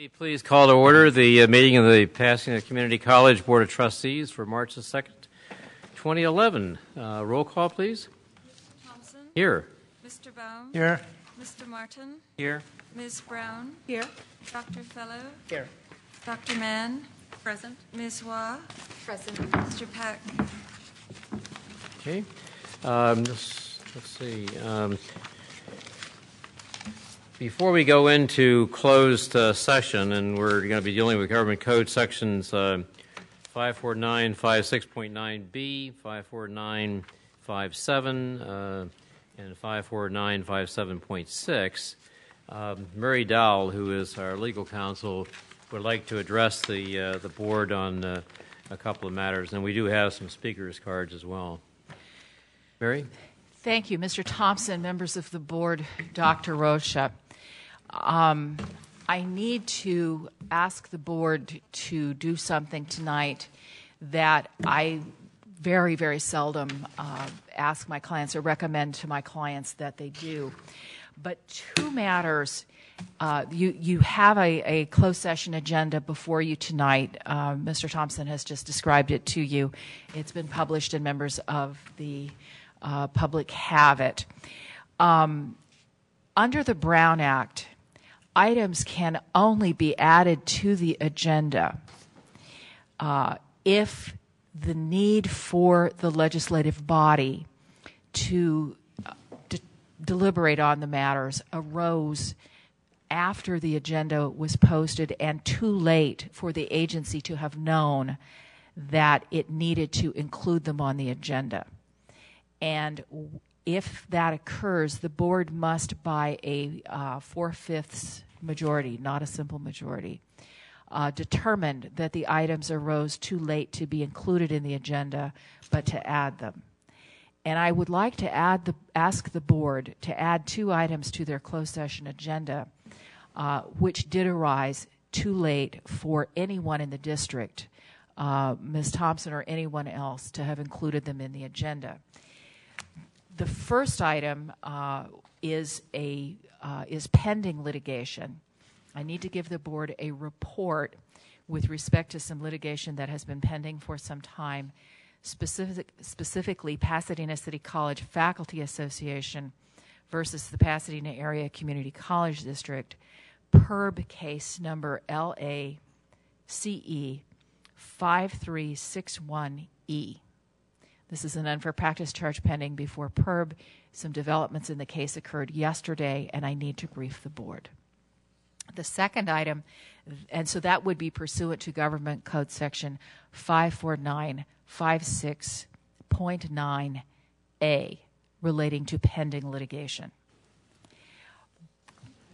Please call to order the meeting of the Pasadena Community College Board of Trustees for March the 2nd, 2011. Roll call, please. Mr. Thompson? Here. Mr. Baum? Here. Mr. Martin? Here. Ms. Brown? Here. Dr. Fellow? Here. Dr. Mann? Present. Ms. Waugh? Present. Mr. Peck? Okay. Let's see. Before we go into closed session, and we're going to be dealing with Government Code sections 54956.9b, 54957, and 54957.6, Mary Dowell, who is our legal counsel, would like to address the board on a couple of matters, and we do have some speakers cards as well. Mary? Thank you, Mr. Thompson, members of the board, Dr. Rocha. I need to ask the board to do something tonight that I very, very seldom ask my clients or recommend to my clients that they do. But two matters. You have a closed session agenda before you tonight. Mr. Thompson has just described it to you. It's been published and members of the public have it. Under the Brown Act, items can only be added to the agenda if the need for the legislative body to deliberate on the matters arose after the agenda was posted and too late for the agency to have known that it needed to include them on the agenda. And if that occurs, the board must, by a 4/5 majority, not a simple majority, determine that the items arose too late to be included in the agenda, but to add them. And I would like to ask the board to add two items to their closed session agenda, which did arise too late for anyone in the district, Ms. Thompson or anyone else, to have included them in the agenda. The first item is pending litigation. I need to give the board a report with respect to some litigation that has been pending for some time, specifically Pasadena City College Faculty Association versus the Pasadena Area Community College District, PERB case number LACE 5361E. This is an unfair practice charge pending before PERB. Some developments in the case occurred yesterday, and I need to brief the board. The second item, and so that would be pursuant to Government Code Section 54956.9A, relating to pending litigation.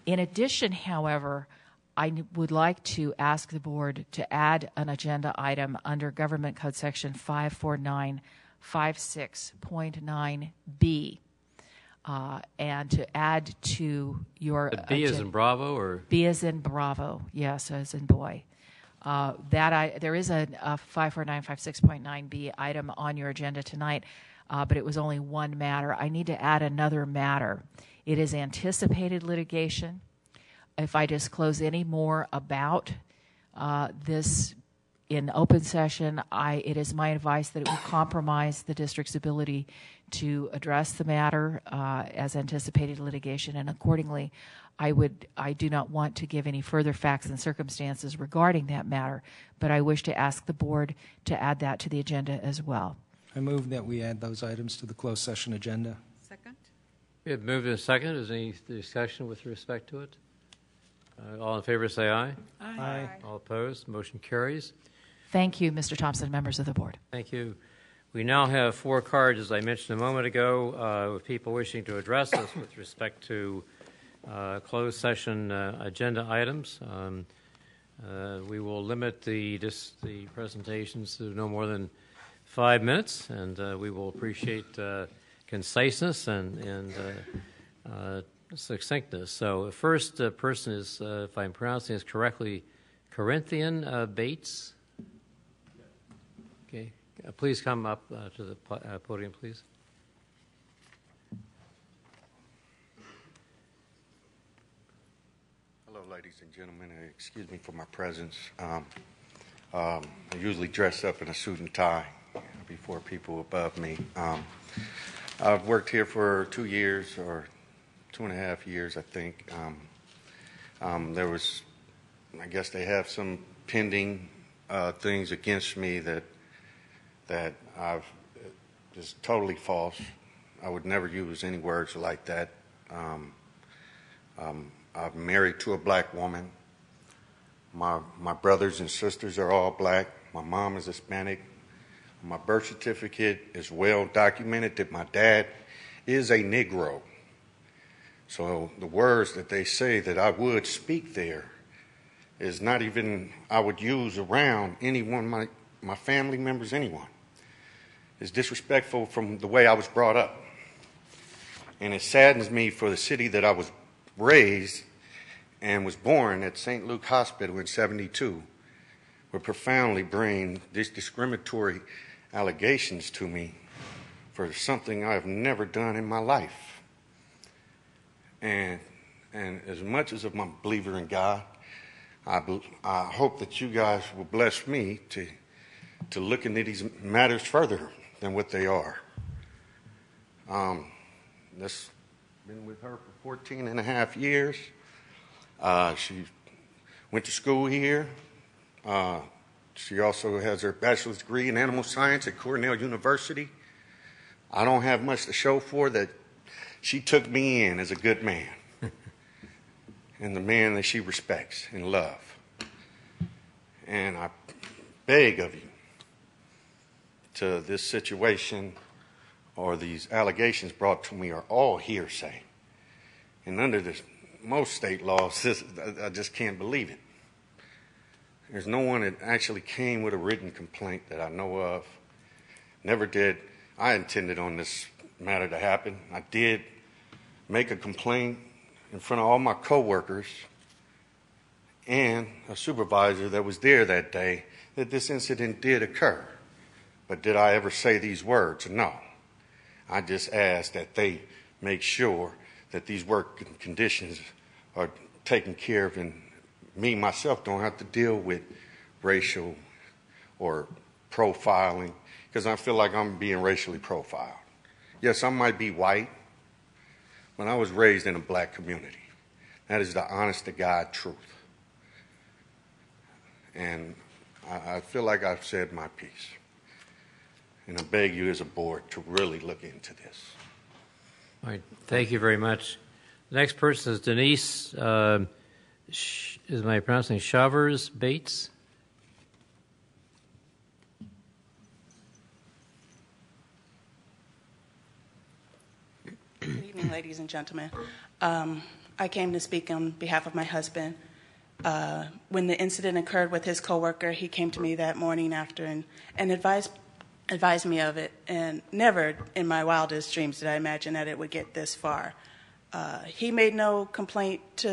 In addition, however, I would like to ask the board to add an agenda item under Government Code Section 54956.9B, and to add to your B as in Bravo, or B as in Bravo, yes, as in boy. There is a 54956.9B item on your agenda tonight, but it was only one matter. I need to add another matter. It is anticipated litigation. If I disclose any more about this in open session, it is my advice that it will compromise the district's ability to address the matter as anticipated litigation, and accordingly, I do not want to give any further facts and circumstances regarding that matter, but I wish to ask the board to add that to the agenda as well. I move that we add those items to the closed session agenda. Second. we have moved in a second. Is there any discussion with respect to it? All in favor say aye. Aye. All opposed? Motion carries. Thank you, Mr. Thompson, members of the board. Thank you. We now have 4 cards, as I mentioned a moment ago, with people wishing to address us with respect to closed session agenda items. We will limit the presentations to no more than 5 minutes, and we will appreciate conciseness and succinctness. So the first person is, if I'm pronouncing this correctly, Corinthian Bates. Okay. Please come up to the podium, please. Hello, ladies and gentlemen. Excuse me for my presence. I usually dress up in a suit and tie before people above me. I've worked here for 2 years, or 2.5 years, I think. There was, I guess they have some pending things against me that I've just totally false. I would never use any words like that. I'm married to a black woman. My brothers and sisters are all black. My mom is Hispanic. My birth certificate is well documented that my dad is a Negro. So the words that they say that I would speak there is not even I would use around anyone, my family members, anyone. It's disrespectful from the way I was brought up. And it saddens me for the city that I was raised and was born at St. Luke Hospital in '72, would profoundly bring these discriminatory allegations to me for something I have never done in my life. And as much as I'm a believer in God, I hope that you guys will bless me to look into these matters further than what they are. That's been with her for 14.5 years. She went to school here. She also has her bachelor's degree in animal science at Cornell University. I don't have much to show for that. She took me in as a good man and the man that she respects and loves. And I beg of you, to this situation or these allegations brought to me are all hearsay. And under most state laws, I just can't believe it. There's no one that actually came with a written complaint that I know of. Never did. I intended on this matter to happen. I did make a complaint in front of all my coworkers and a supervisor that was there that day that this incident did occur. But did I ever say these words? No. I just asked that they make sure that these work conditions are taken care of and me, myself, don't have to deal with racial or profiling because I feel like I'm being racially profiled. Yes, I might be white, but I was raised in a black community. That is the honest to God truth. And I feel like I've said my piece. And I beg you as a board to really look into this. All right. Thank you very much. The next person is Denise, is my pronouncing Chavers Bates? Good evening, ladies and gentlemen. I came to speak on behalf of my husband. When the incident occurred with his coworker, he came to me that morning after and advised me of it, and never in my wildest dreams did I imagine that it would get this far. He made no complaint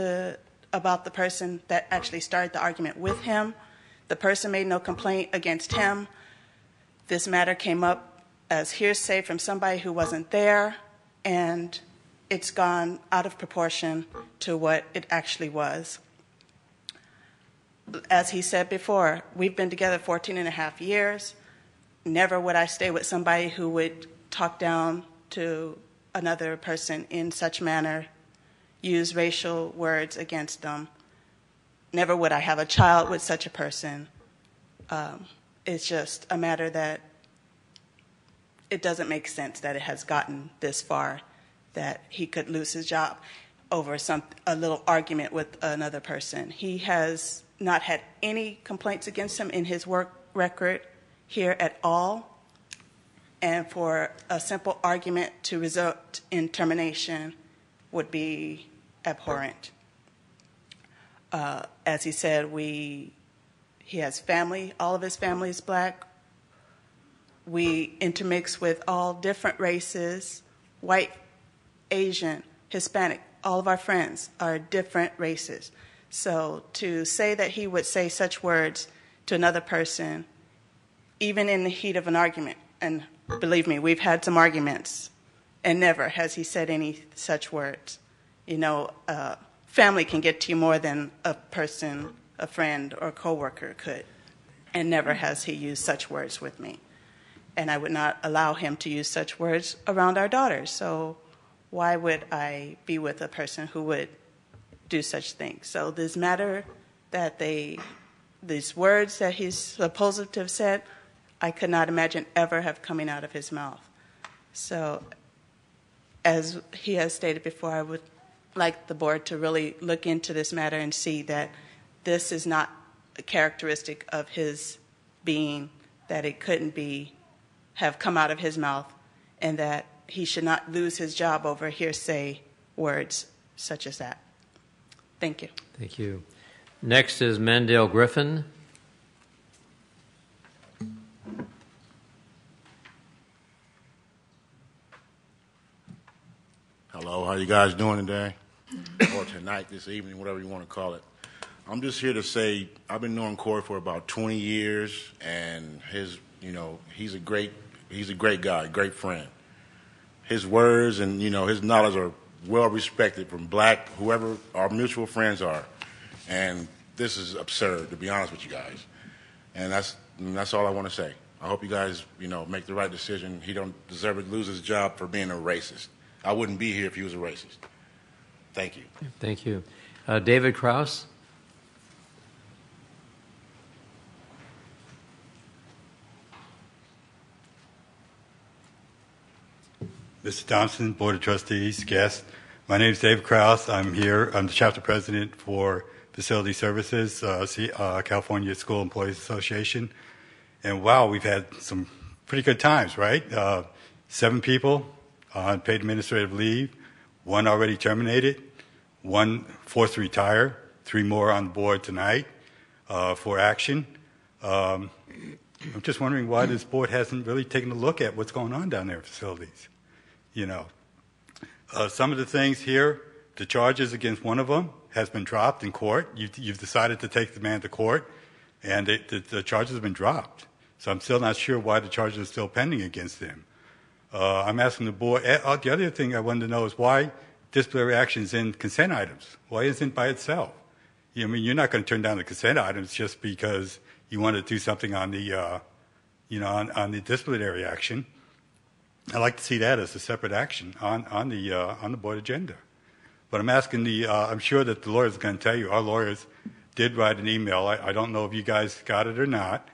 about the person that actually started the argument with him. The person made no complaint against him. This matter came up as hearsay from somebody who wasn't there, and it's gone out of proportion to what it actually was. As he said before, we've been together 14.5 years. Never would I stay with somebody who would talk down to another person in such manner, use racial words against them. Never would I have a child with such a person. It's just a matter that it doesn't make sense that it has gotten this far, that he could lose his job over a little argument with another person. He has not had any complaints against him in his work record here at all, and for a simple argument to result in termination would be abhorrent. As he said, he has family. All of his family is black. We intermix with all different races, white, Asian, Hispanic. All of our friends are different races. So to say that he would say such words to another person, even in the heat of an argument, and believe me, we've had some arguments, and never has he said any such words. family can get to you more than a person, a friend, or coworker could. And never has he used such words with me. And I would not allow him to use such words around our daughters. So why would I be with a person who would do such things? So this matter that these words that he's supposed to have said, I could not imagine ever have coming out of his mouth. So as he has stated before, I would like the board to really look into this matter and see that this is not a characteristic of his being, that it couldn't have come out of his mouth, and that he should not lose his job over hearsay words such as that. Thank you. Thank you. Next is Mendale Griffin. Hello, how you guys doing today? Or tonight, this evening, whatever you want to call it. I'm just here to say I've been knowing Corey for about 20 years, and he's a great guy, great friend. His words and his knowledge are well respected from black, whoever our mutual friends are, and this is absurd, to be honest with you guys. And that's all I want to say. I hope you guys make the right decision. He don't deserve to lose his job for being a racist. I wouldn't be here if he was a racist. Thank you. Thank you. David Krause. Mr. Thompson, Board of Trustees, guests. My name is Dave Krause. I'm here. I'm the chapter president for Facility Services, California School Employees Association. And wow, we've had some pretty good times, right? 7 people on paid administrative leave, 1 already terminated, 1 forced to retire, 3 more on the board tonight for action. I'm just wondering why this board hasn't really taken a look at what's going on down there at facilities. Some of the things here, the charges against one of them has been dropped in court. You've decided to take the man to court, and the charges have been dropped. So I'm still not sure why the charges are still pending against him. I'm asking the board, the other thing I wanted to know is why disciplinary action is in consent items. Why isn't it by itself? You're not going to turn down the consent items just because you want to do something on the, on the disciplinary action. I'd like to see that as a separate action on the board agenda. But I'm asking I'm sure that the lawyers are going to tell you, our lawyers did write an email. I don't know if you guys got it or not.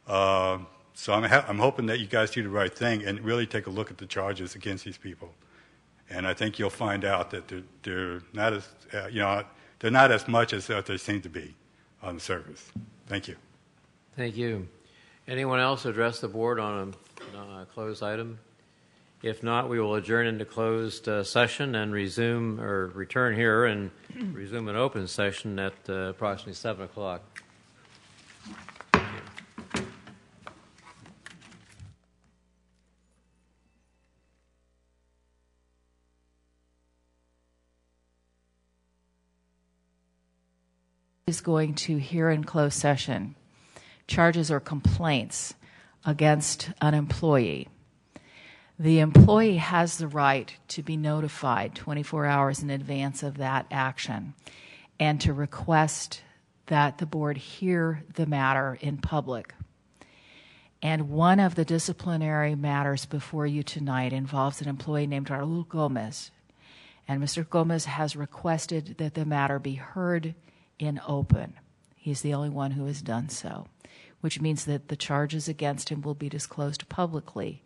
So I'm hoping that you guys do the right thing and really take a look at the charges against these people. And I think you'll find out that they're not as, they're not as much as they seem to be on the surface. Thank you. Thank you. Anyone else address the board on a closed item? If not, we will adjourn into closed session and return here and resume an open session at approximately 7 o'clock. Is going to hear in closed session charges or complaints against an employee. The employee has the right to be notified 24 hours in advance of that action and to request that the board hear the matter in public. And one of the disciplinary matters before you tonight involves an employee named Raul Gomez. And Mr. Gomez has requested that the matter be heard in open. He's the only one who has done so, which means that the charges against him will be disclosed publicly,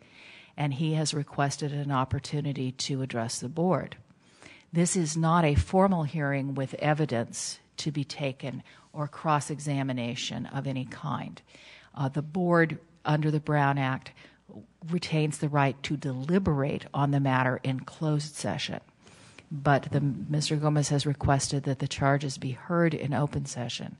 and he has requested an opportunity to address the board. This is not a formal hearing with evidence to be taken or cross-examination of any kind. The board, under the Brown Act, retains the right to deliberate on the matter in closed session. But Mr. Gomez has requested that the charges be heard in open session.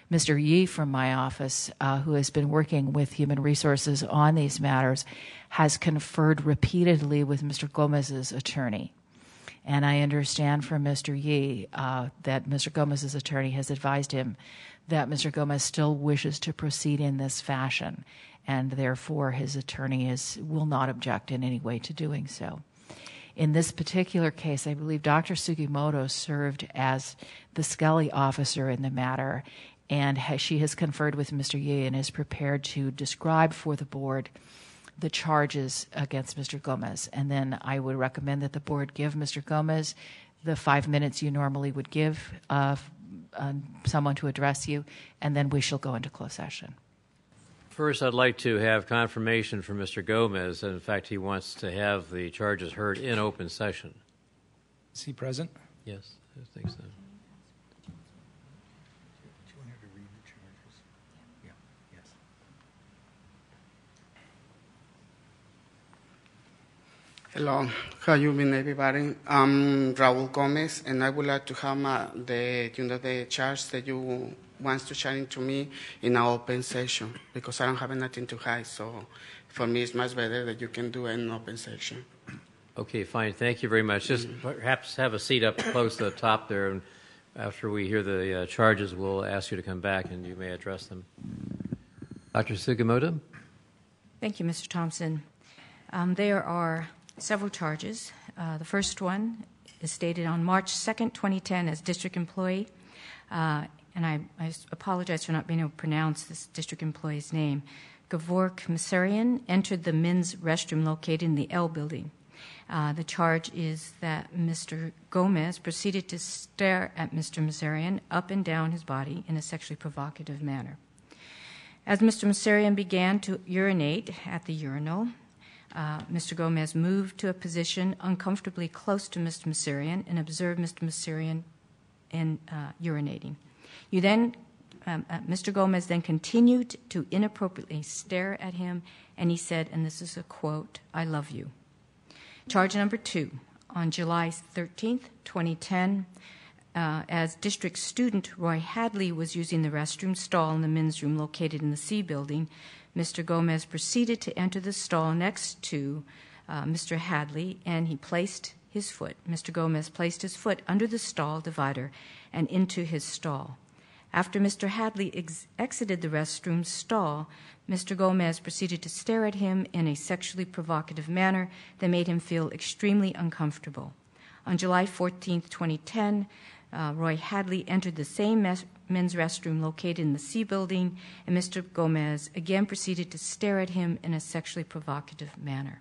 Mr. Yee from my office, who has been working with Human Resources on these matters, has conferred repeatedly with Mr. Gomez's attorney. And I understand from Mr. Yee that Mr. Gomez's attorney has advised him that Mr. Gomez still wishes to proceed in this fashion, and therefore his attorney will not object in any way to doing so. In this particular case, I believe Dr. Sugimoto served as the Skelly officer in the matter, and she has conferred with Mr. Yee and is prepared to describe for the board the charges against Mr. Gomez. And then I would recommend that the board give Mr. Gomez the 5 minutes you normally would give someone to address you, and then we shall go into closed session. First, I'd like to have confirmation from Mr. Gomez that, in fact, he wants to have the charges heard in open session. Is he present? Yes, I think so. Hello, how you been, everybody? I'm Raul Gomez, and I would like to have the charge that you want to challenge to me in an open session because I don't have nothing to hide. So, for me, it's much better that you can do it in an open session. Okay, fine. Thank you very much. Just perhaps have a seat up close to the top there, and after we hear the charges, we'll ask you to come back and you may address them. Dr. Sugimoto? Thank you, Mr. Thompson. There are several charges. The first one is stated on March 2nd, 2010 as district employee, and I apologize for not being able to pronounce this district employee's name. Gavork Masarian entered the men's restroom located in the L building. The charge is that Mr. Gomez proceeded to stare at Mr. Masarian up and down his body in a sexually provocative manner. As Mr. Masarian began to urinate at the urinal, Mr. Gomez moved to a position uncomfortably close to Mr. Masarian and observed Mr. Masarian urinating. Mr. Gomez then continued to inappropriately stare at him, and he said, and this is a quote, "I love you." Charge number 2, on July 13th, 2010, as district student Roy Hadley was using the restroom stall in the men's room located in the C building, Mr. Gomez proceeded to enter the stall next to Mr. Hadley, and Mr. Gomez placed his foot under the stall divider and into his stall. After Mr. Hadley exited the restroom stall, Mr. Gomez proceeded to stare at him in a sexually provocative manner that made him feel extremely uncomfortable. On July 14th, 2010, Roy Hadley entered the same men's restroom located in the C building, and Mr. Gomez again proceeded to stare at him in a sexually provocative manner.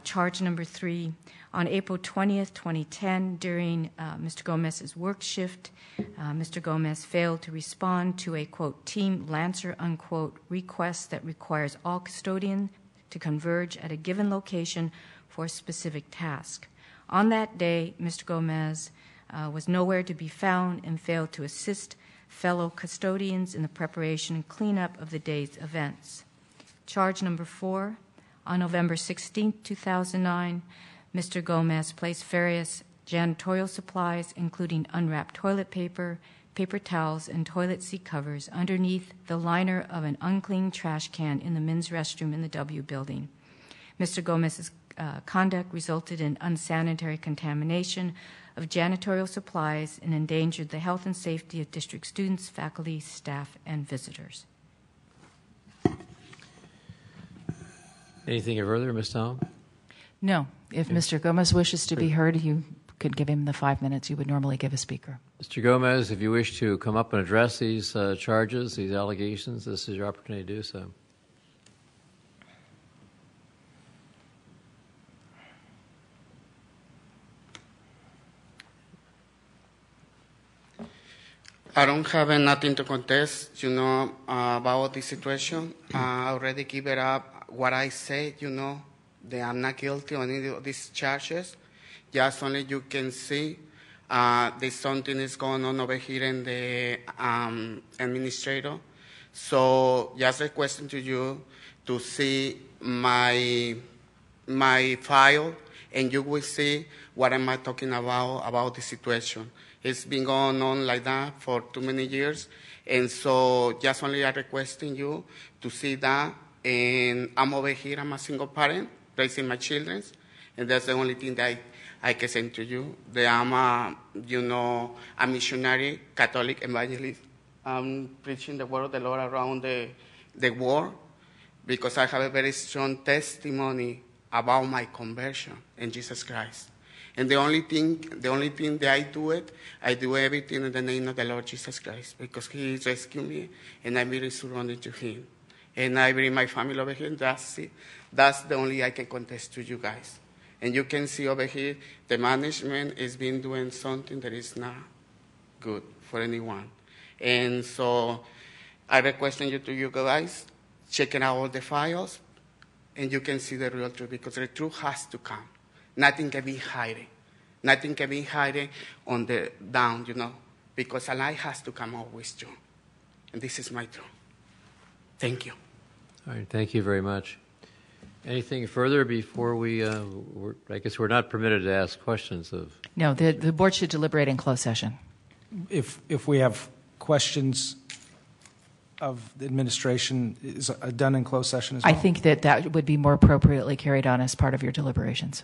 Charge number 3, on April 20th, 2010, during Mr. Gomez's work shift, Mr. Gomez failed to respond to a, quote, Team Lancer, unquote, request that requires all custodians to converge at a given location for a specific task. On that day, Mr. Gomez was nowhere to be found and failed to assist fellow custodians in the preparation and cleanup of the day's events. Charge number 4, on November 16, 2009, Mr. Gomez placed various janitorial supplies, including unwrapped toilet paper, paper towels, and toilet seat covers underneath the liner of an unclean trash can in the men's restroom in the W building. Mr. Gomez's conduct resulted in unsanitary contamination of janitorial supplies and endangered the health and safety of district students, faculty, staff, and visitors. Anything further, Ms. Towle? No. If Mr. Gomez wishes to be heard, you could give him the 5 minutes you would normally give a speaker. Mr. Gomez, if you wish to come up and address these charges, these allegations, this is your opportunity to do so. I don't have nothing to contest, about this situation. I already give it up what I said, that I'm not guilty on any of these charges. Just only you can see there's something is going on over here in the administrator. So just requesting to you to see my file, and you will see what am I talking about the situation. It's been going on like that for too many years, and so just only I'm requesting you to see that. And I'm over here, I'm a single parent, raising my children, and that's the only thing that I can say to you. That I'm a missionary, Catholic evangelist. I'm preaching the word of the Lord around the world because I have a very strong testimony about my conversion in Jesus Christ. And the only thing that I do everything in the name of the Lord Jesus Christ, because He rescued me, and I'm really surrounded to Him. And I bring my family over here, and that's it. That's the only I can contest to you guys. And you can see over here, the management is been doing something that is not good for anyone. And so I request you guys, checking out all the files, and you can see the real truth, because the truth has to come. Nothing can be hiding. Nothing can be hiding on the down, because a lie has to come always true. And this is my truth. Thank you. All right, thank you very much. Anything further before we, I guess we're not permitted to ask questions of... No, the board should deliberate in closed session. If we have questions of the administration, is done in closed session as well? I think that would be more appropriately carried on as part of your deliberations.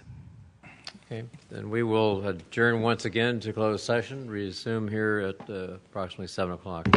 Okay, then we will adjourn once again to closed session, resume here at approximately 7 o'clock.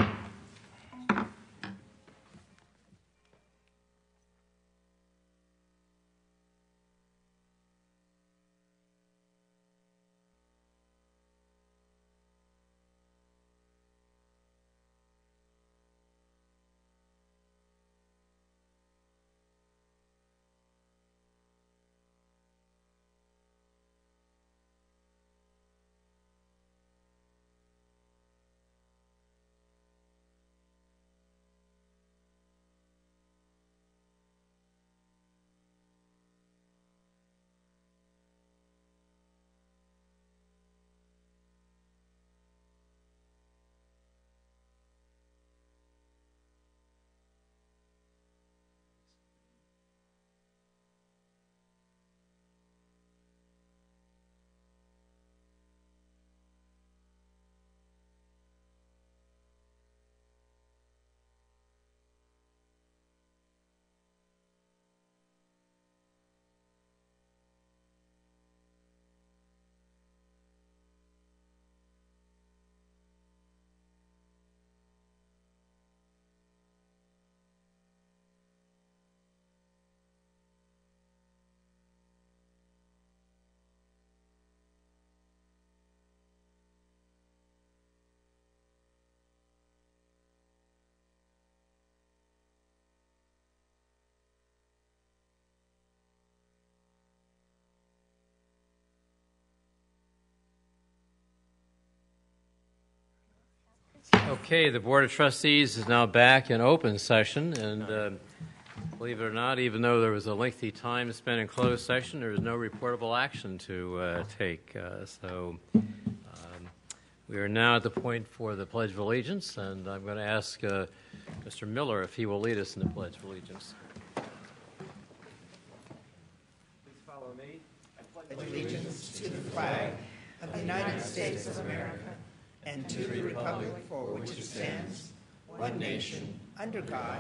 Okay, the Board of Trustees is now back in open session, and believe it or not, even though there was a lengthy time spent in closed session, there was no reportable action to take. So we are now at the point for the Pledge of Allegiance, and I'm going to ask Mr. Miller if he will lead us in the Pledge of Allegiance. Please follow me. I pledge allegiance to the flag of the United States of America and to the republic for which it stands, one nation, under God,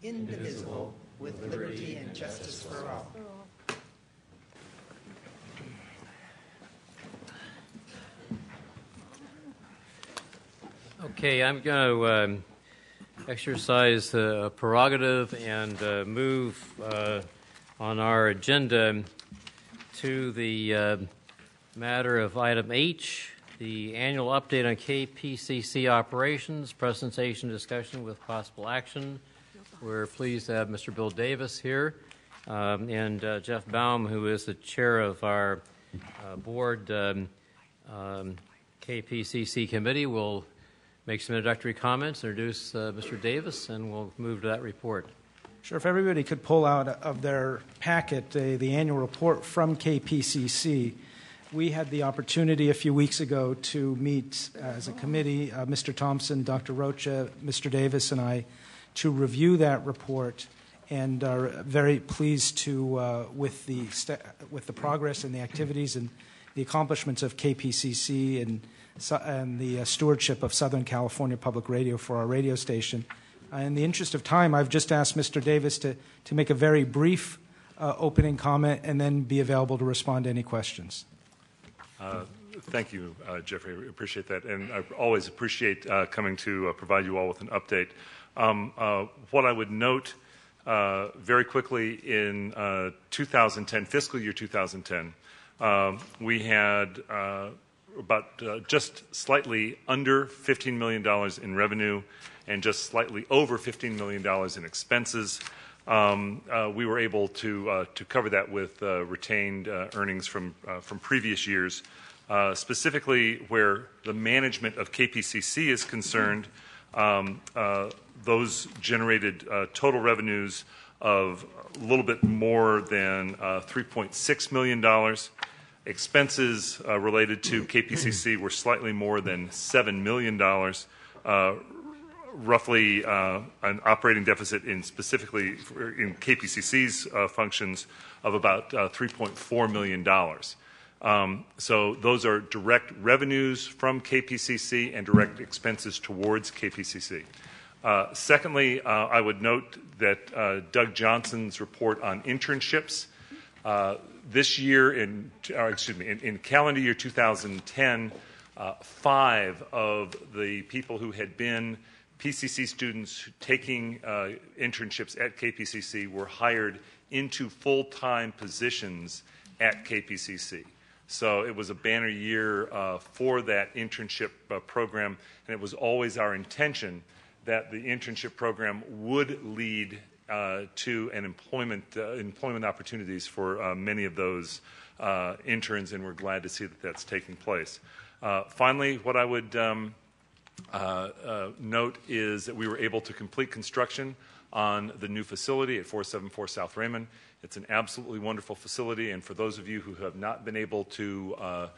indivisible, with liberty and justice for all. Okay, I'm going to exercise a prerogative and move on our agenda to the matter of item H, the annual update on KPCC operations, presentation, discussion with possible action. We're pleased to have Mr. Bill Davis here and Jeff Baum, who is the chair of our board KPCC committee, will make some introductory comments, introduce Mr. Davis, and we'll move to that report. Sure. If everybody could pull out of their packet the annual report from KPCC. We had the opportunity a few weeks ago to meet as a committee, Mr. Thompson, Dr. Rocha, Mr. Davis, and I, to review that report, and are very pleased to with the progress and the activities and the accomplishments of KPCC and the stewardship of Southern California Public Radio for our radio station. In the interest of time, I've just asked Mr. Davis to make a very brief opening comment and then be available to respond to any questions. Thank you, Jeffrey. I appreciate that. And I always appreciate coming to provide you all with an update. What I would note very quickly, in 2010, fiscal year 2010, we had about just slightly under $15 million in revenue and just slightly over $15 million in expenses. We were able to cover that with retained earnings from previous years. Specifically, where the management of KPCC is concerned, those generated total revenues of a little bit more than $3.6 million. Expenses related to KPCC were slightly more than $7 million. Roughly an operating deficit specifically in KPCC's functions of about $3.4 million. So those are direct revenues from KPCC and direct expenses towards KPCC. Secondly, I would note that Doug Johnson's report on internships this year, in calendar year 2010, 5 of the people who had been PCC students taking internships at KPCC were hired into full-time positions at KPCC. So it was a banner year for that internship program, and it was always our intention that the internship program would lead to an employment opportunities for many of those interns, and we're glad to see that that's taking place. Finally, what I would note is that we were able to complete construction on the new facility at 474 South Raymond. It's an absolutely wonderful facility, and for those of you who have not been able to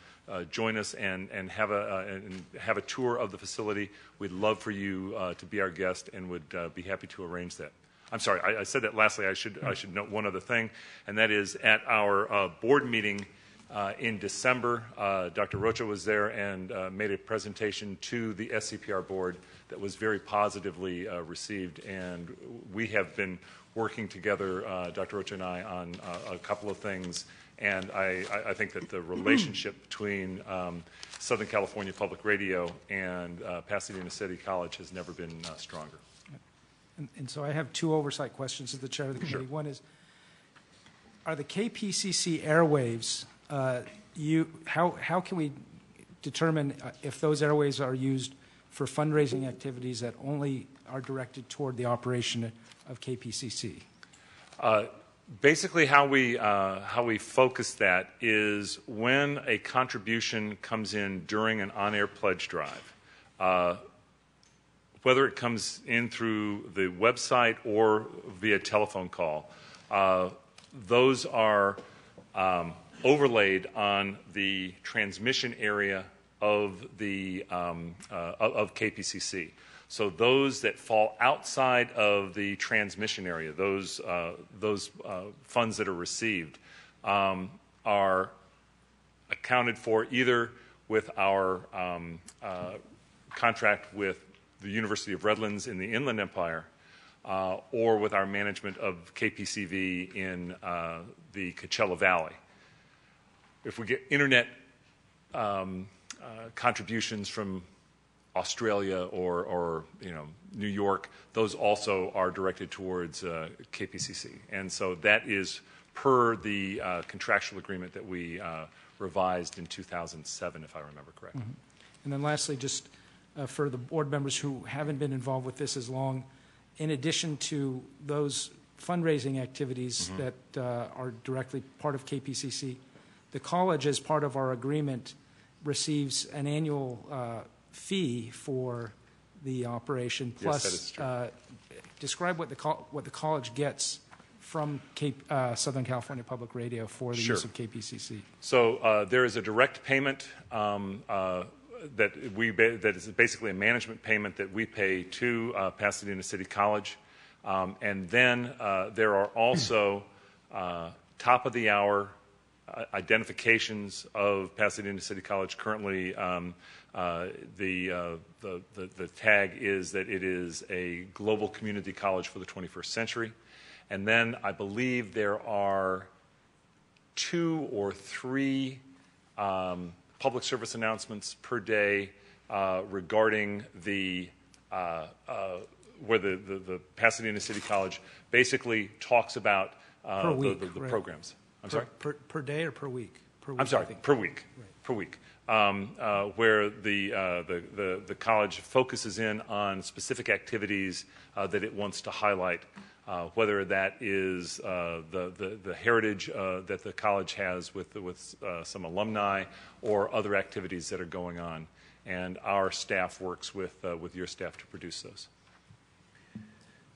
join us and have a tour of the facility, we'd love for you to be our guest and would be happy to arrange that. I'm sorry, I said that lastly. I should note one other thing, and that is at our board meeting in December, Dr. Rocha was there and made a presentation to the SCPR board that was very positively received, and we have been working together, Dr. Rocha and I, on a couple of things, and I think that the relationship between Southern California Public Radio and Pasadena City College has never been stronger. And so I have 2 oversight questions to the chair of the committee. Sure. One is, are the KPCC airwaves, how can we determine if those airwaves are used for fundraising activities that only are directed toward the operation of KPCC? Basically, how we focus that is when a contribution comes in during an on-air pledge drive, whether it comes in through the website or via telephone call, those are overlaid on the transmission area of the of KPCC. So those that fall outside of the transmission area, those funds that are received, are accounted for either with our contract with the University of Redlands in the Inland Empire, or with our management of KPCV in the Coachella Valley. If we get internet contributions from Australia or New York, those also are directed towards KPCC, and so that is per the contractual agreement that we revised in 2007, if I remember correctly. Mm-hmm. And then lastly, just for the board members who haven't been involved with this as long, in addition to those fundraising activities mm-hmm. that are directly part of KPCC, the college, as part of our agreement, receives an annual fee for the operation. Plus, yes, that is true. Describe what the college gets from Southern California Public Radio for the Sure. use of KPCC. So there is a direct payment that is basically a management payment that we pay to Pasadena City College, and then there are also top of the hour identifications of Pasadena City College. Currently, the tag is that it is a global community college for the 21st century. And then I believe there are 2 or 3 public service announcements per day regarding the where the Pasadena City College basically talks about Per week, the right. programs. I'm sorry? Per day or per week? Per week, I'm sorry, I think. per week. Right. Per week. Where the college focuses in on specific activities that it wants to highlight, whether that is the heritage that the college has with some alumni or other activities that are going on. And our staff works with your staff to produce those.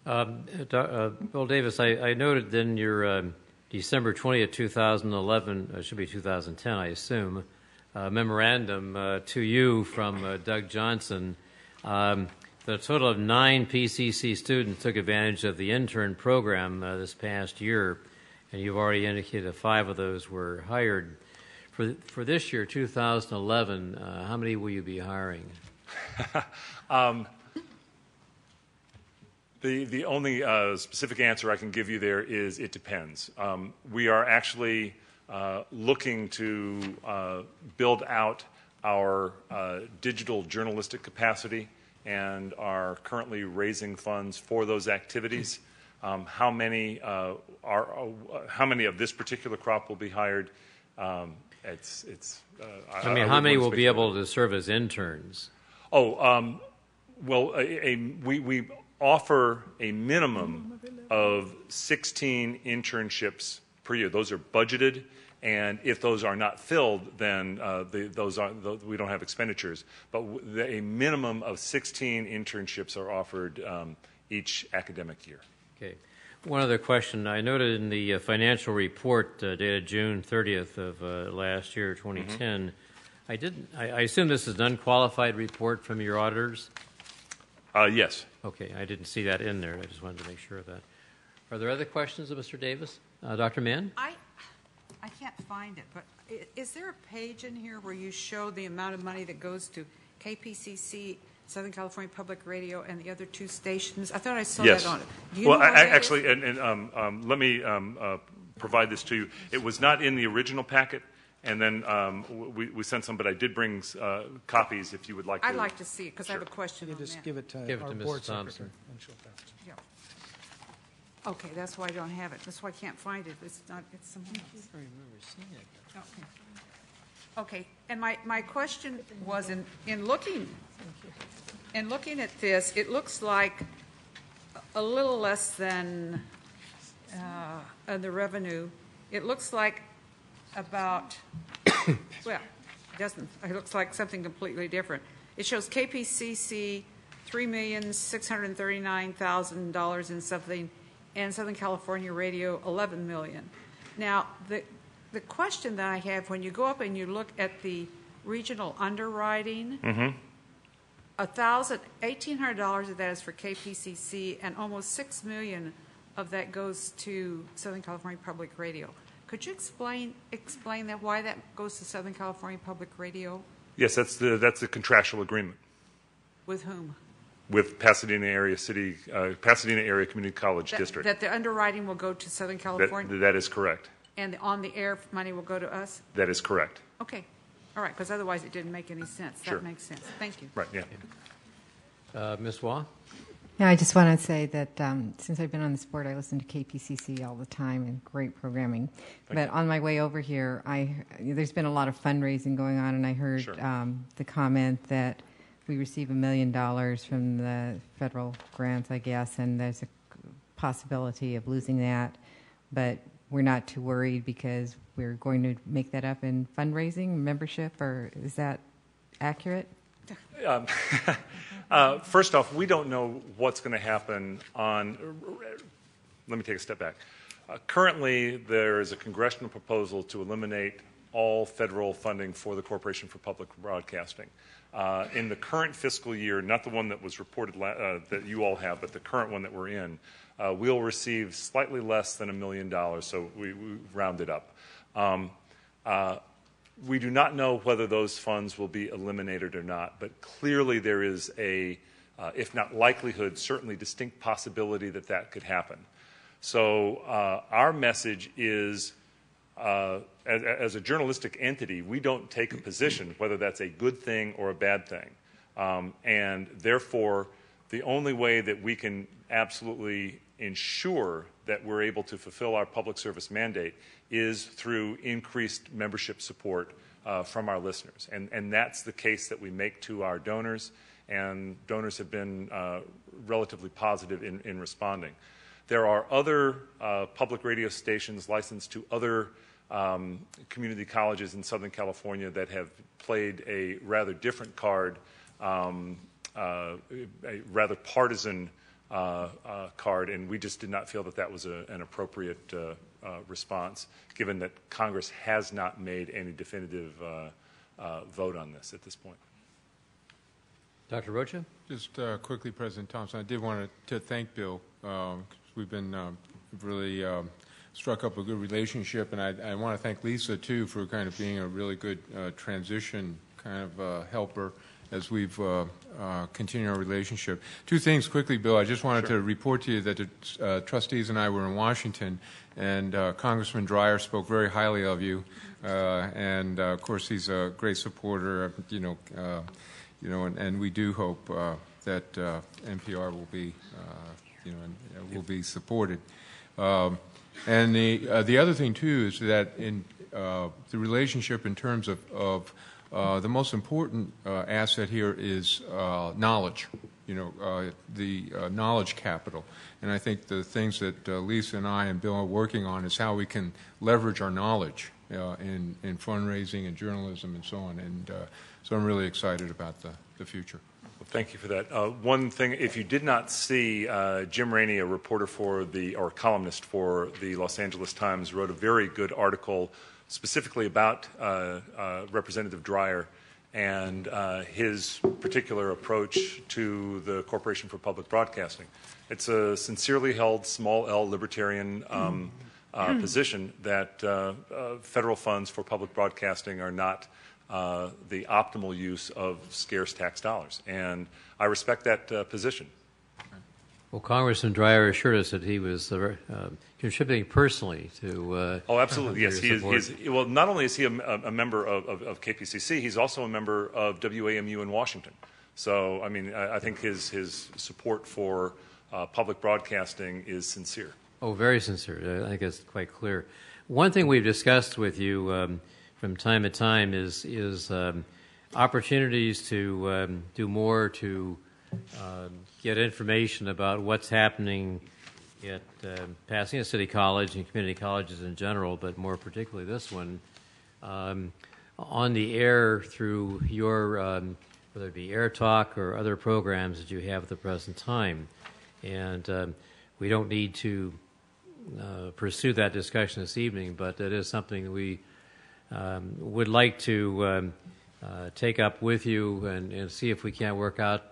Bill Davis, I noted in your December 20th, 2011, it should be 2010, I assume, memorandum to you from Doug Johnson. The total of 9 PCC students took advantage of the intern program this past year, and you've already indicated 5 of those were hired. For this year, 2011, how many will you be hiring? The only specific answer I can give you there is it depends. We are actually looking to build out our digital journalistic capacity and are currently raising funds for those activities. How many of this particular crop will be hired? How many will be able to serve as interns? Well, we offer a minimum of 16 internships per year. Those are budgeted, and if those are not filled, then we don't have expenditures. But a minimum of 16 internships are offered each academic year. Okay. One other question. I noted in the financial report dated June 30th of last year, 2010, I assume this is an unqualified report from your auditors? Yes. Okay, I didn't see that in there. I just wanted to make sure of that. Are there other questions of Mr. Davis? Dr. Mann? I can't find it, but is there a page in here where you show the amount of money that goes to KPCC, Southern California Public Radio, and the other 2 stations? I thought I saw that on it. Do you know what that actually, is? let me provide this to you. It was not in the original packet, and then we sent some, but I did bring copies if you would like to. I'd like to see it because I have a question You on just that. give it to our Mrs. board Thompson. secretary. And she'll pass it. Yeah. Okay, that's why I don't have it. That's why I can't find it. It's not. It's somewhere else. I remember seeing it. Okay. And my question was in looking at this, it looks like a little less than the revenue. It looks like about well, it doesn't. It looks like something completely different. It shows KPCC $3,639,000 in something, and Southern California Radio $11 million. Now the question that I have, when you go up and you look at the regional underwriting, $1,800 of that is for KPCC, and almost $6 million of that goes to Southern California Public Radio. Could you explain that, why that goes to Southern California Public Radio? Yes, that's the contractual agreement. With whom? With Pasadena Area Community College District. That the underwriting will go to Southern California? That is correct. And on the air money will go to us? That is correct. Okay. All right, because otherwise it didn't make any sense. Sure. That makes sense. Thank you. Right, yeah. Ms. Waugh? Yeah, I just want to say that since I've been on this board, I listen to KPCC all the time and great programming. But on my way over here, there's been a lot of fundraising going on, and I heard the comment that we receive $1 million from the federal grants, I guess, and there's a possibility of losing that. But we're not too worried because we're going to make that up in fundraising, membership, or is that accurate? First off, we don't know what's going to happen on. Let me take a step back. Currently, there is a congressional proposal to eliminate all federal funding for the Corporation for Public Broadcasting. In the current fiscal year, not the one that was reported that you all have, but the current one that we're in, we'll receive slightly less than $1 million, so we round it up. We do not know whether those funds will be eliminated or not, but clearly there is a, if not likelihood, certainly distinct possibility that that could happen. So our message is, as a journalistic entity, we don't take a position whether that's a good thing or a bad thing. And therefore, The only way that we can absolutely ensure that we're able to fulfill our public service mandate is through increased membership support from our listeners. And that's the case that we make to our donors, and donors have been relatively positive in responding. There are other public radio stations licensed to other community colleges in Southern California that have played a rather different card, a rather partisan card, and we just did not feel that that was an appropriate response, given that Congress has not made any definitive vote on this at this point. Dr. Rocha? Just quickly, President Thompson, I did want to thank Bill. We've been really struck up a good relationship, and I want to thank Lisa, too, for kind of being a really good transition kind of helper as we've continued our relationship. Two things quickly, Bill. I just wanted to report to you that the trustees and I were in Washington, and Congressman Dreyer spoke very highly of you, and of course he's a great supporter, and we do hope that NPR will be, will be supported. And the other thing too is that in the relationship in terms of the most important asset here is knowledge. The knowledge capital. And I think the things that Lisa and I and Bill are working on is how we can leverage our knowledge in fundraising and journalism and so on. And so I'm really excited about the future. Well, thank you for that. One thing, if you did not see, Jim Rainey, a reporter or columnist for the Los Angeles Times, wrote a very good article specifically about Representative Dreyer and his particular approach to the Corporation for Public Broadcasting. It's a sincerely held, small L libertarian position that federal funds for public broadcasting are not the optimal use of scarce tax dollars. And I respect that position. Well, Congressman Dreyer assured us that he was contributing personally to. Oh, absolutely, yes. He is. Well, not only is he a member of KPCC, he's also a member of WAMU in Washington. So, I mean, I think his support for public broadcasting is sincere. Oh, very sincere. I think that's quite clear. One thing we've discussed with you from time to time is opportunities to do more to get information about what's happening at Pasadena City College and community colleges in general, but more particularly this one, on the air through your, whether it be Air Talk or other programs that you have at the present time. And we don't need to pursue that discussion this evening, but it is something we would like to take up with you and see if we can't work out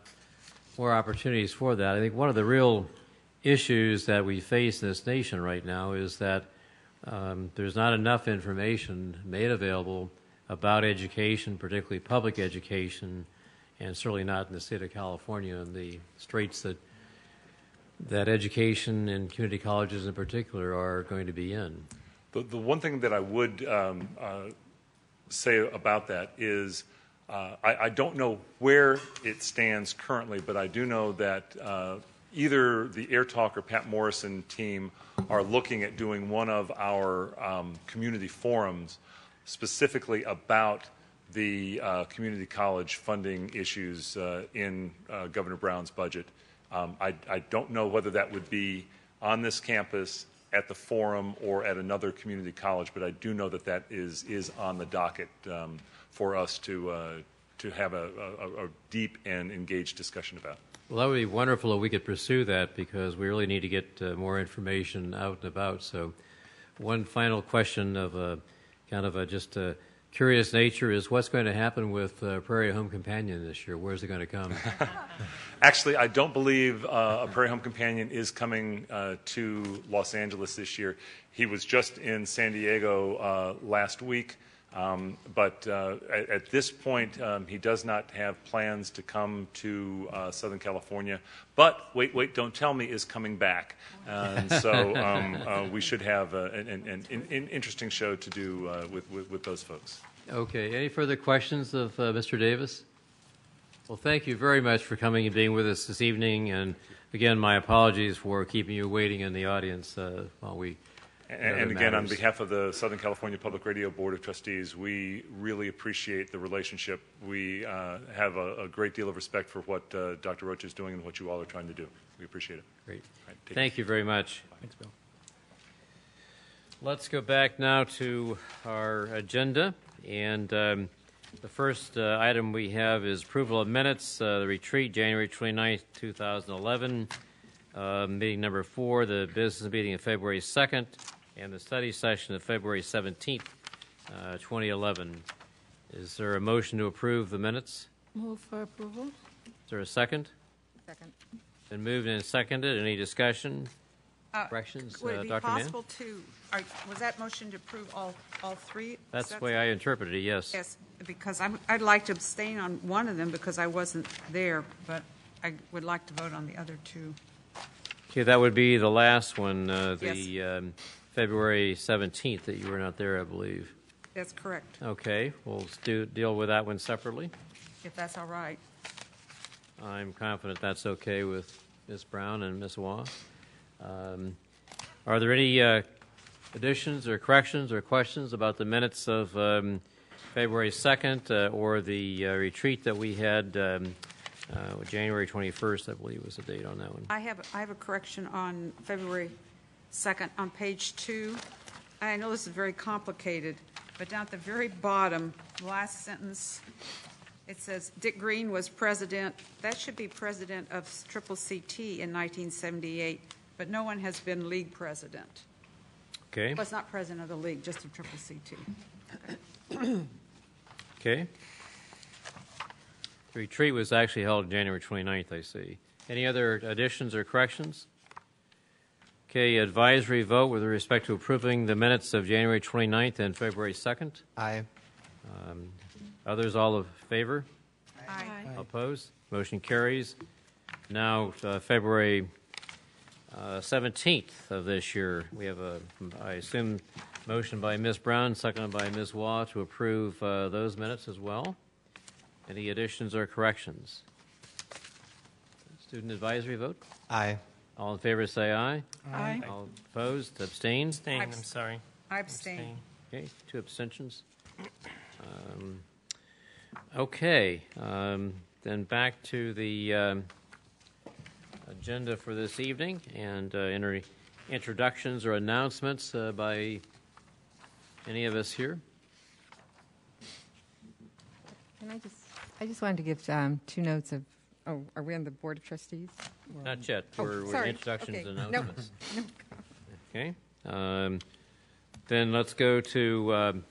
more opportunities for that. I think one of the real issues that we face in this nation right now is that there's not enough information made available about education, particularly public education, and certainly not in the state of California and the straits that education and community colleges in particular are going to be in. The one thing that I would say about that is I don't know where it stands currently, but I do know that either the Air Talk or Pat Morrison team are looking at doing one of our community forums specifically about the community college funding issues in Governor Brown's budget. I don't know whether that would be on this campus, at the forum, or at another community college, but I do know that that is on the docket for us to have a deep and engaged discussion about. Well, that would be wonderful if we could pursue that, because we really need to get more information out and about. So one final question of a kind of just a curious nature is what's going to happen with Prairie Home Companion this year? Where's it going to come? Actually, I don't believe a Prairie Home Companion is coming to Los Angeles this year. He was just in San Diego last week. But at this point, he does not have plans to come to Southern California. But Wait, Don't Tell Me is coming back. And so we should have an interesting show to do with those folks. Okay. Any further questions of Mr. Davis? Well, thank you very much for coming and being with us this evening. And again, my apologies for keeping you waiting in the audience while we. And again, on behalf of the Southern California Public Radio Board of Trustees, we really appreciate the relationship. We have a great deal of respect for what Dr. Roach is doing and what you all are trying to do. We appreciate it. Great. Right, thank you very much. Thanks, Bill. Let's go back now to our agenda. And the first item we have is approval of minutes, the retreat, January 29th, 2011, meeting number 4, the business meeting of February 2nd, and the study session of February 17th, 2011. Is there a motion to approve the minutes? Move for approval. Is there a second? Second. Been moved and seconded. Any discussion? Corrections, Would it be Dr. Mann? possible to, was that motion to approve all three? That's the way I interpreted it, yes. Yes, because I'd like to abstain on one of them because I wasn't there, but I would like to vote on the other two. Okay, that would be the last one, the Yes. February 17th that you were not there, I believe. That's correct, Okay, we'll deal with that one separately. if that's all right. I'm confident that's okay with Ms. Brown and Ms. Waugh. Are there any additions or corrections or questions about the minutes of February 2nd or the retreat that we had January 21st, I believe was the date on that one? I have a correction on February 2nd on page 2. I know this is very complicated, but down at the very bottom, last sentence, it says Dick Green was president. That should be president of CCCT in 1978, but no one has been league president. Okay. Well, it's not president of the league, just of CCCT. Okay. The retreat was actually held January 29th, I see. Any other additions or corrections? Okay, advisory vote with respect to approving the minutes of January 29th and February 2nd. Aye. Others, all in favor? Aye. Opposed? Motion carries. Now, February 17th of this year, we have I assume, motion by Ms. Brown, seconded by Ms. Waugh to approve those minutes as well. Any additions or corrections? Student advisory vote? Aye. All in favor say aye. Aye. All opposed? Abstain? Abstain, I'm sorry. I abstain. Okay, 2 abstentions. Okay, then back to the agenda for this evening, and introductions or announcements by any of us here. Can I just wanted to give 2 notes of. Oh, are we on the Board of Trustees? Not yet. We're sorry. introductions Okay. and announcements. No. Okay. Then let's go to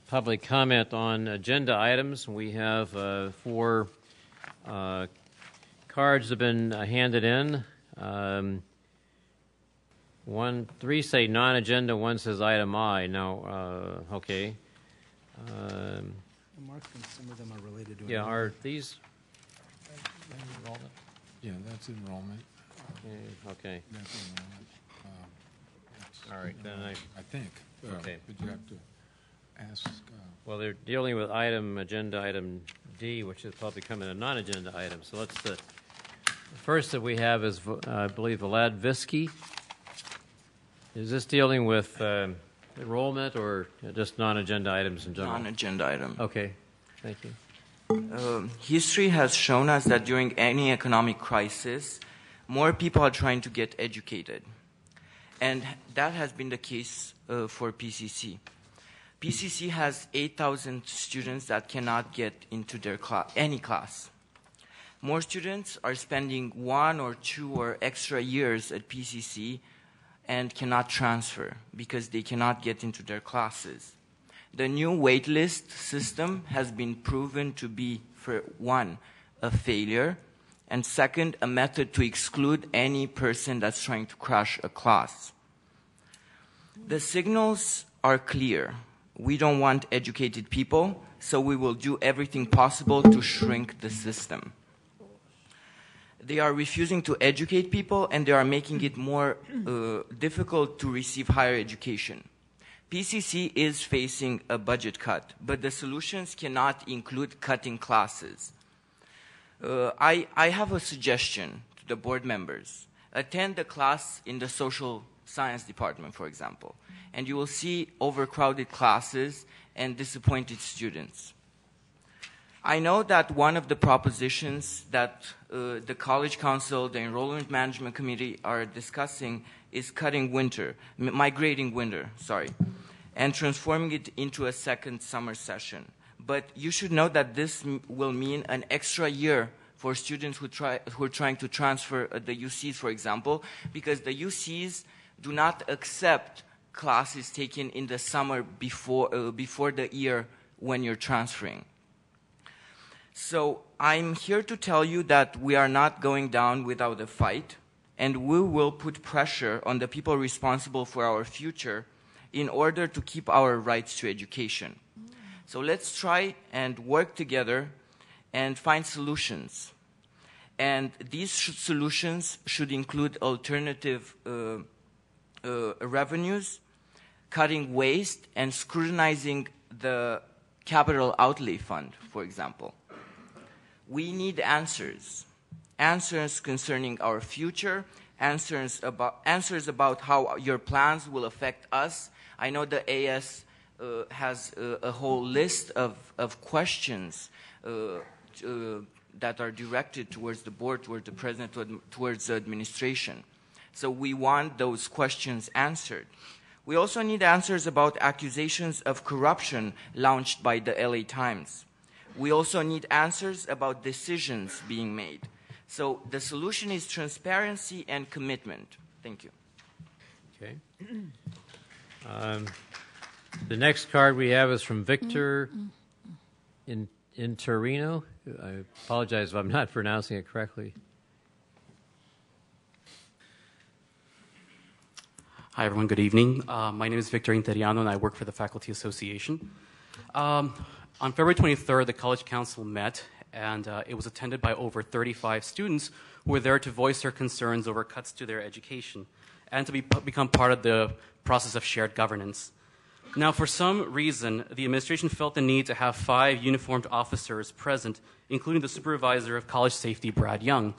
public comment on agenda items. We have 4 cards have been handed in. 3 say non-agenda, 1 says item I. Now, okay. Mark thinks some of them are related to Yeah, are these? Enrollment? Yeah, that's enrollment. Okay. That's enrollment. All right, then I think. Okay. But you have to ask. Well, they're dealing with agenda item D, which is probably coming a non-agenda item. So let's the first that we have is, I believe, Vlad Visky. Is this dealing with enrollment or just non-agenda items in general? Non-agenda item. Okay, thank you. History has shown us that during any economic crisis, more people are trying to get educated. And that has been the case for PCC. PCC has 8,000 students that cannot get into their any class. More students are spending 1 or 2 or extra years at PCC and cannot transfer because they cannot get into their classes. The new waitlist system has been proven to be, for 1, a failure, and 2nd, a method to exclude any person that's trying to crash a class. The signals are clear. We don't want educated people, so we will do everything possible to shrink the system. They are refusing to educate people, and they are making it more difficult to receive higher education. PCC is facing a budget cut, but the solutions cannot include cutting classes. I have a suggestion to the board members. Attend a class in the social science department, for example, and you will see overcrowded classes and disappointed students. I know that one of the propositions that the College Council, the Enrollment Management Committee are discussing is migrating winter, and transforming it into a second summer session. But you should know that this will mean an extra year for students who are trying to transfer the UCs, for example, because the UCs do not accept classes taken in the summer before the year when you're transferring. So I'm here to tell you that we are not going down without a fight, and we will put pressure on the people responsible for our future in order to keep our rights to education. So let's try and work together and find solutions. And these solutions should include alternative revenues, cutting waste, and scrutinizing the capital outlay fund, for example. We need answers concerning our future, answers about how your plans will affect us. I know the AS has a whole list of questions that are directed towards the board, towards the president, towards the administration. So we want those questions answered. We also need answers about accusations of corruption launched by the LA Times. We also need answers about decisions being made. So the solution is transparency and commitment. Thank you. Okay. The next card we have is from Victor in Torino. I apologize if I'm not pronouncing it correctly. Hi, everyone. Good evening. My name is Victor Interiano, and I work for the Faculty Association. On February 23rd, the College Council met, and it was attended by over 35 students who were there to voice their concerns over cuts to their education and to become part of the process of shared governance. Now, for some reason, the administration felt the need to have 5 uniformed officers present, including the supervisor of college safety, Brad Young.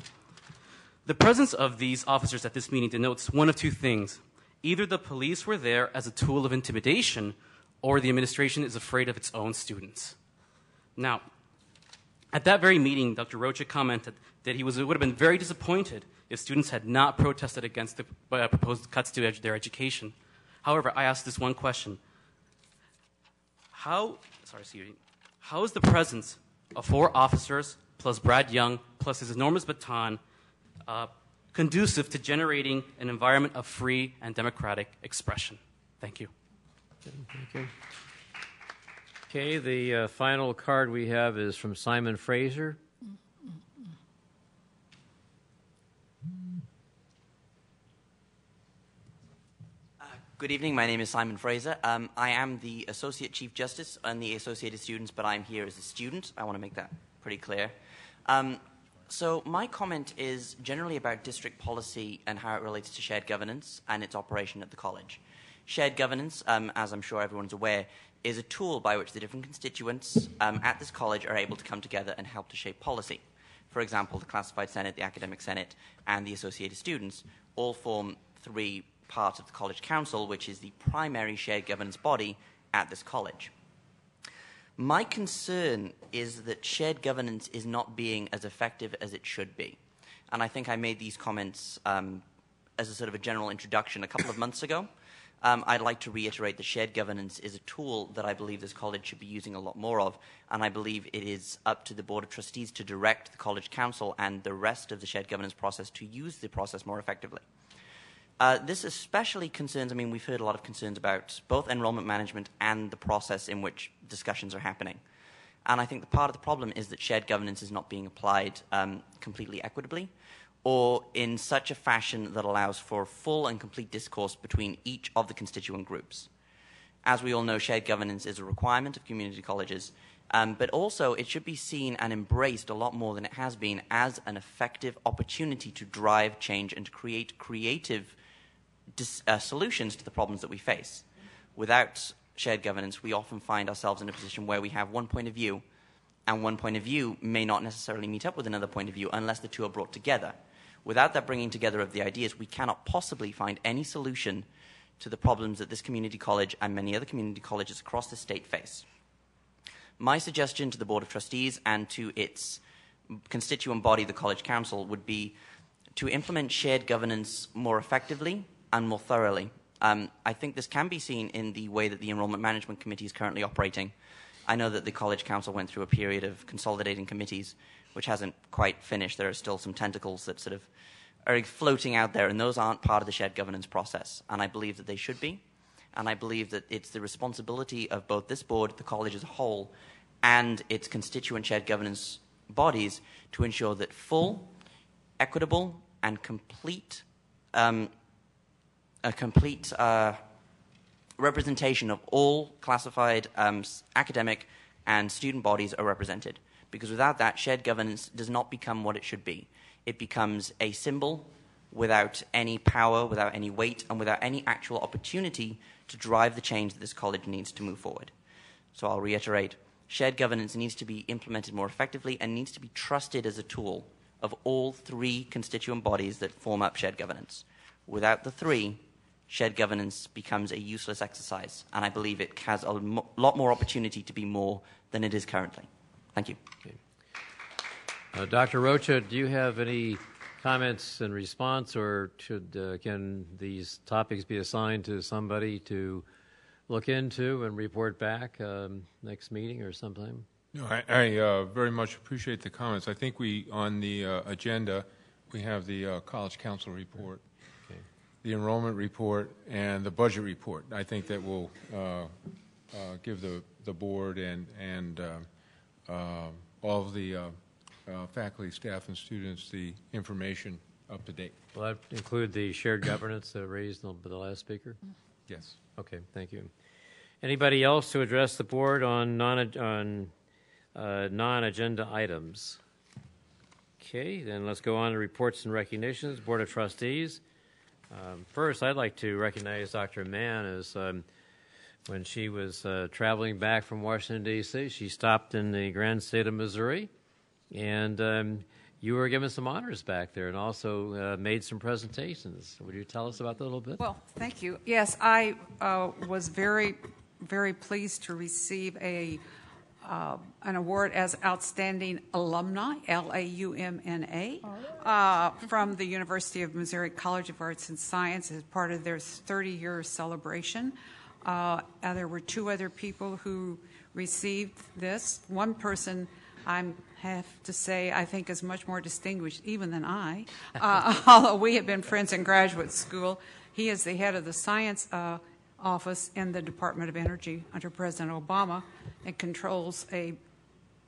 The presence of these officers at this meeting denotes one of two things. Either the police were there as a tool of intimidation, or the administration is afraid of its own students. Now, at that very meeting, Dr. Rocha commented that he would have been very disappointed if students had not protested against the proposed cuts to their education. However, I asked this one question. How is the presence of 4 officers plus Brad Young plus his enormous baton conducive to generating an environment of free and democratic expression? Thank you. Thank you. Okay, the final card we have is from Simon Fraser. Good evening. My name is Simon Fraser. I am the Associate Chief Justice on the Associated Students, but I'm here as a student. I want to make that pretty clear. So my comment is generally about district policy and how it relates to shared governance and its operation at the college. Shared governance, as I'm sure everyone's aware, is a tool by which the different constituents at this college are able to come together and help to shape policy. For example, the Classified Senate, the Academic Senate, and the Associated Students all form 3 parts of the College Council, which is the primary shared governance body at this college. My concern is that shared governance is not being as effective as it should be. And I think I made these comments as a sort of a general introduction a couple of months ago. I'd like to reiterate that shared governance is a tool that I believe this college should be using a lot more of, and I believe it is up to the Board of Trustees to direct the College Council and the rest of the shared governance process to use the process more effectively. This especially concerns, we've heard a lot of concerns about both enrollment management and the process in which discussions are happening. And I think the part of the problem is that shared governance is not being applied completely equitably or in such a fashion that allows for full and complete discourse between each of the constituent groups. As we all know, shared governance is a requirement of community colleges, but also it should be seen and embraced a lot more than it has been as an effective opportunity to drive change and to create creative solutions to the problems that we face. Without shared governance, we often find ourselves in a position where we have one point of view and one point of view may not necessarily meet up with another point of view unless the two are brought together. Without that bringing together of the ideas, we cannot possibly find any solution to the problems that this community college and many other community colleges across the state face. My suggestion to the Board of Trustees and to its constituent body, the College Council, would be to implement shared governance more effectively and more thoroughly. I think this can be seen in the way that the Enrollment Management Committee is currently operating. I know that the College Council went through a period of consolidating committees, which hasn't quite finished. There are still some tentacles that sort of are floating out there, and those aren't part of the shared governance process. And I believe that they should be. And I believe that it's the responsibility of both this board, the college as a whole, and its constituent shared governance bodies to ensure that full, equitable, and complete representation of all classified academic and student bodies are represented. Because without that, shared governance does not become what it should be. It becomes a symbol without any power, without any weight, and without any actual opportunity to drive the change that this college needs to move forward. So I'll reiterate, shared governance needs to be implemented more effectively and needs to be trusted as a tool of all three constituent bodies that form up shared governance. Without the three, shared governance becomes a useless exercise, and I believe it has a lot more opportunity to be more than it is currently. Thank you. Okay. Dr. Rocha, do you have any comments in response, or can these topics be assigned to somebody to look into and report back next meeting or sometime? No, I very much appreciate the comments. I think on the agenda, we have the College Council report, okay, the enrollment report, and the budget report. I think that will give the board and all of the faculty, staff, and students the information up to date. Will that include the shared governance that raised by the last speaker? Yes. Okay, thank you. Anybody else to address the board on non-agenda items? Okay, then let's go on to reports and recognitions. Board of Trustees. First, I'd like to recognize Dr. Mann as when she was traveling back from Washington, D.C., she stopped in the grand state of Missouri, and you were given some honors back there and also made some presentations. Would you tell us about that a little bit? Well, thank you. Yes, I was very, very pleased to receive an award as Outstanding Alumni, L-A-U-M-N-A, from the University of Missouri College of Arts and Science as part of their 30-year celebration. There were two other people who received this. One person, I have to say, I think is much more distinguished even than I, although we have been friends in graduate school. He is the head of the science office in the Department of Energy under President Obama and controls a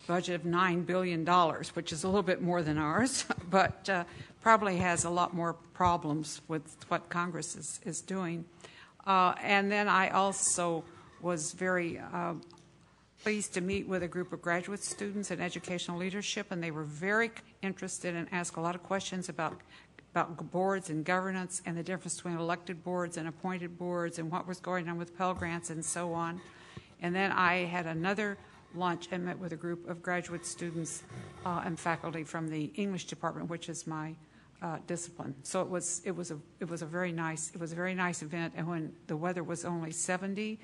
budget of $9 billion, which is a little bit more than ours, but probably has a lot more problems with what Congress is doing. And then I also was very pleased to meet with a group of graduate students in educational leadership, and they were very interested and asked a lot of questions about boards and governance and the difference between elected boards and appointed boards and what was going on with Pell Grants and so on. And then I had another lunch and met with a group of graduate students and faculty from the English department, which is my discipline. So it was a very nice event, and when the weather was only 70,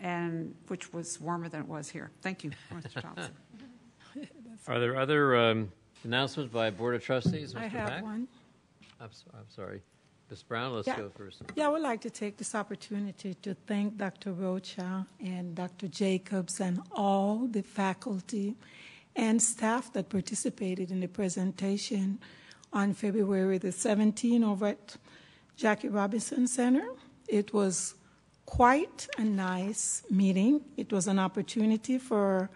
and which was warmer than it was here. Thank you, Mr. Thompson. Are there other announcements by Board of Trustees? Mr. I have Mack? one. I'm sorry. Ms. Brown, let's go first. Yeah, I would like to take this opportunity to thank Dr. Rocha and Dr. Jacobs and all the faculty and staff that participated in the presentation on February the 17th over at Jackie Robinson Center. It was quite a nice meeting. It was an opportunity for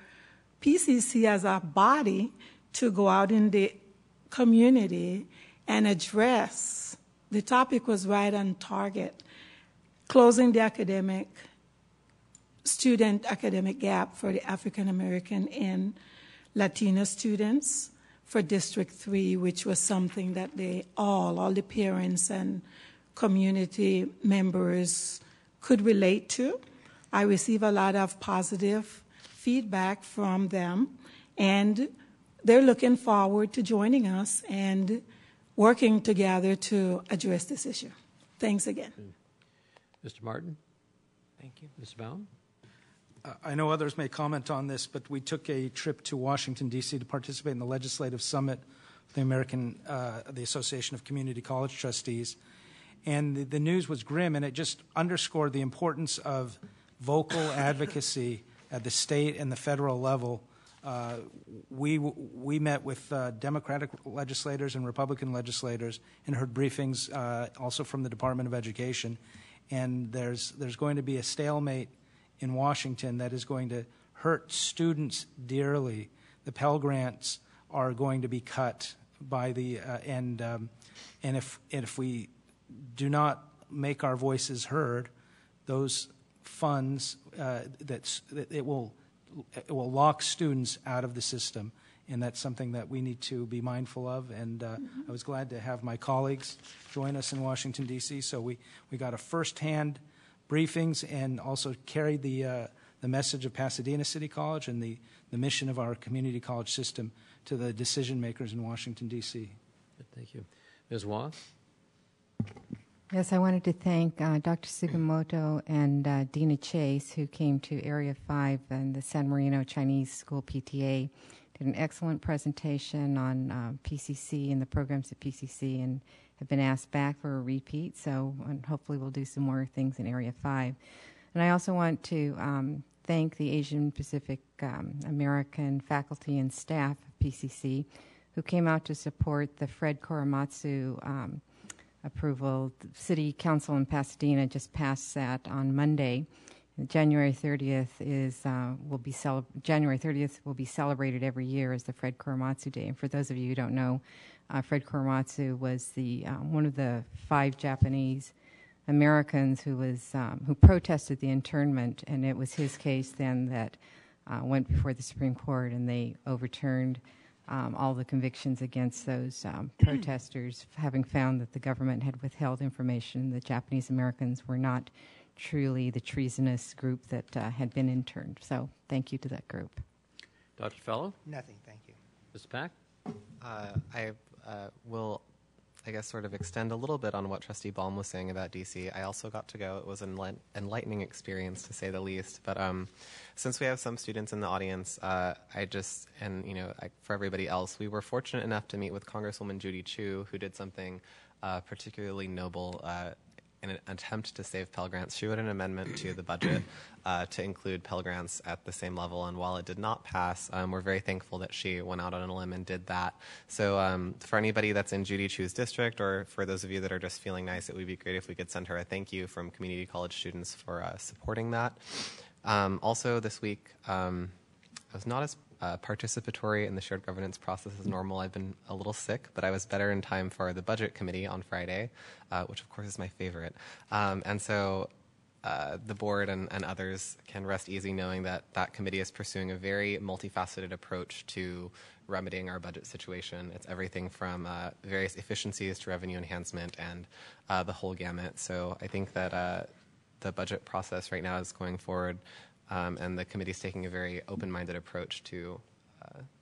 PCC as a body to go out in the community and address. The topic was right on target, closing the student academic gap for the African American and Latino students for District 3, which was something that all the parents and community members could relate to. I received a lot of positive feedback from them, And they're looking forward to joining us and working together to address this issue. Thanks again. Mr. Martin? Thank you. Mr. Bowne? I know others may comment on this, but we took a trip to Washington, D.C. to participate in the legislative summit of the Association of Community College Trustees. And the news was grim, and it just underscored the importance of vocal advocacy at the state and the federal level. We met with Democratic legislators and Republican legislators and heard briefings also from the Department of Education. And there's going to be a stalemate in Washington that is going to hurt students dearly. The Pell Grants are going to be cut by the and if we do not make our voices heard, those funds it will lock students out of the system, and that's something that we need to be mindful of. And I was glad to have my colleagues join us in Washington, D.C., so we got a first-hand briefings and also carried the message of Pasadena City College and the mission of our community college system to the decision makers in Washington, D.C. Thank you. Ms. Wah? Yes, I wanted to thank Dr. Sugimoto and Dina Chase, who came to Area 5 and the San Marino Chinese School PTA, did an excellent presentation on PCC and the programs at PCC, and have been asked back for a repeat, so and hopefully we'll do some more things in Area 5. And I also want to thank the Asian Pacific American faculty and staff of PCC who came out to support the Fred Korematsu approval. The City Council in Pasadena just passed that on Monday. January 30th January 30th will be celebrated every year as the Fred Korematsu Day. And for those of you who don't know, Fred Korematsu was the one of the 5 Japanese Americans who protested the internment, and it was his case then that went before the Supreme Court, and they overturned all the convictions against those protesters, having found that the government had withheld information. The Japanese Americans were not truly the treasonous group that had been interned. So thank you to that group. Dr. Fellow? Nothing, thank you. Ms. Pack? I will, I guess, sort of extend a little bit on what Trustee Baum was saying about D.C. I also got to go. It was an enlightening experience, to say the least. But since we have some students in the audience, for everybody else, we were fortunate enough to meet with Congresswoman Judy Chu, who did something particularly noble in an attempt to save Pell Grants. She wrote an amendment to the budget to include Pell Grants at the same level, and while it did not pass, we're very thankful that she went out on a limb and did that. So for anybody that's in Judy Chu's district, or for those of you that are just feeling nice, it would be great if we could send her a thank you from community college students for supporting that. Also this week, I was not as participatory in the shared governance process as normal. I've been a little sick, but I was better in time for the budget committee on Friday, which of course is my favorite. And so the board and others can rest easy knowing that that committee is pursuing a very multifaceted approach to remedying our budget situation. It's everything from various efficiencies to revenue enhancement and the whole gamut. So I think that the budget process right now is going forward, and the committee is taking a very open-minded approach to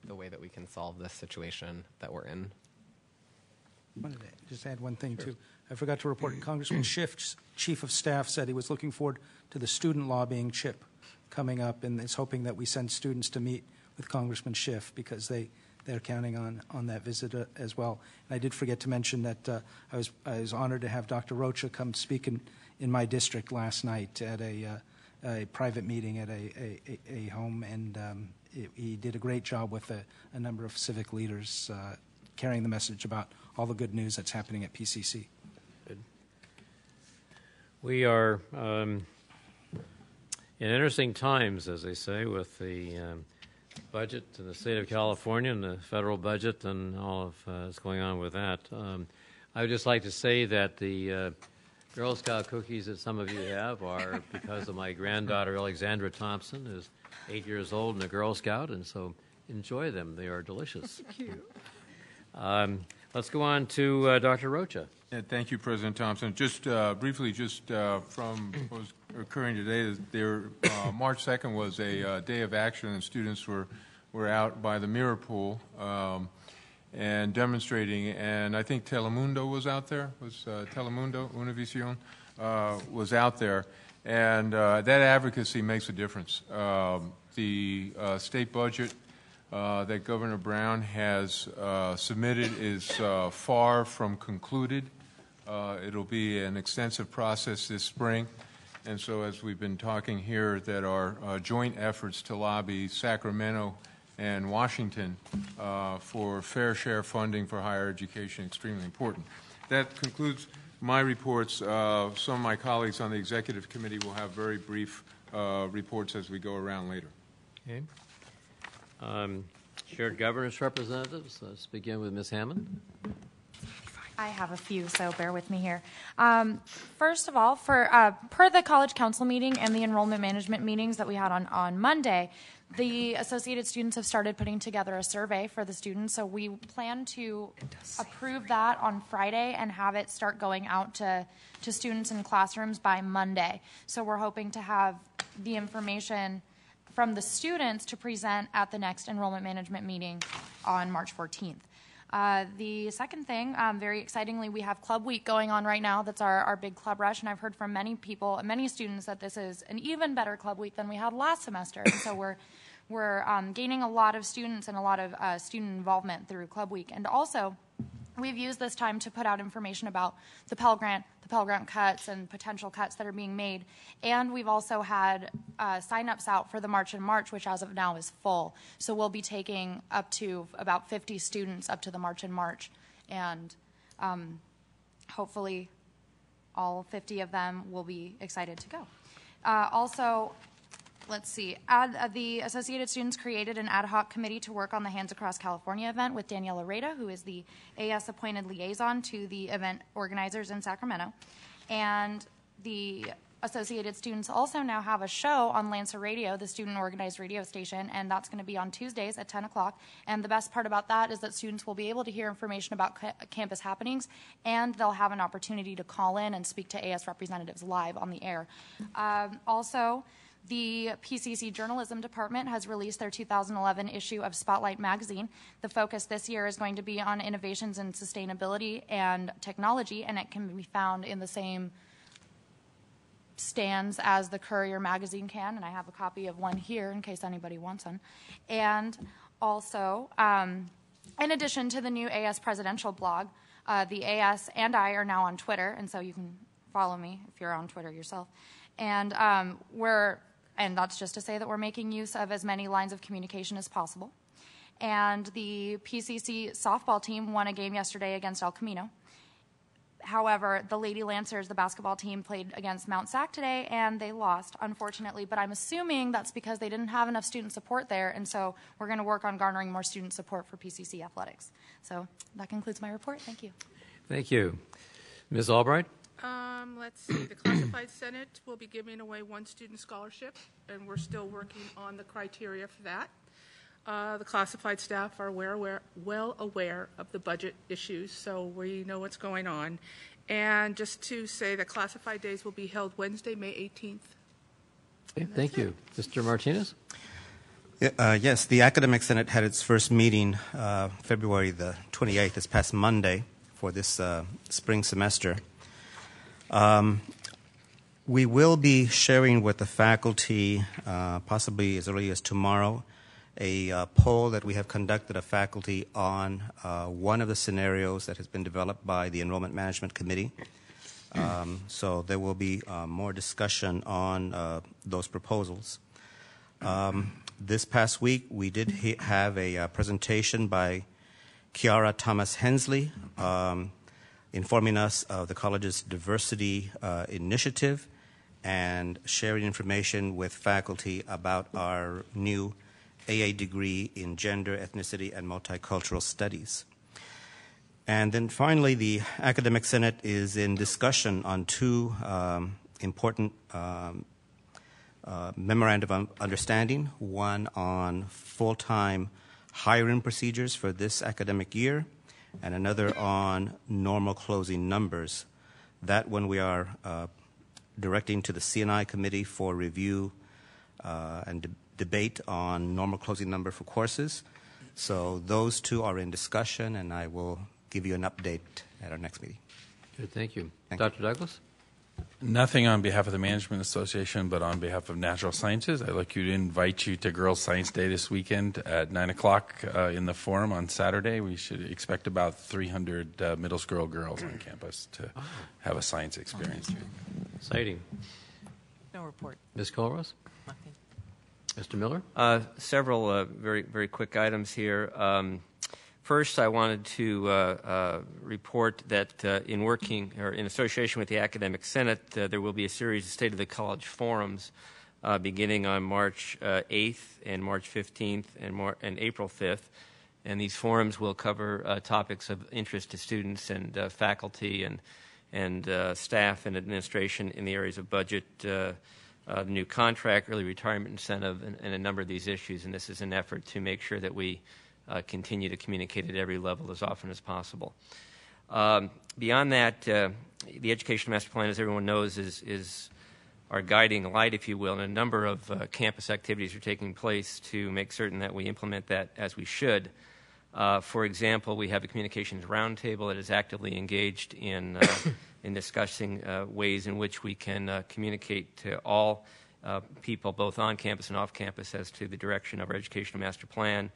the way that we can solve this situation that we're in. I wanted to just add one thing, too. I forgot to report, Congressman Schiff's chief of staff said he was looking forward to the student lobbying chip coming up, and is hoping that we send students to meet with Congressman Schiff, because they're counting on that visit as well. And I did forget to mention that I was honored to have Dr. Rocha come speak in my district last night at a private meeting at a home, and he did a great job with a number of civic leaders carrying the message about all the good news that's happening at PCC. Good. We are in interesting times, as they say, with the budget in the state of California and the federal budget and all of what's going on with that. I would just like to say that the Girl Scout cookies that some of you have are because of my granddaughter Alexandra Thompson, who's 8 years old and a Girl Scout, and so enjoy them. They are delicious. Cute. Let's go on to Dr. Rocha. Thank you, President Thompson. Just briefly, from what was occurring today, March 2nd was a day of action, and students were were out by the mirror pool and demonstrating. And I think Telemundo was out there. Was Telemundo, Univision, was out there. And that advocacy makes a difference. The state budget that Governor Brown has submitted is far from concluded. It'll be an extensive process this spring. And so as we've been talking here, that our joint efforts to lobby Sacramento and Washington for fair share funding for higher education extremely important. That concludes my reports. Some of my colleagues on the executive committee will have very brief reports as we go around later. Okay. Shared governance representatives. Let's begin with Ms. Hammond. I have a few, so bear with me here. First of all, per the college council meeting and the enrollment management meetings that we had on Monday, the associated students have started putting together a survey for the students, so we plan to approve that on Friday and have it start going out to students in classrooms by Monday. So we're hoping to have the information from the students to present at the next enrollment management meeting on March 14th. The second thing, very excitingly, we have Club Week going on right now. That's our big club rush, and I've heard from many people, many students, that this is an even better Club Week than we had last semester. So we're gaining a lot of students and a lot of student involvement through Club Week. And also, we've used this time to put out information about the Pell Grant cuts and potential cuts that are being made. And we've also had sign-ups out for the March in March, which as of now is full. So we'll be taking up to about 50 students up to the March in March. And hopefully all 50 of them will be excited to go. Also, let's see, the Associated Students created an ad hoc committee to work on the Hands Across California event with Daniela Reda, who is the AS-appointed liaison to the event organizers in Sacramento. And the Associated Students also now have a show on Lancer Radio, the student-organized radio station, and that's going to be on Tuesdays at 10 o'clock. And the best part about that is that students will be able to hear information about campus happenings, and they'll have an opportunity to call in and speak to AS representatives live on the air. Also, the PCC Journalism Department has released their 2011 issue of Spotlight magazine. The focus this year is going to be on innovations in sustainability and technology, and it can be found in the same stands as the Courier magazine can, and I have a copy of one here in case anybody wants one. And also, in addition to the new AS presidential blog, the AS and I are now on Twitter, and so you can follow me if you're on Twitter yourself. And and that's just to say that we're making use of as many lines of communication as possible. And the PCC softball team won a game yesterday against El Camino. However, the Lady Lancers, the basketball team, played against Mount Sac today, and they lost, unfortunately. But I'm assuming that's because they didn't have enough student support there, and so we're going to work on garnering more student support for PCC athletics. So that concludes my report. Thank you. Thank you. Ms. Albright? Let's see. The Classified Senate will be giving away one student scholarship, and we're still working on the criteria for that. The classified staff are well aware of the budget issues, so we know what's going on. And just to say that Classified Days will be held Wednesday, May 18th. Okay, thank you. Mr. Martinez? Yes, the Academic Senate had its first meeting February the 28th, this past Monday, for this spring semester. We will be sharing with the faculty, possibly as early as tomorrow, a poll that we have conducted of faculty on one of the scenarios that has been developed by the Enrollment Management Committee. So there will be more discussion on those proposals. This past week, we did have a presentation by Kiara Thomas Hensley, informing us of the college's diversity initiative and sharing information with faculty about our new AA degree in gender, ethnicity, and multicultural studies. And then finally, the Academic Senate is in discussion on two important memorandum of understanding, one on full-time hiring procedures for this academic year, and another on normal closing numbers. That one we are directing to the C&I Committee for review and debate on normal closing number for courses. So those two are in discussion, and I will give you an update at our next meeting. Good, thank you. Thank Dr. Douglas? Nothing on behalf of the Management Association, but on behalf of Natural Sciences, I'd like to invite you to Girls Science Day this weekend at 9 o'clock in the Forum on Saturday. We should expect about 300 middle school girls on campus to have a science experience. Exciting. No report. Ms. Colrose? Nothing. Mr. Miller? Several very, very quick items here. First, I wanted to report that in association with the Academic Senate, there will be a series of State of the College forums beginning on March 8th and March 15th and April 5th. And these forums will cover topics of interest to students and faculty and staff and administration in the areas of budget, the new contract, early retirement incentive, and a number of these issues. And this is an effort to make sure that we continue to communicate at every level as often as possible. Beyond that, the Education Master Plan, as everyone knows, is our guiding light, if you will, and a number of campus activities are taking place to make certain that we implement that as we should. For example, we have a communications roundtable that is actively engaged in discussing ways in which we can communicate to all people, both on campus and off campus, as to the direction of our Educational Master Plan.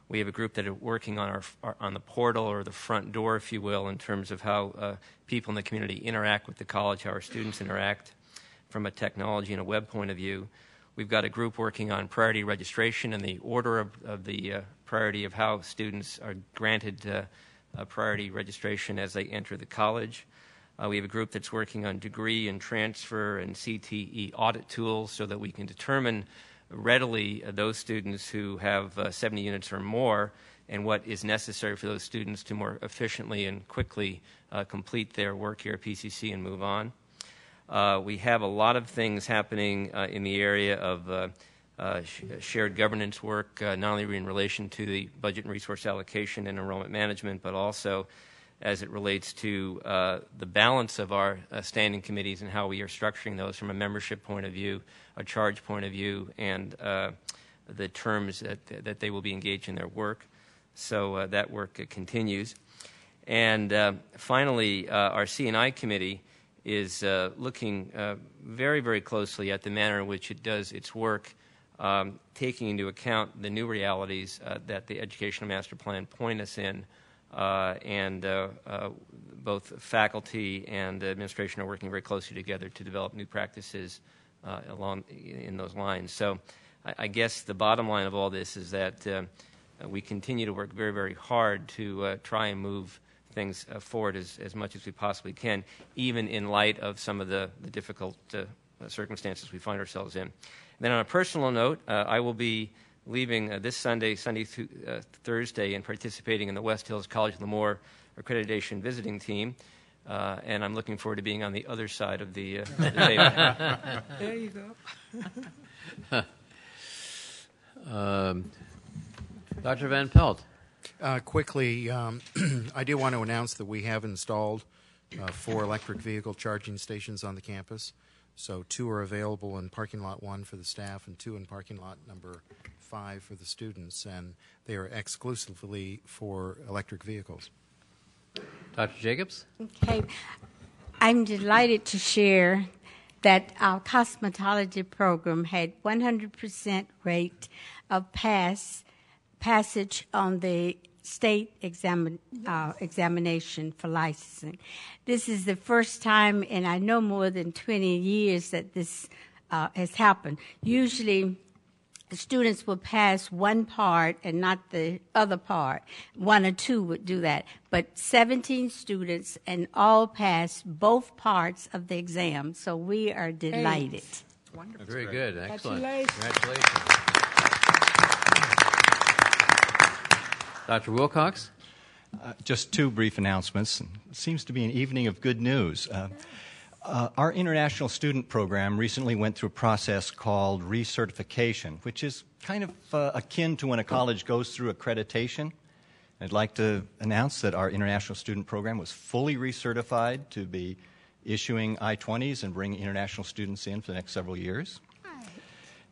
We have a group that are working on on the portal, or the front door, if you will, in terms of how people in the community interact with the college, how our students interact from a technology and a web point of view. We've got a group working on priority registration and the order of the priority of how students are granted priority registration as they enter the college. We have a group that's working on degree and transfer and CTE audit tools so that we can determine readily those students who have 70 units or more and what is necessary for those students to more efficiently and quickly complete their work here at PCC and move on. We have a lot of things happening in the area of shared governance work, not only in relation to the budget and resource allocation and enrollment management, but also as it relates to the balance of our standing committees and how we are structuring those from a membership point of view, a charge point of view, and the terms that they will be engaged in their work. So that work continues. And finally, our C&I committee is looking very, very closely at the manner in which it does its work, taking into account the new realities that the Educational Master Plan point us in, and both faculty and administration are working very closely together to develop new practices along in those lines. So I guess the bottom line of all this is that we continue to work very, very hard to try and move things forward as much as we possibly can, even in light of some of the difficult circumstances we find ourselves in. And then on a personal note, I will be leaving this Sunday through Thursday, and participating in the West Hills College Lemoore Accreditation Visiting Team. And I'm looking forward to being on the other side of the table. There you go. Dr. Van Pelt. Quickly, I do want to announce that we have installed 4 electric vehicle charging stations on the campus. So 2 are available in parking lot 1 for the staff and 2 in parking lot number 5 for the students, and they are exclusively for electric vehicles. Dr. Jacobs? Okay. I'm delighted to share that our cosmetology program had 100% rate of passage on the state examination for licensing. This is the first time in I know more than 20 years that this has happened. Usually the students will pass one part and not the other part. 1 or 2 would do that. But 17 students and all passed both parts of the exam. So we are delighted. Wonderful. Very good. Excellent. Congratulations. Dr. Wilcox? Just 2 brief announcements. It seems to be an evening of good news. Our international student program recently went through a process called recertification, which is kind of akin to when a college goes through accreditation. I'd like to announce that our international student program was fully recertified to be issuing I-20s and bringing international students in for the next several years.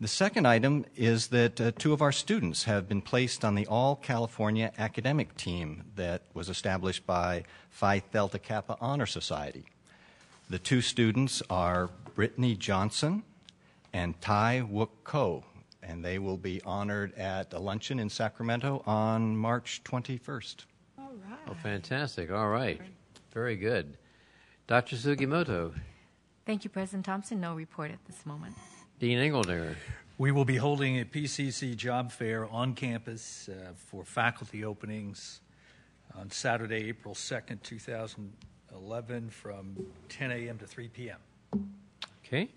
The second item is that two of our students have been placed on the All California Academic Team that was established by Phi Delta Kappa Honor Society. The two students are Brittany Johnson and Tai Wook Ko, and they will be honored at a luncheon in Sacramento on March 21st. All right. Oh, fantastic. All right. Very good. Dr. Sugimoto. Thank you, President Thompson. No report at this moment. Dean Engeldinger. We will be holding a PCC job fair on campus for faculty openings on Saturday, April 2nd, 2011, from 10 a.m. to 3 p.m. Okay.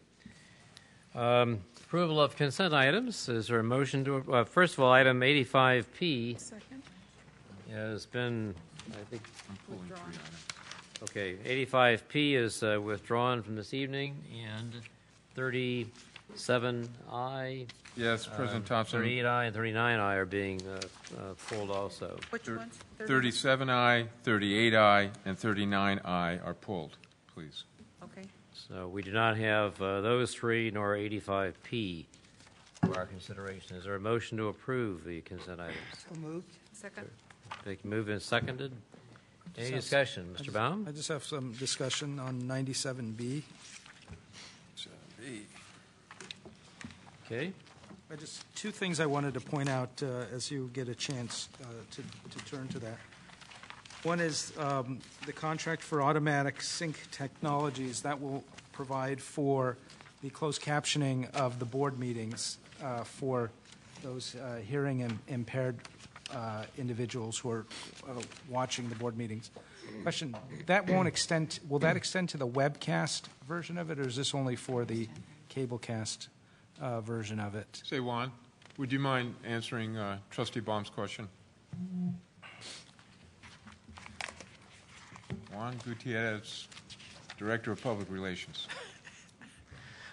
Approval of consent items. Is there a motion to, first of all, item 85P Second. has been, I think, okay, 85P is withdrawn from this evening, and 37I, Yes, President Thompson. 38I, and 39I are being pulled also. Which ones? 37I, 38I, and 39I are pulled, please. Okay. So we do not have those three nor 85P for our consideration. Is there a motion to approve the consent items? So moved. Second. Moved and seconded. Any discussion? Mr. Baum? I just have some discussion on 97B. Okay. Just two things I wanted to point out as you get a chance to turn to that. One is the contract for automatic sync technologies that will provide for the closed captioning of the board meetings for those hearing impaired individuals who are watching the board meetings. Question: that won't extend? Will that extend to the webcast version of it, or is this only for the cablecast version of it? Say, Juan, would you mind answering Trustee Baum's question? Juan Gutierrez, Director of Public Relations.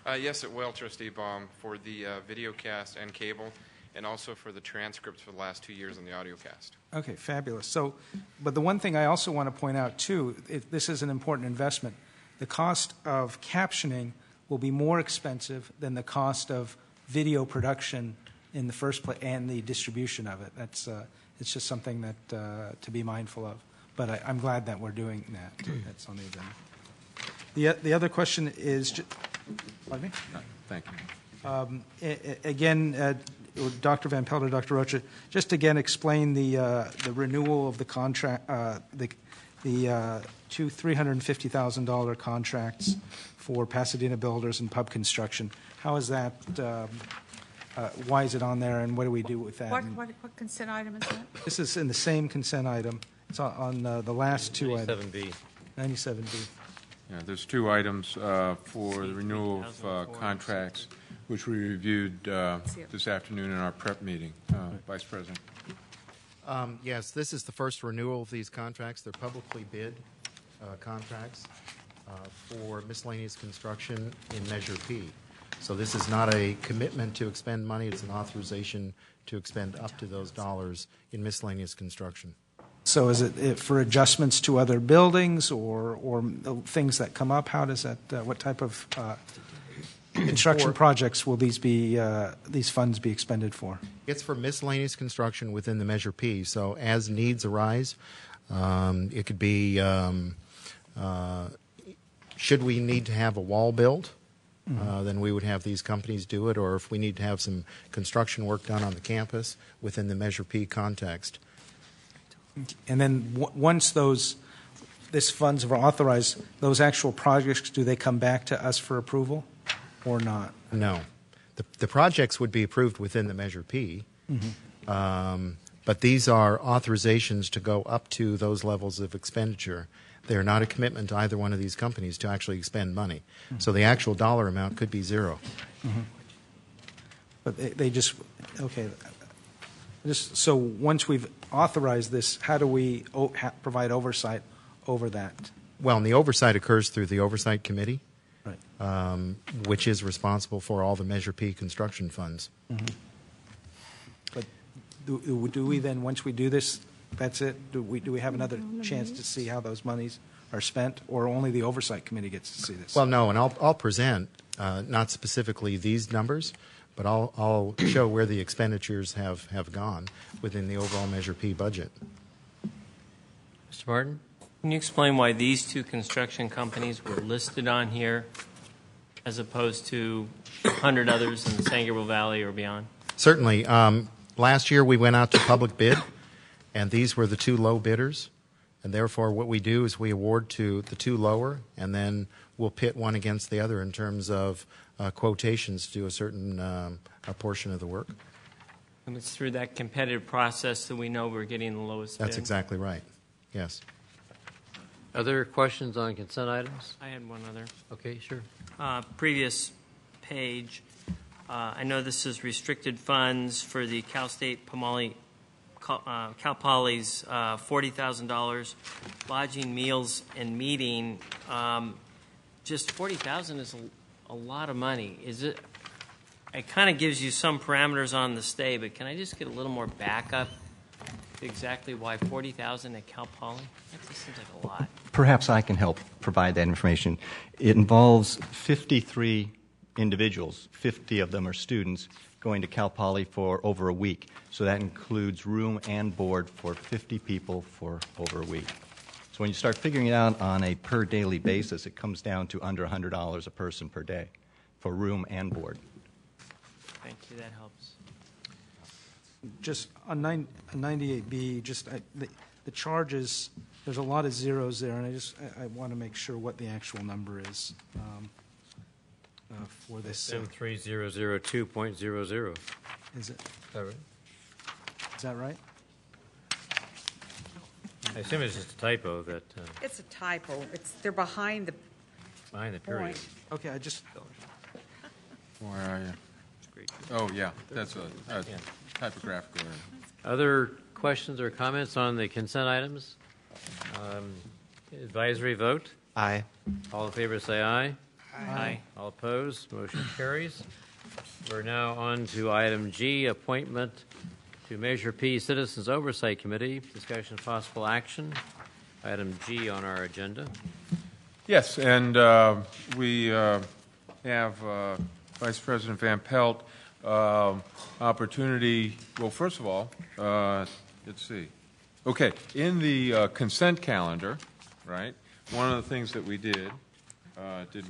Yes, it will, Trustee Baum, for the videocast and cable, and also for the transcripts for the last 2 years on the audiocast. Okay, fabulous. So, but the one thing I also want to point out, too, this is an important investment. The cost of captioning will be more expensive than the cost of video production in the first place and the distribution of it. That's it's just something that to be mindful of. But I'm glad that we're doing that. That's on the agenda. The other question is, pardon me? No, thank you. Again, Dr. Van Pelt or Dr. Rocha, just again explain the renewal of the contract, the two $350,000 contracts for Pasadena Builders and pub construction. How is that? Why is it on there, and what do we do with that? What consent item is that? This is in the same consent item. It's on the last two items. 97B. 97B. Yeah, there's two items for the renewal of contracts, which we reviewed this afternoon in our prep meeting. Vice President. Yes, this is the first renewal of these contracts. They're publicly bid contracts for miscellaneous construction in Measure P. So this is not a commitment to expend money. It's an authorization to expend up to those dollars in miscellaneous construction. So is it for adjustments to other buildings or things that come up? How does that? What type of construction projects will these funds be expended for? It's for miscellaneous construction within the Measure P. So as needs arise, it could be should we need to have a wall built, then we would have these companies do it, or if we need to have some construction work done on the campus within the Measure P context. And then once this funds are authorized, those actual projects, do they come back to us for approval or not? No. The projects would be approved within the Measure P, but these are authorizations to go up to those levels of expenditure. They are not a commitment to either one of these companies to actually expend money. So the actual dollar amount could be zero. But they just, okay. So once we've authorized this, how do we provide oversight over that? Well, and the oversight occurs through the Oversight Committee, right. Which is responsible for all the Measure P construction funds. But do we then, once we do this, that's it? Do we have another chance to see how those monies are spent, or only the Oversight Committee gets to see this? Well, no, and I'll present not specifically these numbers, But I'll show where the expenditures have gone within the overall Measure P budget. Mr. Martin? Can you explain why these two construction companies were listed on here as opposed to 100 others in the San Gabriel Valley or beyond? Certainly. Last year we went out to public bid, and these were the two low bidders. And therefore what we do is we award to the two lower, and then we'll pit one against the other in terms of quotations to do a certain a portion of the work. And it's through that competitive process that we know we're getting the lowest bid? That's exactly right. Yes. Other questions on consent items? I had one other. Okay, sure. Previous page, I know this is restricted funds for the Cal State Cal Poly's $40,000 lodging, meals, and meeting. Just $40,000 is a lot of money. It kind of gives you some parameters on the stay, but can I just get a little more backup? Exactly why $40,000 at Cal Poly? That just seems like a lot. Perhaps I can help provide that information. It involves 53 individuals, 50 of them are students, going to Cal Poly for over a week. So that includes room and board for 50 people for over a week. So when you start figuring it out on a per daily basis, it comes down to under $100 a person per day for room and board. Thank you, that helps. Just on 98B, just the charges, there's a lot of zeros there, and I want to make sure what the actual number is for this. 73002.00. Is it? Is that right? Is that right? I assume it's just a typo that. It's a typo. They're behind the period. point. Okay, I just. Where are you? Oh, yeah, that's a typographical error. Other questions or comments on the consent items? Advisory vote? Aye. All in favor say aye. Aye. All opposed? Motion carries. We're now on to item G, appointment to Measure P Citizens Oversight Committee. Discussion of possible action. Item G on our agenda. Yes, and we have Vice President Van Pelt opportunity. Well, first of all, let's see. Okay, in the consent calendar, right, one of the things that we did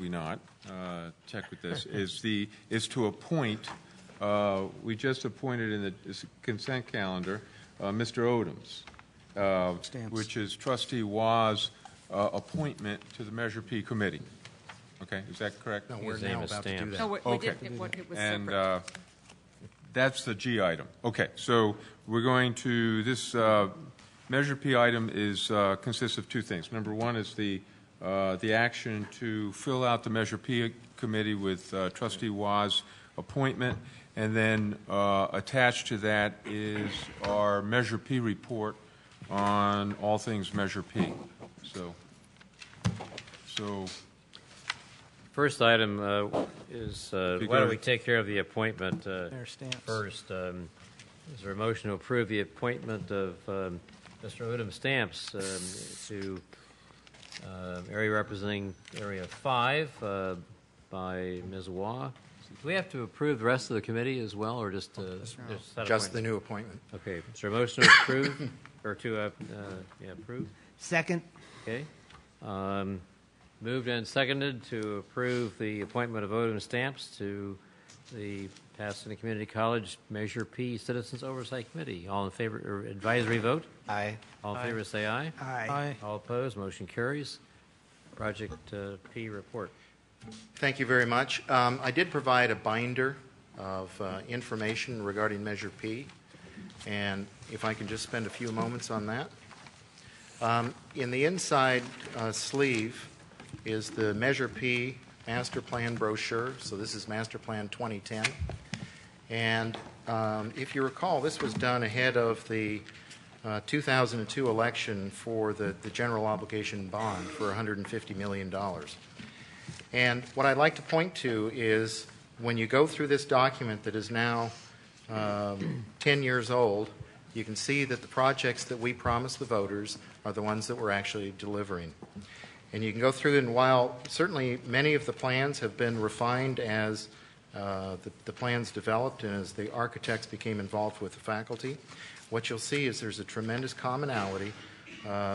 we not, check with this, is to appoint, we just appointed in the consent calendar Mr. Odoms, which is Trustee Wah's appointment to the Measure P committee. Okay, is that correct? No, we're now about to do that. No, we did. It was and separate. that's the G item. Okay, so we're going to, this Measure P item consists of two things. Number one is the action to fill out the Measure P committee with Trustee Wah's appointment, and then attached to that is our Measure P report on all things Measure P. So first item is why don't we take care of the appointment first? Is there a motion to approve the appointment of Mr. Odom Stamps to area representing Area 5 by Ms. Wah? Do we have to approve the rest of the committee as well, or just the new appointment? Okay. Is there a motion to approve or to approve? Second. Okay. Moved and seconded to approve the appointment of Odom Stamps to the Pasadena Community College Measure P Citizens Oversight Committee. All in favor, or advisory vote? Aye. All in favor say aye. Aye. All opposed, motion carries. Project P report. Thank you very much. I did provide a binder of information regarding Measure P, and if I can just spend a few moments on that. In the inside sleeve is the Measure P Master Plan brochure. So this is Master Plan 2010. And if you recall, this was done ahead of the 2002 election for the general obligation bond for $150 million. And what I'd like to point to is when you go through this document that is now 10 years old, you can see that the projects that we promised the voters are the ones that we're actually delivering. And you can go through, and while certainly many of the plans have been refined as the plans developed and as the architects became involved with the faculty, what you'll see is there's a tremendous commonality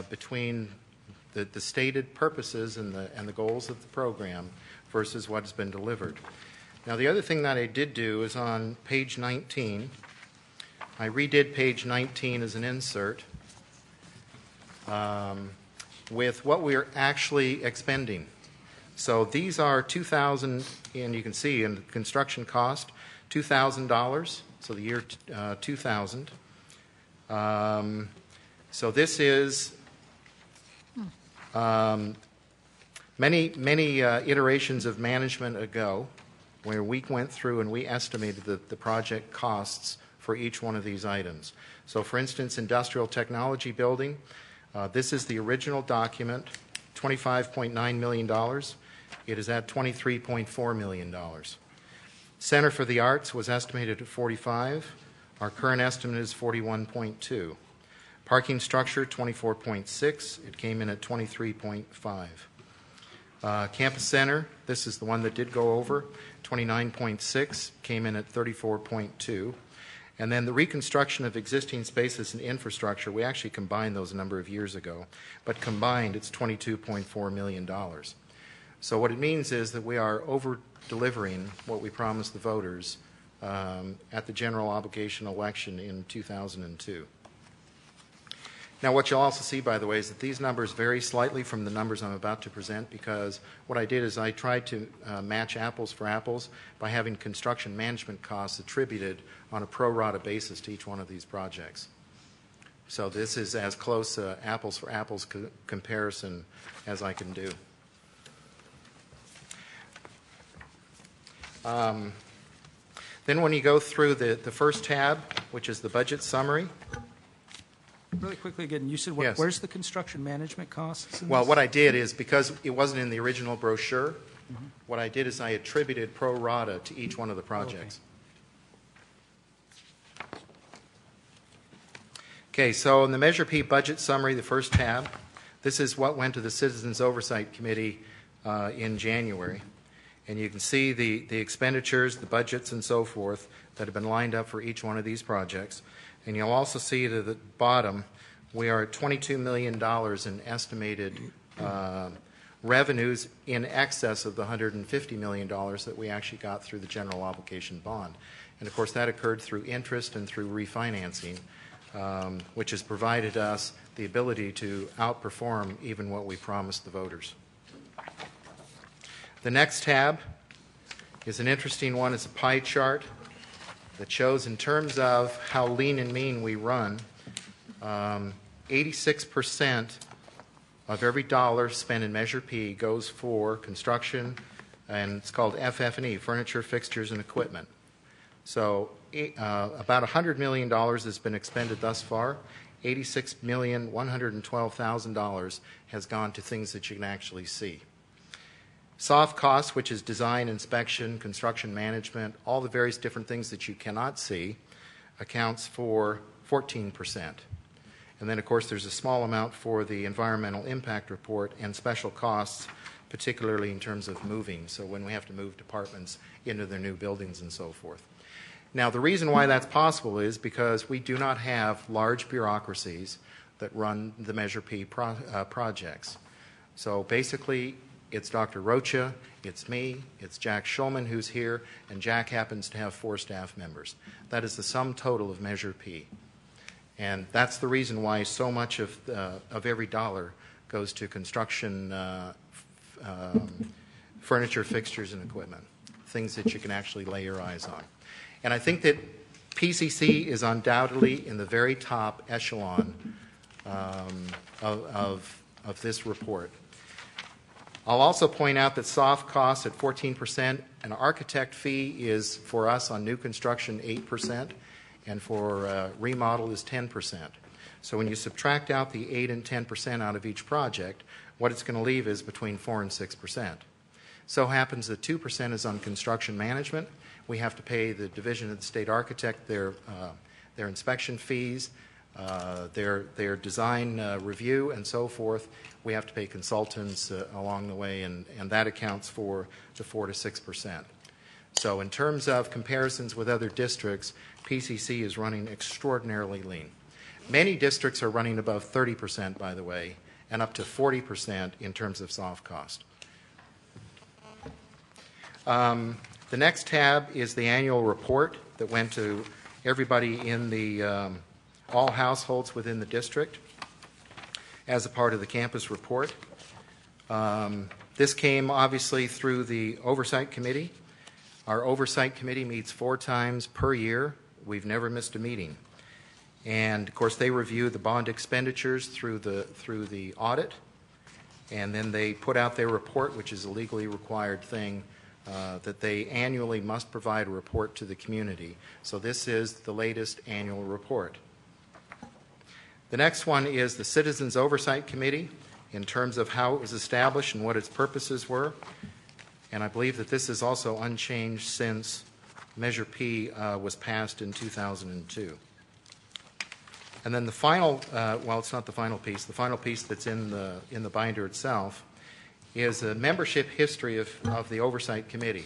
between the stated purposes and the goals of the program versus what has been delivered. Now, the other thing that I did do is on page 19, I redid page 19 as an insert with what we're actually expending. So these are $2,000, and you can see in construction cost, $2,000, so the year 2000. So this is many iterations of management ago where we went through and we estimated the project costs for each one of these items. So for instance, Industrial Technology Building, this is the original document, $25.9 million. It is at $23.4 million. Center for the Arts was estimated at 45. Our current estimate is 41.2. Parking structure, 24.6. It came in at 23.5. Campus Center, this is the one that did go over, 29.6, came in at 34.2. And then the reconstruction of existing spaces and infrastructure, we actually combined those a number of years ago, but combined it's $22.4 million. So what it means is that we are over-delivering what we promised the voters at the general obligation election in 2002. Now, what you'll also see, by the way, is that these numbers vary slightly from the numbers I'm about to present because what I did is I tried to match apples for apples by having construction management costs attributed on a pro rata basis to each one of these projects. So this is as close apples for apples comparison as I can do. Then when you go through the first tab, which is the budget summary. Really quickly again, you said Yes. where's the construction management costs? Well, what I did is, because it wasn't in the original brochure, what I did is I attributed pro rata to each one of the projects. Okay, so in the Measure P budget summary, the first tab, this is what went to the Citizens Oversight Committee in January. And you can see the expenditures, the budgets, and so forth that have been lined up for each one of these projects. And you'll also see at the bottom, we are at $22 million in estimated revenues in excess of the $150 million that we actually got through the general obligation bond. And of course, that occurred through interest and through refinancing, which has provided us the ability to outperform even what we promised the voters. The next tab is an interesting one. It's a pie chart that shows in terms of how lean and mean we run, 86% of every dollar spent in Measure P goes for construction, and it's called FF&E, furniture, fixtures, and equipment. So about $100 million has been expended thus far. $86,112,000 has gone to things that you can actually see. Soft costs, which is design, inspection, construction management, all the various different things that you cannot see, accounts for 14%. And then, of course, there's a small amount for the environmental impact report and special costs, particularly in terms of moving, so when we have to move departments into their new buildings and so forth. Now, the reason why that's possible is because we do not have large bureaucracies that run the Measure P projects. So basically, it's Dr. Rocha, it's me, it's Jack Schulman who's here, and Jack happens to have 4 staff members. That is the sum total of Measure P. And that's the reason why so much of every dollar goes to construction, furniture, fixtures, and equipment, things that you can actually lay your eyes on. And I think that PCC is undoubtedly in the very top echelon of this report. I'll also point out that soft costs at 14%, an architect fee is for us on new construction 8%, and for remodel is 10%. So when you subtract out the 8 and 10% out of each project, what it's going to leave is between 4 and 6%. So happens that 2% is on construction management. We have to pay the Division of the State Architect their inspection fees, their design review, and so forth. We have to pay consultants along the way, and that accounts for the 4 to 6%. So in terms of comparisons with other districts, PCC is running extraordinarily lean. Many districts are running above 30%, by the way, and up to 40% in terms of soft cost. The next tab is the annual report that went to everybody in the all households within the district as a part of the campus report. This came obviously through the Oversight Committee. Our Oversight Committee meets 4 times per year. We've never missed a meeting. And of course they review the bond expenditures through the audit, and then they put out their report, which is a legally required thing that they annually must provide a report to the community. So this is the latest annual report. The next one is the Citizens Oversight Committee in terms of how it was established and what its purposes were. And I believe that this is also unchanged since Measure P was passed in 2002. And then the final, well, it's not the final piece. The final piece that's in the binder itself is a membership history of the Oversight Committee.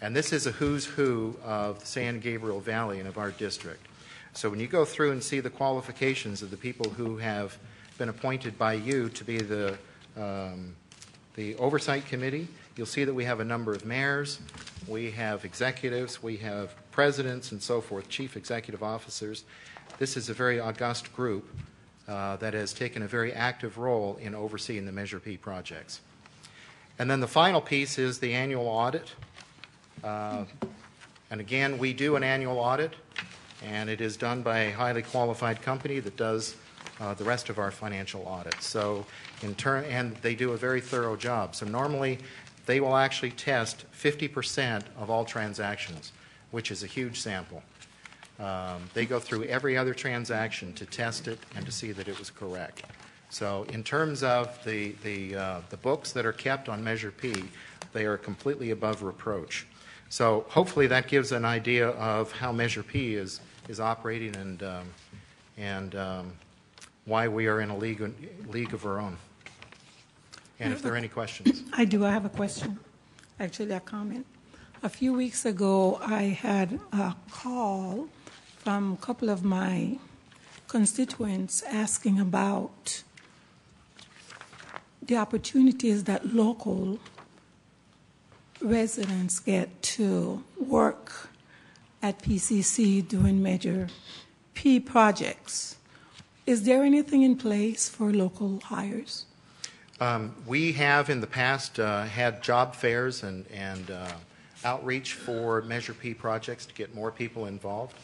And this is a who's who of the San Gabriel Valley and of our district. So when you go through and see the qualifications of the people who have been appointed by you to be the Oversight Committee, you'll see that we have a number of mayors, we have executives, we have presidents and so forth, chief executive officers. This is a very august group that has taken a very active role in overseeing the Measure P projects. And then the final piece is the annual audit. And again, we do an annual audit, and it is done by a highly qualified company that does the rest of our financial audits. So and they do a very thorough job. So normally they will actually test 50% of all transactions, which is a huge sample. They go through every other transaction to test it and to see that it was correct. So in terms of the books that are kept on Measure P, they are completely above reproach. So hopefully that gives an idea of how Measure P is operating and why we are in a league of our own. And if there are any questions. I do. I have a question. Actually, a comment. A few weeks ago, I had a call from a couple of my constituents asking about the opportunities that local residents get to work at PCC doing Measure P projects. Is there anything in place for local hires? We have in the past had job fairs and outreach for Measure P projects to get more people involved,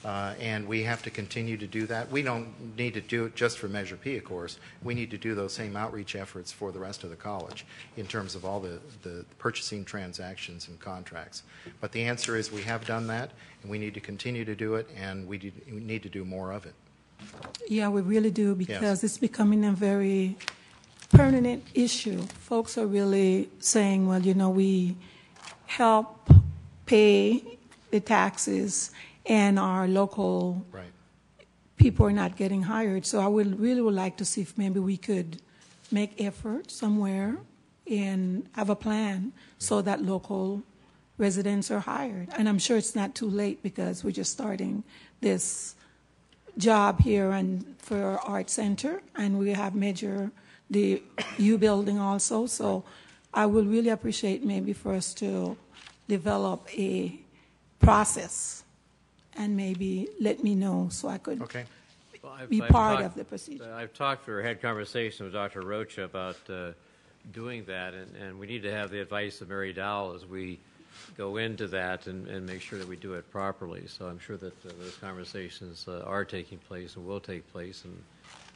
and we have to continue to do that. We don't need to do it just for Measure P, of course. We need to do those same outreach efforts for the rest of the college in terms of all the purchasing transactions and contracts. But the answer is we have done that, and we need to continue to do it, and we need to do more of it. Yeah, we really do, because Yes. it's becoming a very permanent issue. Folks are really saying, well, you know, we help pay the taxes and our local people are not getting hired. So I would like to see if maybe we could make effort somewhere and have a plan so that local residents are hired. And I'm sure it's not too late because we're just starting this job here and for our art center, and we have the U building also. So I would really appreciate maybe for us to develop a process and maybe let me know so I could be part of the procedure. I've talked or had conversations with Dr. Rocha about doing that, and we need to have the advice of Mary Dowell as we go into that and make sure that we do it properly. So I'm sure that those conversations are taking place and will take place, and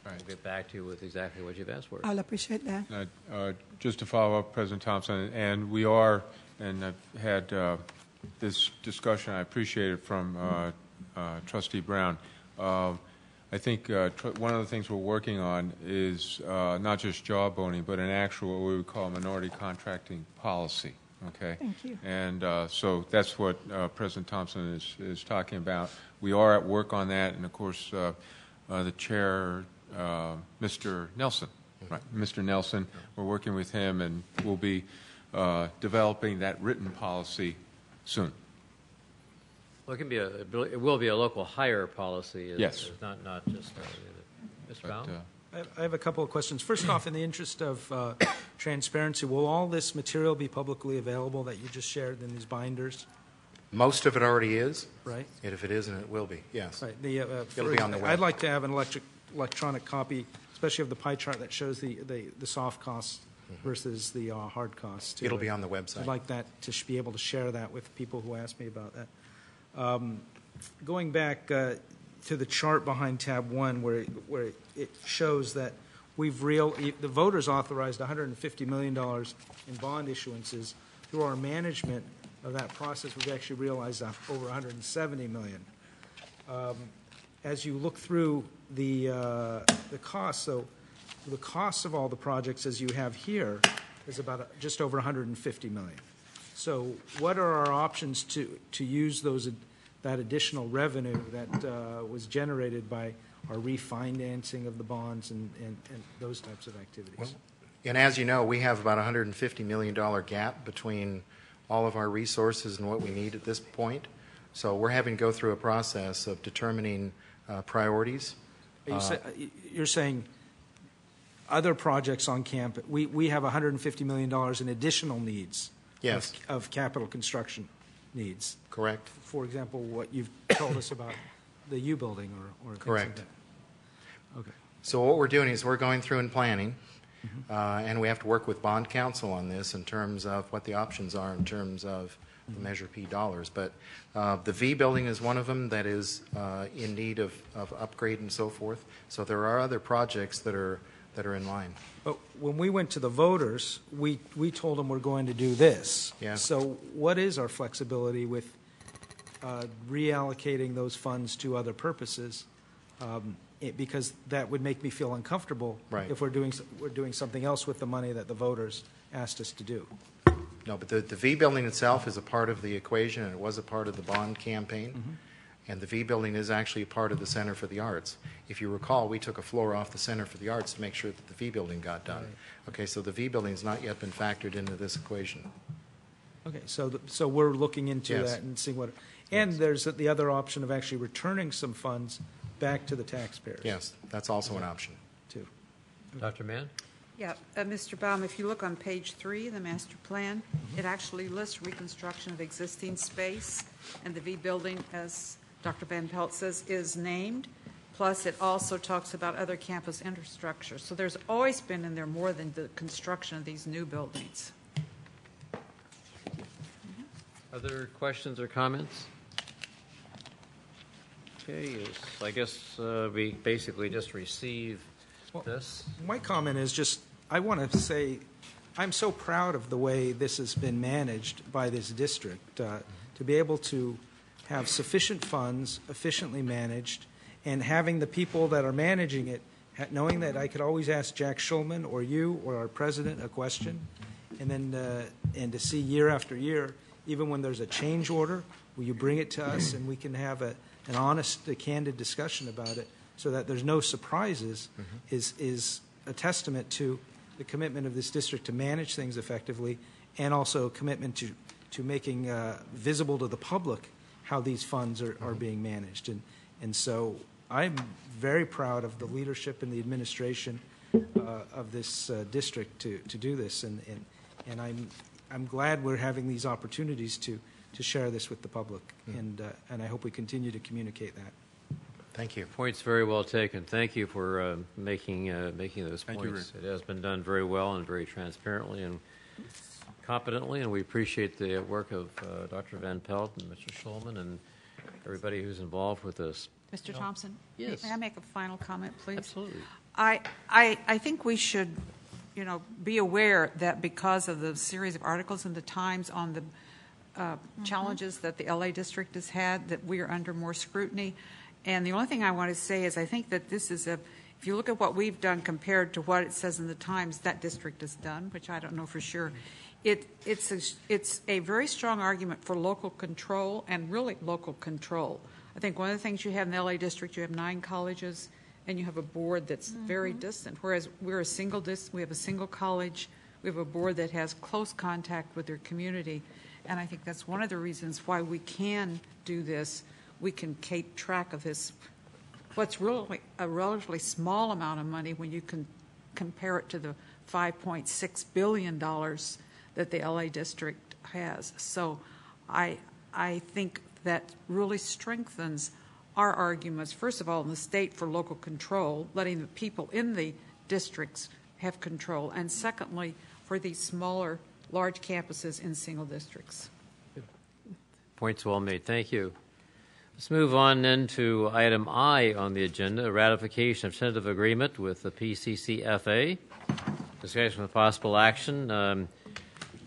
we'll get back to you with exactly what you've asked for. I'll appreciate that. Just to follow up, President Thompson, and we are, and I've had this discussion, I appreciate it from Trustee Brown. I think one of the things we're working on is not just jawboning, but an actual, what we would call minority contracting policy. Okay. Thank you. And so that's what President Thompson is talking about. We are at work on that, and of course, the chair, Mr. Nelson, Mr. Nelson, we're working with him, and we'll be developing that written policy soon. Well, it will be a local hire policy. Yes. It's not just Mr. Baum? I have a couple of questions. First off, in the interest of transparency, will all this material be publicly available that you just shared in these binders? Most of it already is. Right. And if it isn't, it will be, yes. Right. It'll be on the web. I'd like to have an electronic copy, especially of the pie chart that shows the soft costs versus the hard costs. Too. It'll be on the website. I'd like that to be able to share that with people who ask me about that. Going back to the chart behind tab 1 where it shows that the voters authorized $150 million in bond issuances. Through our management of that process, we've actually realized over $170 million. As you look through the costs, so the costs of all the projects as you have here is about just over $150 million. So what are our options to use that additional revenue that was generated by our refinancing of the bonds and those types of activities? Well, and as you know, we have about a $150 million gap between all of our resources and what we need at this point. So we're having to go through a process of determining priorities. You're saying other projects on campus, we have $150 million in additional needs. Yes. Of capital construction needs. Correct. For example, what you've told us about the U building or things correct. Like that. Okay. So what we're doing is we're going through and planning, and we have to work with bond counsel on this in terms of what the options are in terms of the Measure P dollars. But the V building is one of them that is in need of upgrade and so forth. So there are other projects that are in line. But when we went to the voters, we told them we're going to do this. Yeah. So what is our flexibility with reallocating those funds to other purposes? Because that would make me feel uncomfortable if we're doing something else with the money that the voters asked us to do. No, but the V building itself is a part of the equation, and it was a part of the bond campaign. And the V building is actually a part of the Center for the Arts. If you recall, we took a floor off the Center for the Arts to make sure that the V building got done. Right. Okay, so the V building has not yet been factored into this equation. Okay, so we're looking into that and seeing what. And there's the other option of actually returning some funds back to the taxpayers. Yes, that's also an option. Too. Dr. Mann? Yeah, Mr. Baum, if you look on page 3, the master plan, it actually lists reconstruction of existing space, and the V building, as Dr. Van Pelt says, is named. Plus, it also talks about other campus infrastructure. So there's always been in there more than the construction of these new buildings. Other questions or comments? Okay, yes, I guess we basically just receive this. My comment is just, I want to say, I'm so proud of the way this has been managed by this district, to be able to have sufficient funds, efficiently managed, and having the people that are managing it, knowing that I could always ask Jack Schulman or you or our president a question, and then and to see year after year, even when there's a change order, will you bring it to us and we can have an honest, candid discussion about it so that there's no surprises, is a testament to the commitment of this district to manage things effectively, and also a commitment to making visible to the public how these funds are being managed. And so I'm very proud of the leadership and the administration of this district to do this, and I'm glad we're having these opportunities to share this with the public, and I hope we continue to communicate that. Thank you. Points very well taken. Thank you for making those points. It has been done very well and very transparently and competently, and we appreciate the work of Dr. Van Pelt and Mr. Schulman and everybody who's involved with this. Mr. Thompson? Yes. May I make a final comment, please? Absolutely. I think we should, be aware that because of the series of articles in the Times on the challenges that the LA district has had, that we are under more scrutiny. And the only thing I want to say is I think that this is if you look at what we've done compared to what it says in the Times that district has done, which I don't know for sure, it's a very strong argument for local control, and really local control. I think one of the things you have in the LA district, you have 9 colleges, and you have a board that's very distant, whereas we have a single college, we have a board that has close contact with their community, And I think that's one of the reasons why we can do this. We can keep track of this, what's really a relatively small amount of money when you can compare it to the $5.6 billion that the LA district has. So I think that really strengthens our arguments, first of all, in the state for local control, letting the people in the districts have control, and secondly, for these smaller, large campuses in single districts. Points well made. Thank you. Let's move on then to item I on the agenda, ratification of tentative agreement with the PCC-FA. Discussion with possible action.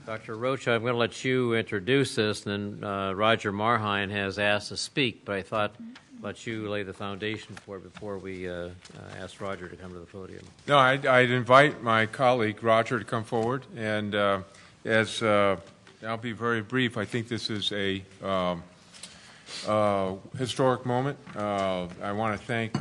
Dr. Rocha, I'm going to let you introduce this, and then Roger Marhine has asked to speak, but I thought let you lay the foundation for it before we ask Roger to come to the podium. No, I'd invite my colleague Roger to come forward, and I'll be very brief. I think this is a historic moment. I want to thank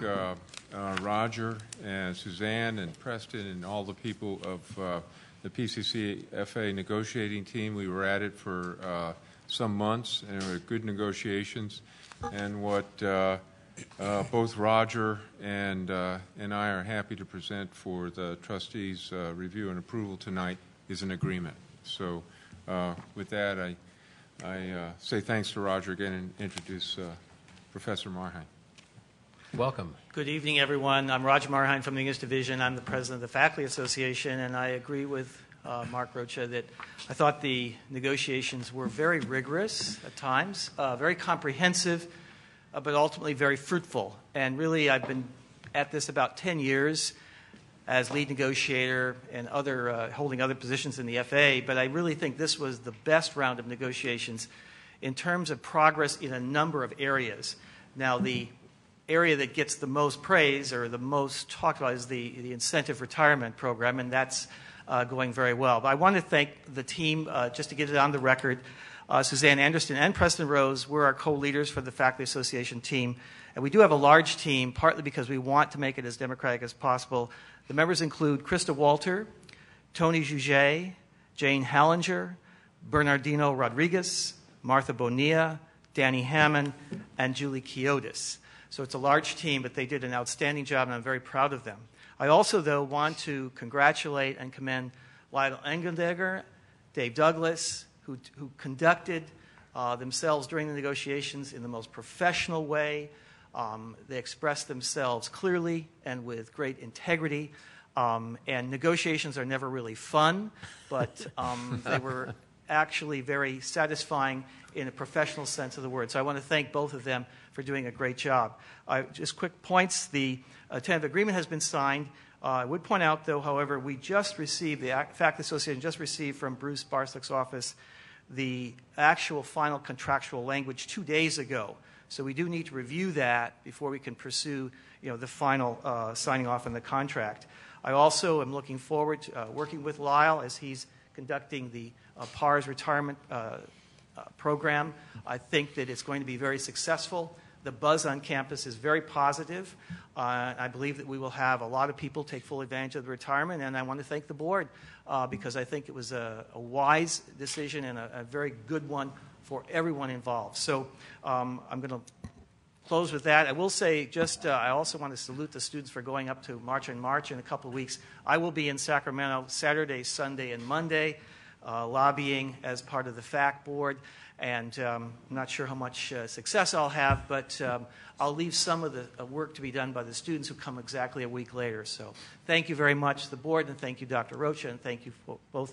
Roger and Suzanne and Preston and all the people of the PCC-FA negotiating team. We were at it for some months, and there were good negotiations. And what both Roger and I are happy to present for the trustees' review and approval tonight is an agreement. So with that, I say thanks to Roger again and introduce Professor Marhine. Welcome. Good evening, everyone. I'm Roger Marhine from the English Division. I'm the president of the Faculty Association, and I agree with Mark Rocha that I thought the negotiations were very rigorous at times, very comprehensive, but ultimately very fruitful. And really, I've been at this about 10 years as lead negotiator and holding other positions in the FA, but I really think this was the best round of negotiations in terms of progress in a number of areas. Now, the area that gets the most praise or the most talked about is the incentive retirement program, and that's going very well. But I want to thank the team, just to get it on the record. Suzanne Anderson and Preston Rose were our co-leaders for the Faculty Association team. And we do have a large team, partly because we want to make it as democratic as possible. The members include Krista Walter, Tony Jouget, Jane Hallinger, Bernardino Rodriguez, Martha Bonilla, Danny Hammond, and Julie Kiotis. So it's a large team, but they did an outstanding job, and I'm very proud of them. I also, though, want to congratulate and commend Lionel Engendegger, Dave Douglas, who conducted themselves during the negotiations in the most professional way. They expressed themselves clearly and with great integrity. And negotiations are never really fun, but they were actually very satisfying in a professional sense of the word. So I want to thank both of them for doing a great job. Just quick points. The tentative agreement has been signed. I would point out, though, however, we just received, the Faculty Association just received from Bruce Barstock's office the actual final contractual language 2 days ago. So we do need to review that before we can pursue the final signing off on the contract. I also am looking forward to working with Lyle as he's conducting the PARS retirement program. I think that it's going to be very successful. The buzz on campus is very positive. I believe that we will have a lot of people take full advantage of the retirement, and I want to thank the board because I think it was a wise decision and a very good one for everyone involved. So I'm going to close with that. I will say I also want to salute the students for going up to March in a couple of weeks. I will be in Sacramento Saturday, Sunday, and Monday lobbying as part of the FAC board. And I'm not sure how much success I'll have, but I'll leave some of the work to be done by the students who come exactly a week later. So thank you very much, the board, and thank you, Dr. Rocha, and thank you both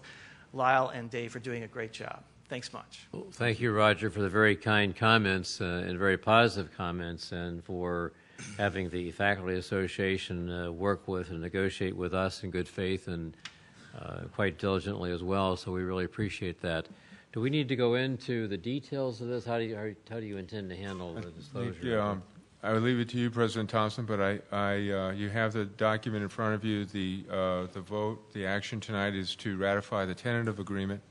Lyle and Dave for doing a great job. Thanks much. Well, thank you, Roger, for the very kind comments and very positive comments, and for having the Faculty Association work with and negotiate with us in good faith and quite diligently as well. So we really appreciate that. Do we need to go into the details of this? How do you intend to handle the disclosure? I would leave it to you, President Thompson, but you have the document in front of you. The vote, the action tonight is to ratify the tentative agreement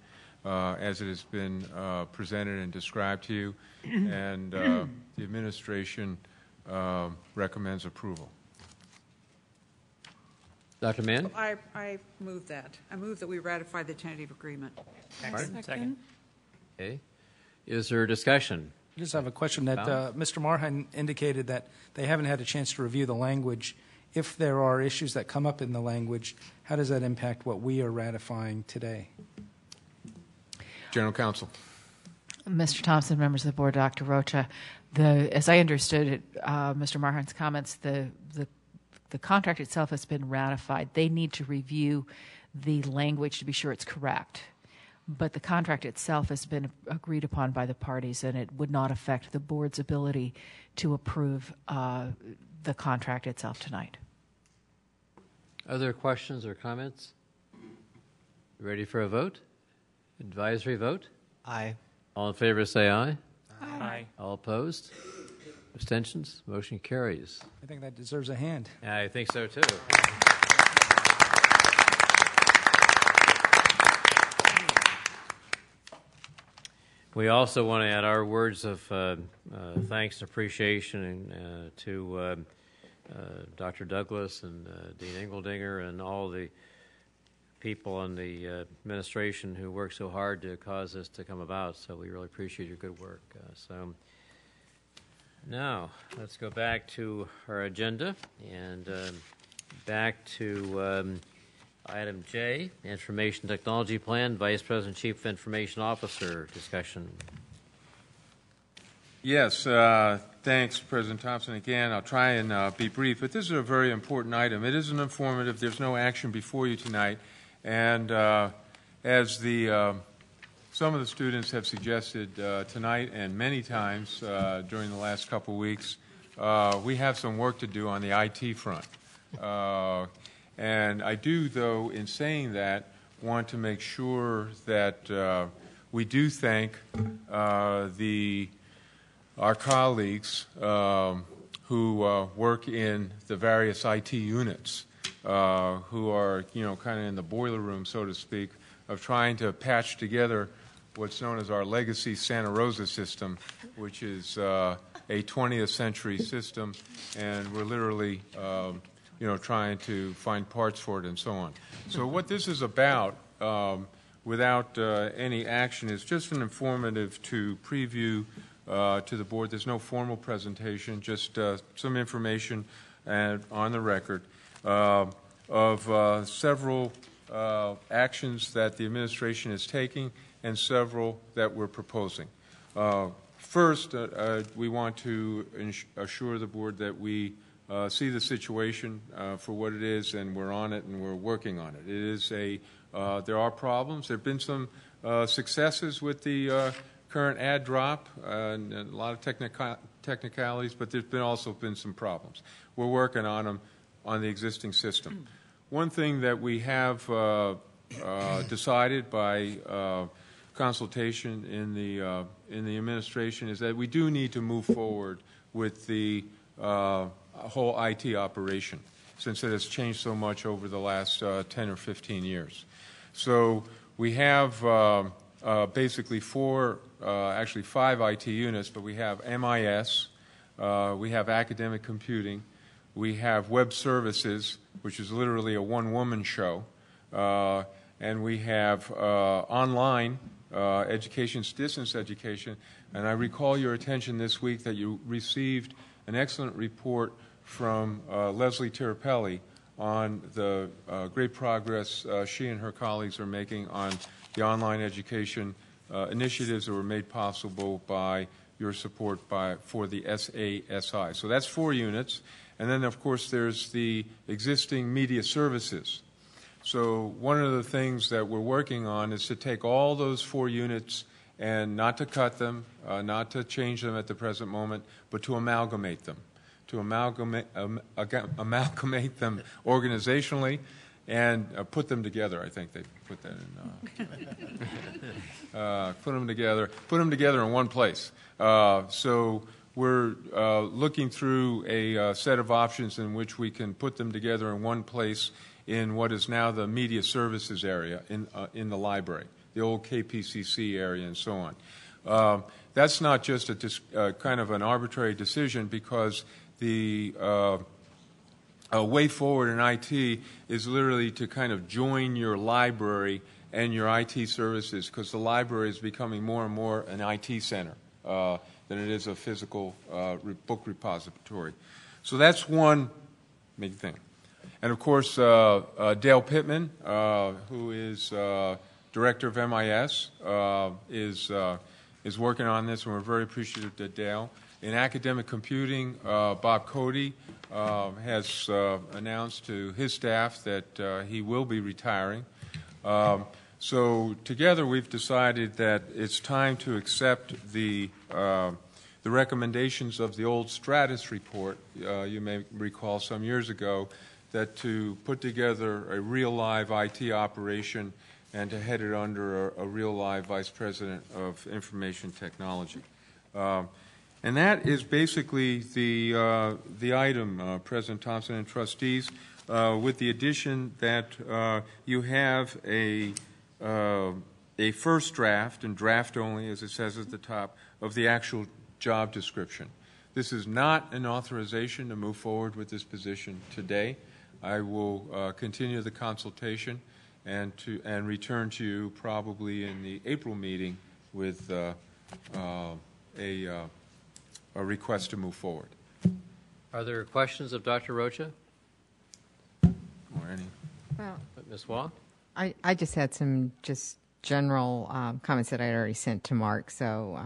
as it has been presented and described to you, and the administration recommends approval. Dr. Mann? I move that. I move that we ratify the tentative agreement. Second. Okay. Is there discussion? I just have a question that Mr. Marhan indicated that they haven't had a chance to review the language. If there are issues that come up in the language, how does that impact what we are ratifying today? General Counsel. Mr. Thompson, members of the board, Dr. Rocha, as I understood it, Mr. Marhan's comments, the contract itself has been ratified. They need to review the language to be sure it's correct. But the contract itself has been agreed upon by the parties, and it would not affect the board's ability to approve the contract itself tonight. Other questions or comments? Ready for a vote? Advisory vote? Aye. All in favor say aye. Aye. All opposed? Abstentions? Motion carries. I think that deserves a hand. I think so, too. We also want to add our words of thanks and appreciation to Dr. Douglas and Dean Engeldinger and all the people on the administration who worked so hard to cause this to come about. So we really appreciate your good work. So now let's go back to our agenda and back to item J, Information Technology Plan, Vice President, Chief Information Officer discussion. Yes, thanks, President Thompson. Again, I'll try and be brief, but this is a very important item. It isn't informative. There's no action before you tonight. And as some of the students have suggested tonight and many times during the last couple weeks, we have some work to do on the IT front. And I do, though, in saying that, want to make sure that we do thank our colleagues who work in the various IT units, who are, kind of in the boiler room, so to speak, of trying to patch together what's known as our legacy Santa Rosa system, which is a 20th century system, and we're literally trying to find parts for it and so on. So what this is about, without any action, is just an informative to preview to the board. There's no formal presentation, just some information on the record of several actions that the administration is taking and several that we're proposing. First, we want to assure the board that we see the situation for what it is, and we're on it, and we're working on it. It is there are problems. There have been some successes with the current ad drop, and a lot of technicalities, but there's also been some problems. We're working on them on the existing system. One thing that we have decided by consultation in the administration is that we do need to move forward with the whole IT operation, since it has changed so much over the last 10 or 15 years. So we have basically actually five IT units, but we have MIS, we have academic computing, we have web services, which is literally a one-woman show, and we have online education, distance education. And I recall your attention this week that you received an excellent report from Leslie Tirapelli on the great progress she and her colleagues are making on the online education initiatives that were made possible by your support for the SASI. So that's 4 units. And then, of course, there's the existing media services. So one of the things that we're working on is to take all those 4 units and not to cut them, not to change them at the present moment, but to amalgamate them. To amalgamate them organizationally and put them together. I think they put that in. Put them together in one place. So we're looking through a set of options in which we can put them together in one place in what is now the media services area in the library, the old KPCC area, and so on. That's not just a kind of an arbitrary decision, because the way forward in IT is literally to kind of join your library and your IT services, because the library is becoming more and more an IT center than it is a physical book repository. So that's one big thing. And of course, Dale Pittman, who is director of MIS, is working on this, and we're very appreciative to Dale. In academic computing, Bob Cody has announced to his staff that he will be retiring. So together we've decided that it's time to accept the recommendations of the old Stratus report. You may recall some years ago that to put together a real live IT operation and to head it under a real live vice president of information technology. And that is basically the item, President Thompson and trustees, with the addition that you have a first draft, and draft only, as it says at the top, of the actual job description. This is not an authorization to move forward with this position today. I will continue the consultation and return to you probably in the April meeting with a request to move forward. Are there questions of Dr. Rocha? Or any? Well, Ms. Wong? I just had some just general comments that I had already sent to Mark. So,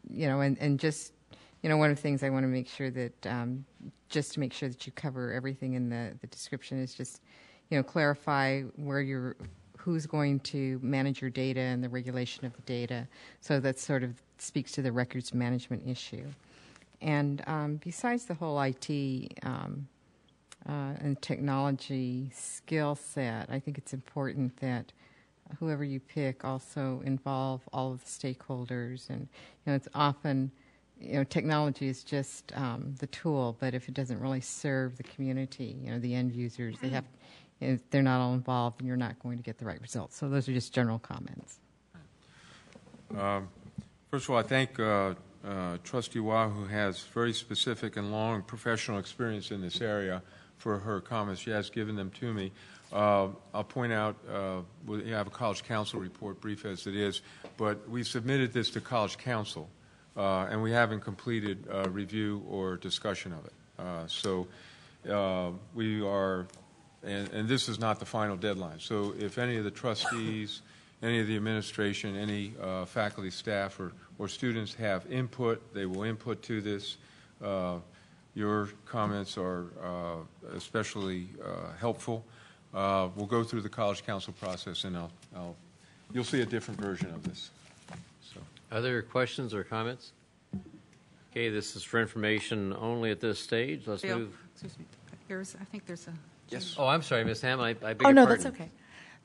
and just, one of the things I want to make sure that, just to make sure that you cover everything in the description is just, clarify who's going to manage your data and the regulation of the data. So that sort of speaks to the records management issue. And besides the whole IT and technology skill set, I think it's important that whoever you pick also involve all of the stakeholders. And it's often, technology is just the tool, but if it doesn't really serve the community, the end users, they're not all involved, and you're not going to get the right results. So those are just general comments. First of all, I thank Trustee Wah, who has very specific and long professional experience in this area, for her comments. She has given them to me. I'll point out, we have a College Council report, brief as it is, but we submitted this to College Council, and we haven't completed review or discussion of it. So we are, and this is not the final deadline. So if any of the trustees, any of the administration, any faculty, staff, or students have input, they will input to this. Your comments are especially helpful. We'll go through the College Council process, and you'll see a different version of this. So. Other questions or comments? Okay, this is for information only at this stage. Let's Bill, move. excuse me. I think there's a... Yes. Oh, I'm sorry, Ms. Hamm. I beg your Oh, no, pardon. that's okay.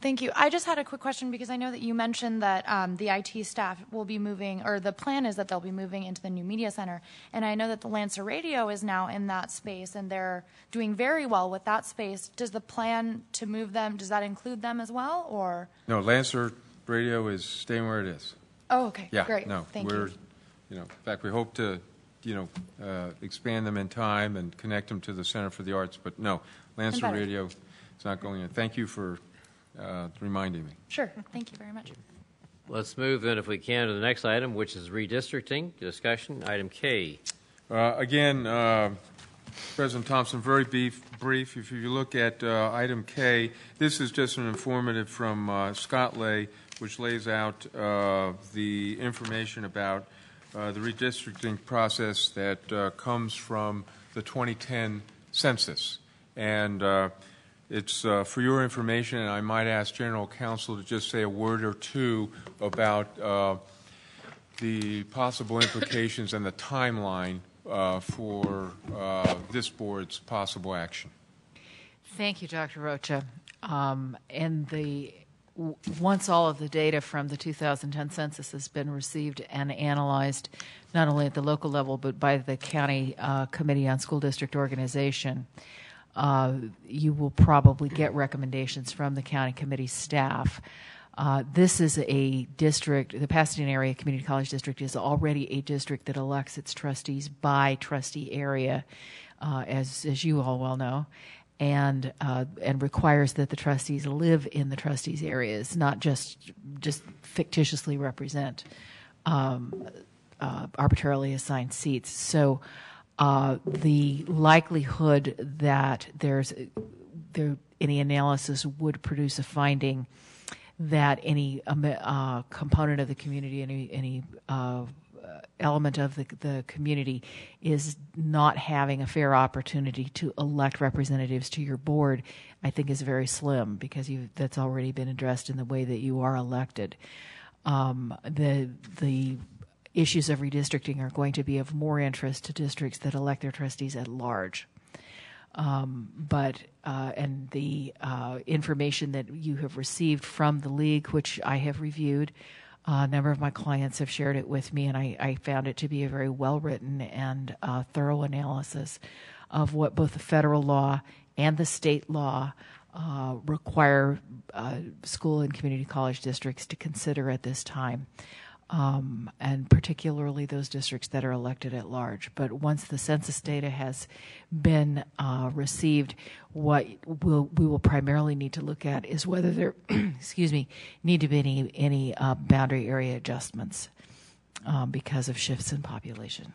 Thank you. I just had a quick question because I know that you mentioned that the IT staff will be moving, or the plan is that they'll be moving into the new media center. And I know that the Lancer Radio is now in that space, and they're doing very well with that space. Does the plan to move them, does that include them as well, or? No, Lancer Radio is staying where it is. Oh, okay. Yeah, Great. no, Thank we're, you. in fact, we hope to, expand them in time and connect them to the Center for the Arts. But no, Lancer better. Radio is not going in. Thank you for reminding me. Sure. Thank you very much. Let's move in, if we can, to the next item, which is redistricting discussion. Item K. Again, President Thompson, very brief. If you look at item K, this is just an informative from Scott Lay, which lays out the information about the redistricting process that comes from the 2010 census. And it's for your information, and I might ask General Counsel to just say a word or two about the possible implications and the timeline for this board's possible action. Thank you, Dr. Rocha. Once all of the data from the 2010 census has been received and analyzed, not only at the local level but by the County Committee on School District Organization, you will probably get recommendations from the county committee staff. This is a district, the Pasadena Area Community College District is already a district that elects its trustees by trustee area, as you all well know. and requires that the trustees live in the trustees areas, not just fictitiously represent arbitrarily assigned seats. So the likelihood that any analysis would produce a finding that any component of the community, any element of the community is not having a fair opportunity to elect representatives to your board, I think is very slim, because that's already been addressed in the way that you are elected. The issues of redistricting are going to be of more interest to districts that elect their trustees at large. And the information that you have received from the league, which I have reviewed, a number of my clients have shared it with me, and I found it to be a very well-written and thorough analysis of what both the federal law and the state law require school and community college districts to consider at this time. And particularly those districts that are elected at large. But once the census data has been received, what we will primarily need to look at is whether there, need to be any boundary area adjustments because of shifts in population.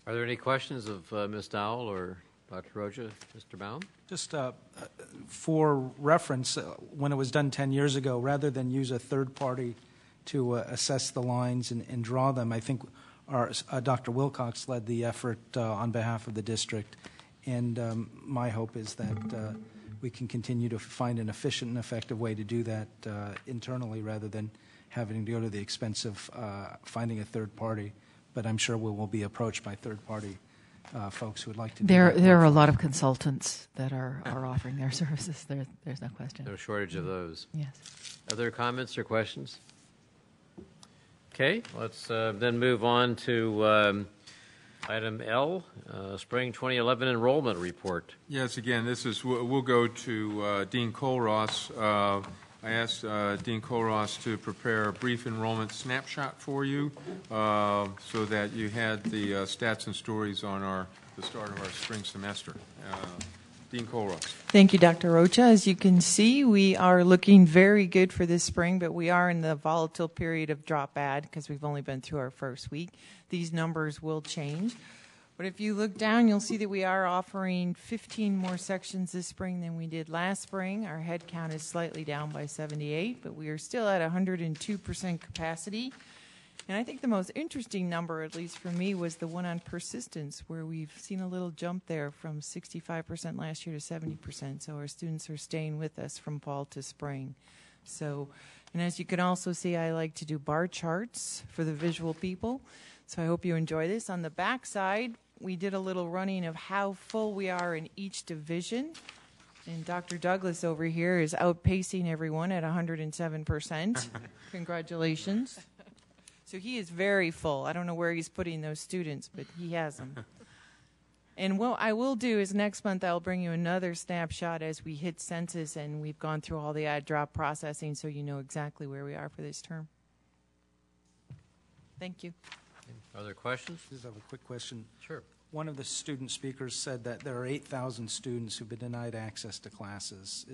Are there any questions of Ms. Dowell or Dr. Rocha, Mr. Baum? Just for reference, when it was done 10 years ago, rather than use a third party to assess the lines and draw them, I think Dr. Wilcox led the effort on behalf of the district, and my hope is that we can continue to find an efficient and effective way to do that internally rather than having to go to the expense of finding a third party. But I'm sure we will be approached by third party folks who would like to do that. There are a lot of consultants that are offering their services. There's no question. No shortage of those. Yes. Other comments or questions? Okay, let's then move on to item L, Spring 2011 Enrollment Report. Yes, again, we'll go to Dean Colross. I asked Dean Colross to prepare a brief enrollment snapshot for you so that you had the stats and stories on the start of our spring semester. Dean Colross. Thank you, Dr. Rocha. As you can see, we are looking very good for this spring, but we are in the volatile period of drop bad because we've only been through our first week. These numbers will change. But if you look down, you'll see that we are offering 15 more sections this spring than we did last spring. Our head count is slightly down by 78, but we are still at 102% capacity. And I think the most interesting number, at least for me, was the one on persistence, where we've seen a little jump there from 65% last year to 70%. So our students are staying with us from fall to spring. So, and as you can also see, I like to do bar charts for the visual people. So I hope you enjoy this. On the back side, we did a little running of how full we are in each division. And Dr. Douglas over here is outpacing everyone at 107%. Congratulations. So he is very full. I don't know where he's putting those students, but he has them. And what I will do is next month I'll bring you another snapshot as we hit census and we've gone through all the add-drop processing so you know exactly where we are for this term. Thank you. Other questions? I just have a quick question. Sure. One of the student speakers said that there are 8,000 students who've been denied access to classes.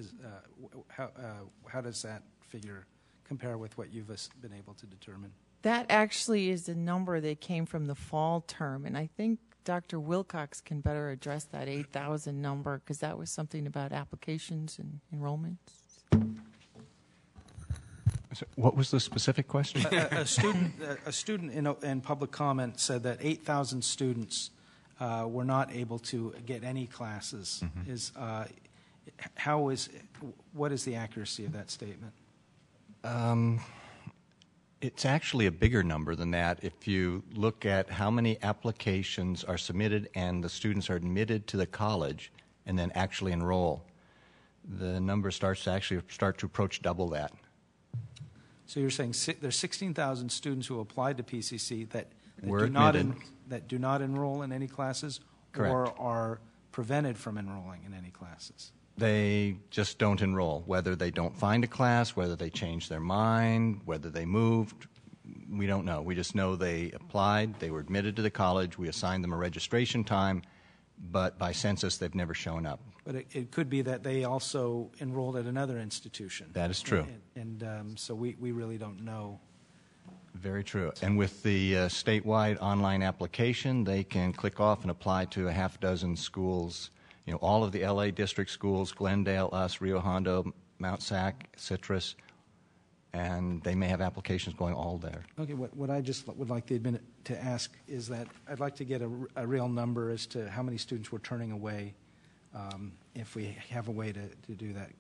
How does that figure compare with what you've been able to determine? That actually is the number that came from the fall term, and I think Dr. Wilcox can better address that 8,000 number because that was something about applications and enrollments. What was the specific question? A student in public comment said that 8,000 students were not able to get any classes. What is the accuracy of that statement? It's actually a bigger number than that if you look at how many applications are submitted and the students are admitted to the college and then actually enroll. The number starts to approach double that. So you're saying there's 16,000 students who applied to PCC that do not enroll in any classes? Correct. Or are prevented from enrolling in any classes? They just don't enroll, whether they don't find a class, whether they change their mind, whether they moved. We don't know. We just know they applied, they were admitted to the college, we assigned them a registration time, but by census they've never shown up. But it could be that they also enrolled at another institution. That is true. So we really don't know. Very true. And with the statewide online application, they can click off and apply to a half dozen schools, all of the LA district schools, Glendale, us, Rio Hondo, Mount Sac, Citrus, and they may have applications going all there. Okay, what I just would like the admin to ask is that I'd like to get a real number as to how many students we're turning away, if we have a way to do that.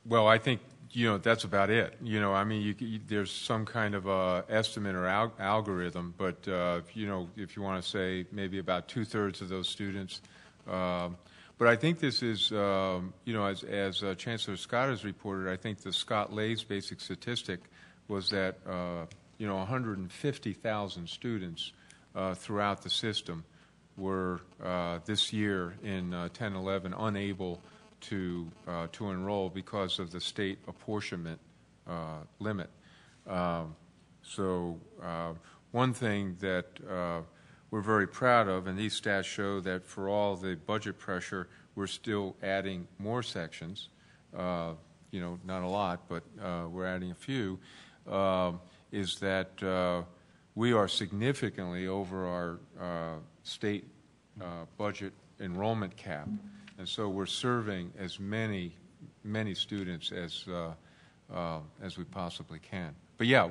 Well, I think that's about it. I mean, there's some kind of estimate or algorithm, but if you want to say maybe about 2/3 of those students. But I think this is, as Chancellor Scott has reported, I think the Scott Lay's basic statistic was that 150,000 students throughout the system were this year in 10-11 unable to enroll because of the state apportionment limit. So one thing that we're very proud of, and these stats show that for all the budget pressure, we're still adding more sections. Not a lot, but we're adding a few. Is that we are significantly over our state budget enrollment cap. And so we're serving as many students as we possibly can. But yeah,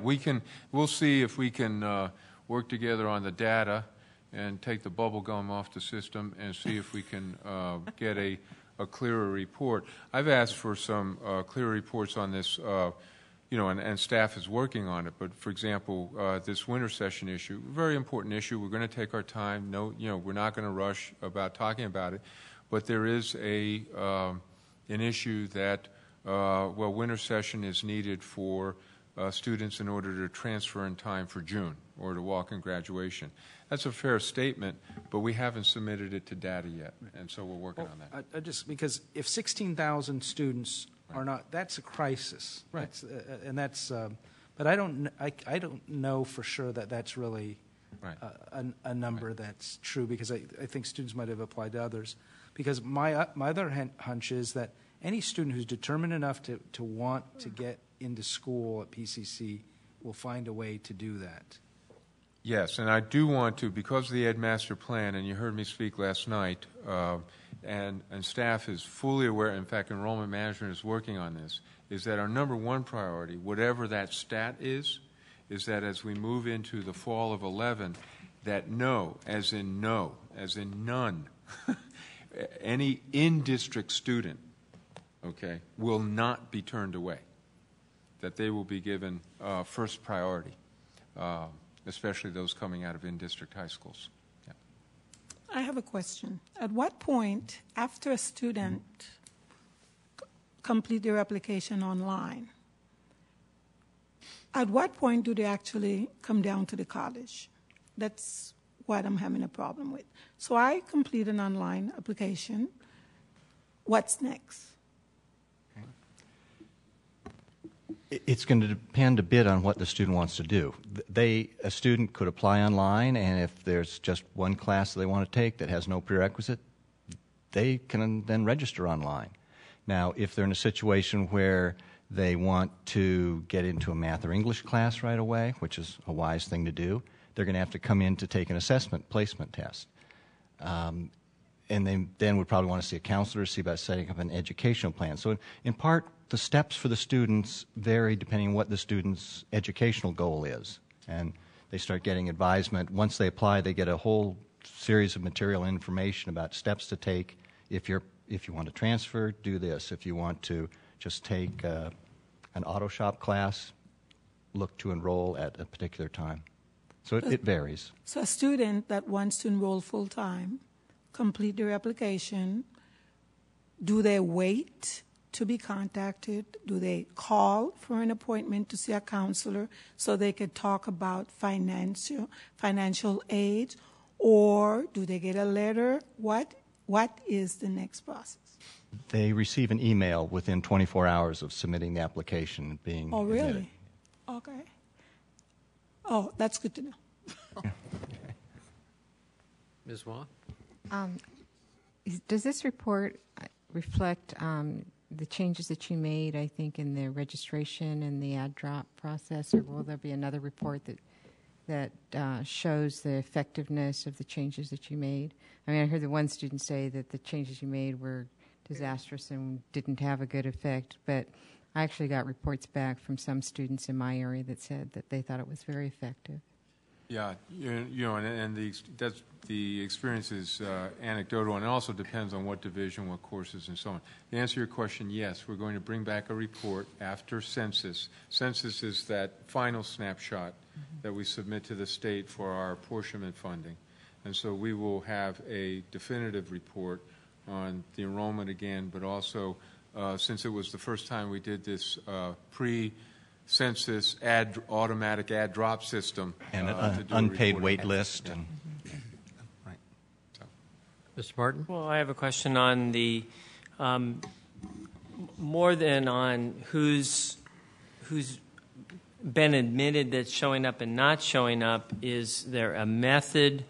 we'll see if we can work together on the data and take the bubble gum off the system and see if we can get a clearer report. I've asked for some clearer reports on this, and staff is working on it. But for example, this winter session issue, very important issue. We're going to take our time. We're not going to rush about talking about it. But there is an issue that, winter session is needed for students in order to transfer in time for June or to walk in graduation. That's a fair statement, but we haven't submitted it to data yet, and so we're working on that. Because if 16,000 students are not, that's a crisis. Right. But I don't know for sure that that's really right. a number that's true, because I think students might have applied to others. Because my other hunch is that any student who's determined enough to want to get into school at PCC will find a way to do that. Yes, and I do want to, because of the Ed Master Plan, and you heard me speak last night, and staff is fully aware, in fact, Enrollment Management is working on this, is that our number one priority, whatever that stat is that as we move into the fall of 11, that no, as in none, any in-district student, okay, will not be turned away, that they will be given first priority, especially those coming out of in-district high schools. Yeah. I have a question. At what point, after a student complete their application online, at what point do they actually come down to the college? That's what I'm having a problem with. So I complete an online application. What's next? It's going to depend a bit on what the student wants to do. A student could apply online, and if there's just one class they want to take that has no prerequisite, they can then register online. Now, if they're in a situation where they want to get into a math or English class right away, which is a wise thing to do, they're going to have to come in to take an assessment placement test. And they then would probably want to see a counselor, see about setting up an educational plan. So in part, the steps for the students vary depending on what the student's educational goal is. And they start getting advisement. Once they apply, they get a whole series of material information about steps to take. If you want to transfer, do this. If you want to just take an auto shop class, look to enroll at a particular time. So it varies. So a student that wants to enroll full-time, complete their application, do they wait to be contacted? Do they call for an appointment to see a counselor so they could talk about financial aid? Or do they get a letter? What is the next process? They receive an email within 24 hours of submitting the application and being Oh, really? admitted. Okay. Oh, that's good to know. Ms. Wong? Does this report reflect the changes that you made, I think, in the registration and the ad drop process, or will there be another report that shows the effectiveness of the changes that you made? I mean, I heard the one student say that the changes you made were disastrous and didn't have a good effect, but I actually got reports back from some students in my area that said that they thought it was very effective. Yeah, the experience is anecdotal, and it also depends on what division, what courses, and so on. To answer your question, yes, we're going to bring back a report after census. Census is that final snapshot that we submit to the state for our apportionment funding. And so we will have a definitive report on the enrollment again, but also since it was the first time we did this pre-census automatic ad drop system. And an unpaid wait list. Yeah. And Right. So. Mr. Martin? Well, I have a question on the more than on who's been admitted that's showing up and not showing up. Is there a method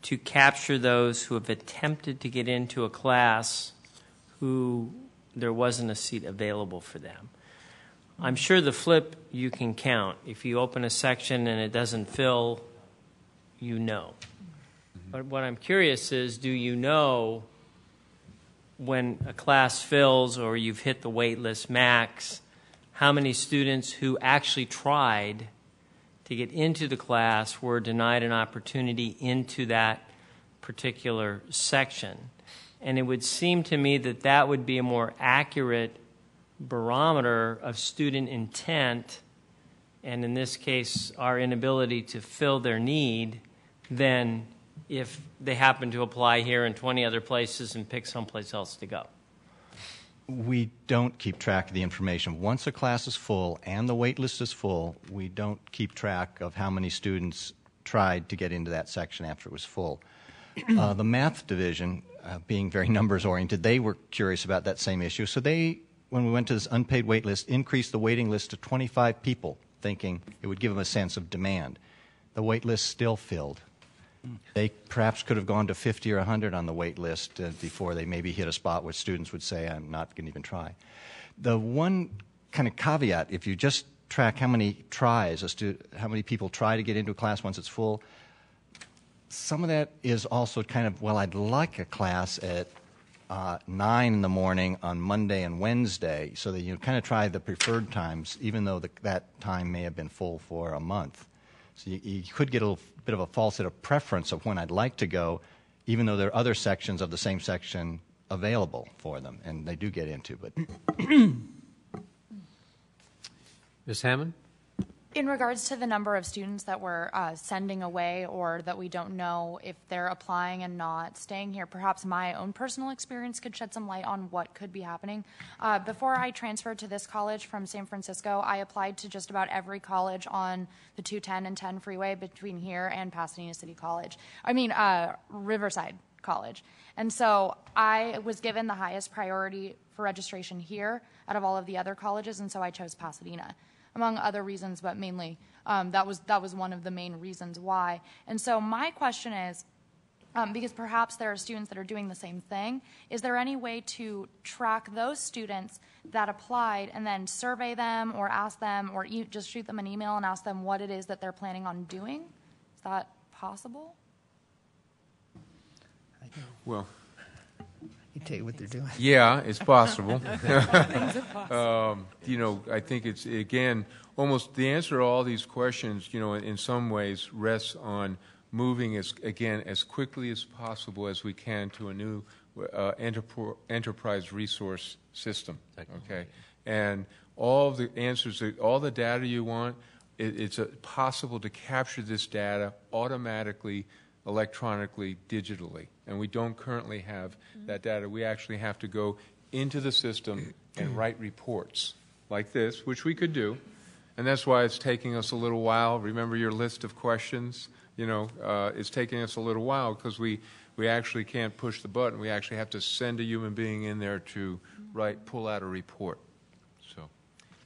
to capture those who have attempted to get into a class who there wasn't a seat available for them? I'm sure the flip you can count. If you open a section and it doesn't fill, you know. But what I'm curious is, do you know when a class fills or you've hit the wait list max, how many students who actually tried to get into the class were denied an opportunity into that particular section? And it would seem to me that that would be a more accurate barometer of student intent, and in this case, our inability to fill their need, than if they happen to apply here and 20 other places and pick someplace else to go. We don't keep track of the information. Once a class is full and the wait list is full, we don't keep track of how many students tried to get into that section after it was full. The math division, being very numbers oriented, they were curious about that same issue. So they, when we went to this unpaid wait list, increased the waiting list to 25 people, thinking it would give them a sense of demand. The wait list still filled. They perhaps could have gone to 50 or 100 on the wait list before they maybe hit a spot where students would say, I'm not going to even try. The one kind of caveat, if you just track how many tries, how many people try to get into a class once it's full, some of that is also kind of, well, I'd like a class at 9 in the morning on Monday and Wednesday, so that you kind of try the preferred times, even though that time may have been full for a month. So you could get a little bit of a false set of preference of when I'd like to go, even though there are other sections of the same section available for them, and they do get into. But Ms. Hammond? In regards to the number of students that we're sending away or that we don't know if they're applying and not staying here, perhaps my own personal experience could shed some light on what could be happening. Before I transferred to this college from San Francisco, I applied to just about every college on the 210 and 10 freeway between here and Pasadena City College. Riverside College. And so I was given the highest priority for registration here out of all of the other colleges, and so I chose Pasadena, among other reasons, but mainly that was one of the main reasons why. And so my question is, because perhaps there are students that are doing the same thing, is there any way to track those students that applied and then survey them or ask them or just shoot them an email and ask them what it is that they're planning on doing? Is that possible? Well, you tell you what they're doing. Yeah, it's possible. Things are possible. I think it's, again, almost the answer to all these questions, in some ways rests on moving as quickly as possible as we can to a new enterprise resource system. Okay, and all the answers, all the data you want, it's possible to capture this data automatically, electronically, digitally, and we don't currently have that data. We actually have to go into the system and write reports like this, which we could do, and that's why it's taking us a little while. Remember your list of questions? It's taking us a little while because we actually can't push the button. We actually have to send a human being in there to pull out a report. So,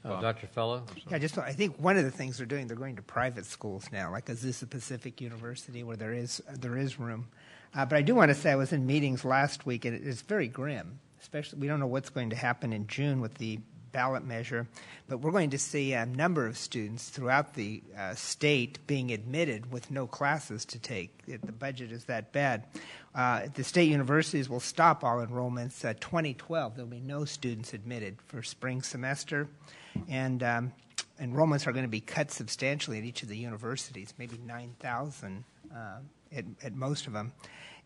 Dr. Fellow? Yeah, I think one of the things they're doing, they're going to private schools now, like Azusa Pacific University, where there is room. But I do want to say I was in meetings last week, and it's very grim. Especially, we don't know what's going to happen in June with the ballot measure, but we're going to see a number of students throughout the state being admitted with no classes to take. The budget is that bad. The state universities will stop all enrollments. 2012, there will be no students admitted for spring semester, and enrollments are going to be cut substantially at each of the universities, maybe 9,000 at most of them.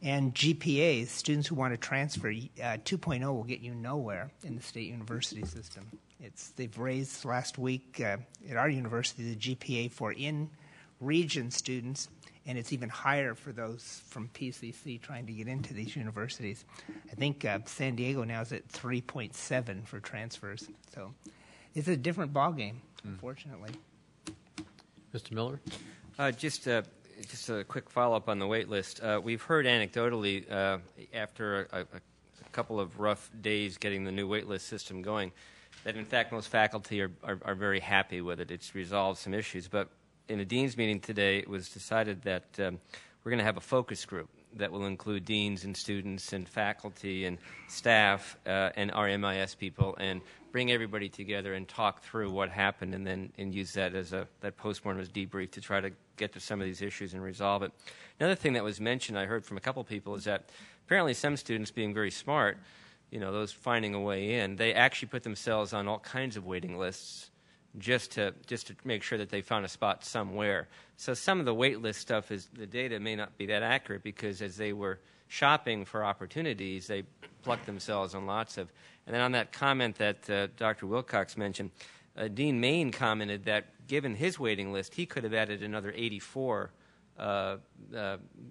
And GPAs, students who want to transfer, 2.0 will get you nowhere in the state university system. They've raised last week at our university the GPA for in-region students, and it's even higher for those from PCC trying to get into these universities. I think San Diego now is at 3.7 for transfers. So it's a different ballgame, unfortunately. Mr. Miller? Just a quick follow-up on the wait list. We've heard anecdotally after a couple of rough days getting the new wait list system going that, in fact, most faculty are very happy with it. It's resolved some issues. But in a dean's meeting today, it was decided that we're going to have a focus group that will include deans and students and faculty and staff and our MIS people, and bring everybody together and talk through what happened, and use that as that postmortem as debrief to try to get to some of these issues and resolve it. Another thing that was mentioned, I heard from a couple people, is that apparently some students, being very smart, those finding a way in, they actually put themselves on all kinds of waiting lists just to make sure that they found a spot somewhere. So some of the wait list stuff the data may not be that accurate, because as they were shopping for opportunities, they plucked themselves on lots of. And then on that comment that Dr. Wilcox mentioned, Dean Main commented that given his waiting list, he could have added another 84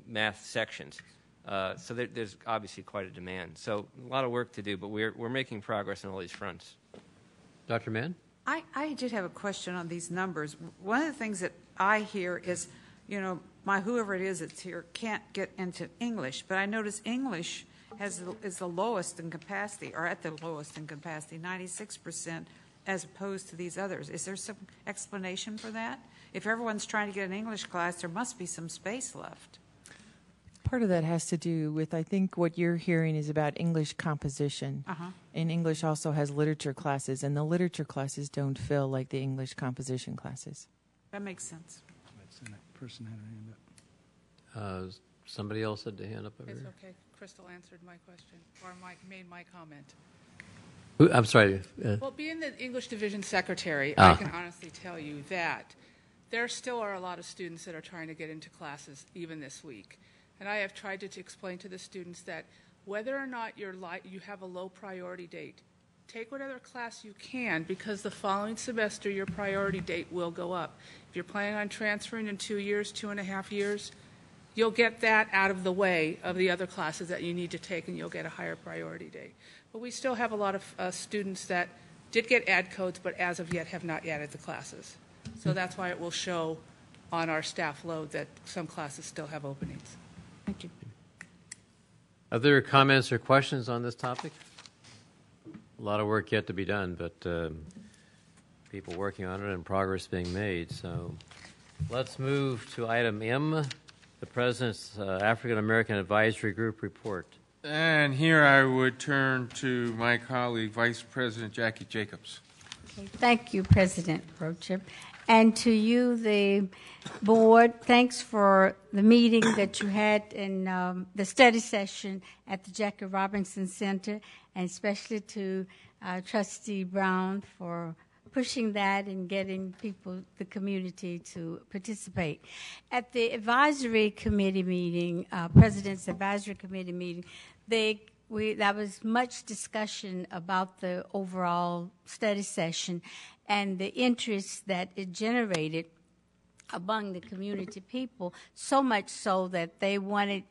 math sections. So there's obviously quite a demand. So a lot of work to do, but we're making progress on all these fronts. Dr. Mann? I did have a question on these numbers. One of the things that I hear is, whoever it is that's here can't get into English, but I notice English is the lowest in capacity, or at the lowest in capacity, 96%, as opposed to these others. Is there some explanation for that? If everyone's trying to get an English class, there must be some space left. Part of that has to do with, I think what you're hearing is about English composition. And English also has literature classes, and the literature classes don't fill like the English composition classes. That makes sense. That person had a hand up. Somebody else had a hand up over It's here. okay. Crystal answered my question, or made my comment. I'm sorry. Well, being the English division secretary, I can honestly tell you that there still are a lot of students that are trying to get into classes even this week. And I have tried to explain to the students that whether or not you have a low priority date, take whatever class you can, because the following semester your priority date will go up. If you're planning on transferring in 2 years, 2.5 years, you'll get that out of the way of the other classes that you need to take, and you'll get a higher priority date. But we still have a lot of students that did get add codes, but as of yet have not added the classes. So that's why it will show on our staff load that some classes still have openings. Thank you. Other comments or questions on this topic? A lot of work yet to be done, but people working on it and progress being made. So let's move to item M, the President's African American Advisory Group report. And here I would turn to my colleague, Vice President Jackie Jacobs. Thank you, President Rocha. And to you, the board, thanks for the meeting that you had in the study session at the Jackie Robinson Center, and especially to Trustee Brown for pushing that and getting people, the community, to participate. At the advisory committee meeting, President's advisory committee meeting, there was much discussion about the overall study session and the interest that it generated among the community people, so much so that they wanted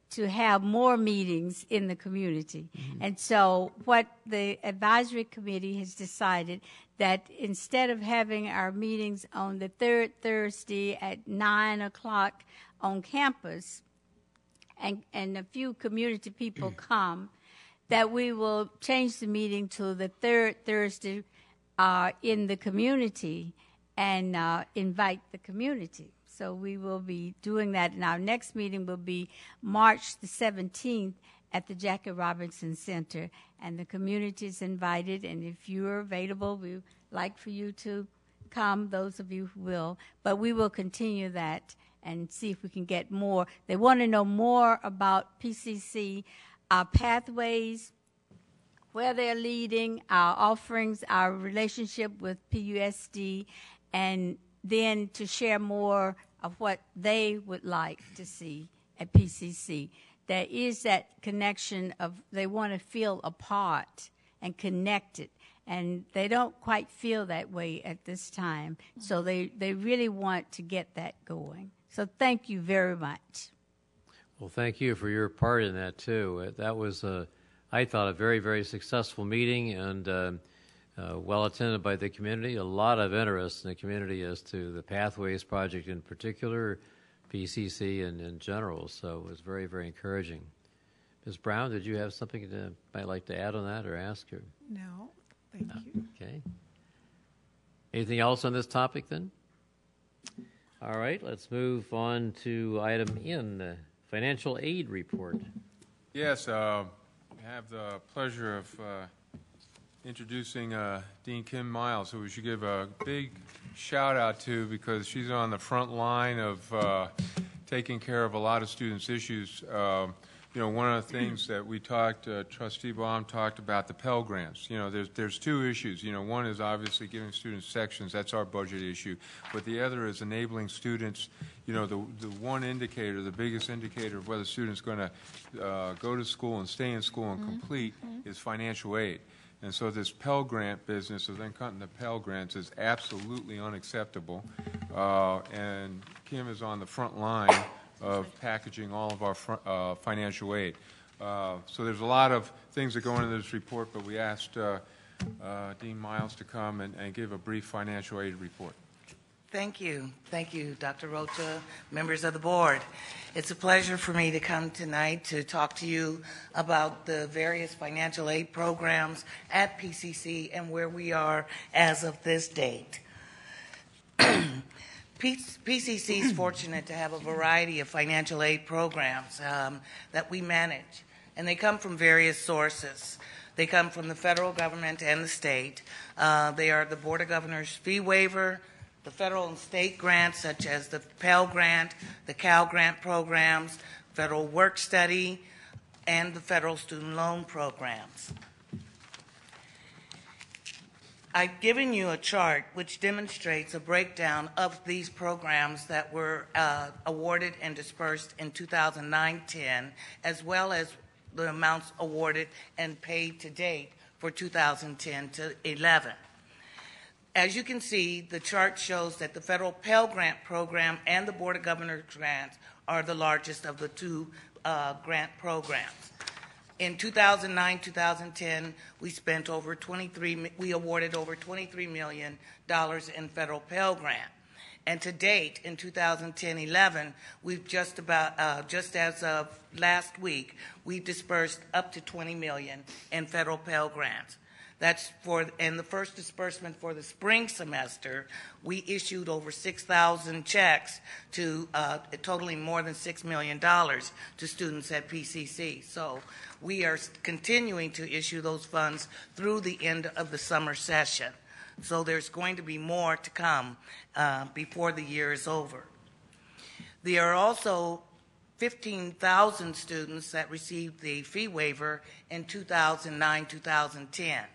to have more meetings in the community. And so what the advisory committee has decided, that instead of having our meetings on the third Thursday at 9 o'clock on campus, and a few community people come, that we will change the meeting to the third Thursday in the community and invite the community. So we will be doing that, and our next meeting will be March the 17th at the Jackie Robinson Center, and the community is invited, and if you are available, we would like for you to come, those of you who will, but we will continue that and see if we can get more. They want to know more about PCC, our pathways, where they're leading, our offerings, our relationship with PUSD, and then to share more of what they would like to see at PCC. There is that connection of they want to feel a part and connected, and they don't quite feel that way at this time. So they really want to get that going. So thank you very much. Well, thank you for your part in that, too. That was, I thought, a very, very successful meeting and well attended by the community. A lot of interest in the community as to the Pathways Project in particular, PCC in general. So it was very, very encouraging. Ms. Brown, did you have something you might like to add on that or ask her? No, thank you. Okay. Anything else on this topic then? All right, let's move on to item N, the financial aid report. Yes, I have the pleasure of introducing Dean Kim Miles, who we should give a big shout out to because she's on the front line of taking care of a lot of students' issues. You know, one of the things that we talked, Trustee Baum talked about the Pell Grants. You know, there's two issues. You know, one is obviously giving students sections. That's our budget issue. But the other is enabling students. You know, the one indicator, the biggest indicator of whether students going to go to school and stay in school and complete is financial aid. And so this Pell Grant business of then cutting the Pell Grants is absolutely unacceptable. And Kim is on the front line of packaging all of our financial aid. So there's a lot of things that go into this report, but we asked Dean Miles to come and give a brief financial aid report. Thank you. Thank you, Dr. Rocha, members of the board. It's a pleasure for me to come tonight to talk to you about the various financial aid programs at PCC and where we are as of this date. PCC is fortunate to have a variety of financial aid programs that we manage, and they come from various sources. They come from the federal government and the state. They are the Board of Governors fee waiver, the federal and state grants such as the Pell Grant, the Cal Grant programs, federal work study, and the federal student loan programs. I've given you a chart which demonstrates a breakdown of these programs that were awarded and dispersed in 2009-10, as well as the amounts awarded and paid to date for 2010 to 11. As you can see, the chart shows that the federal Pell Grant program and the Board of Governors grants are the largest of the two grant programs. In 2009-2010, we awarded over $23 million in federal Pell Grant. And to date, in 2010-11, we've just as of last week, we've dispersed up to $20 million in federal Pell Grants. That's and the first disbursement for the spring semester, we issued over 6,000 checks to totaling more than $6 million to students at PCC. So we are continuing to issue those funds through the end of the summer session. So there's going to be more to come before the year is over. There are also 15,000 students that received the fee waiver in 2009-2010.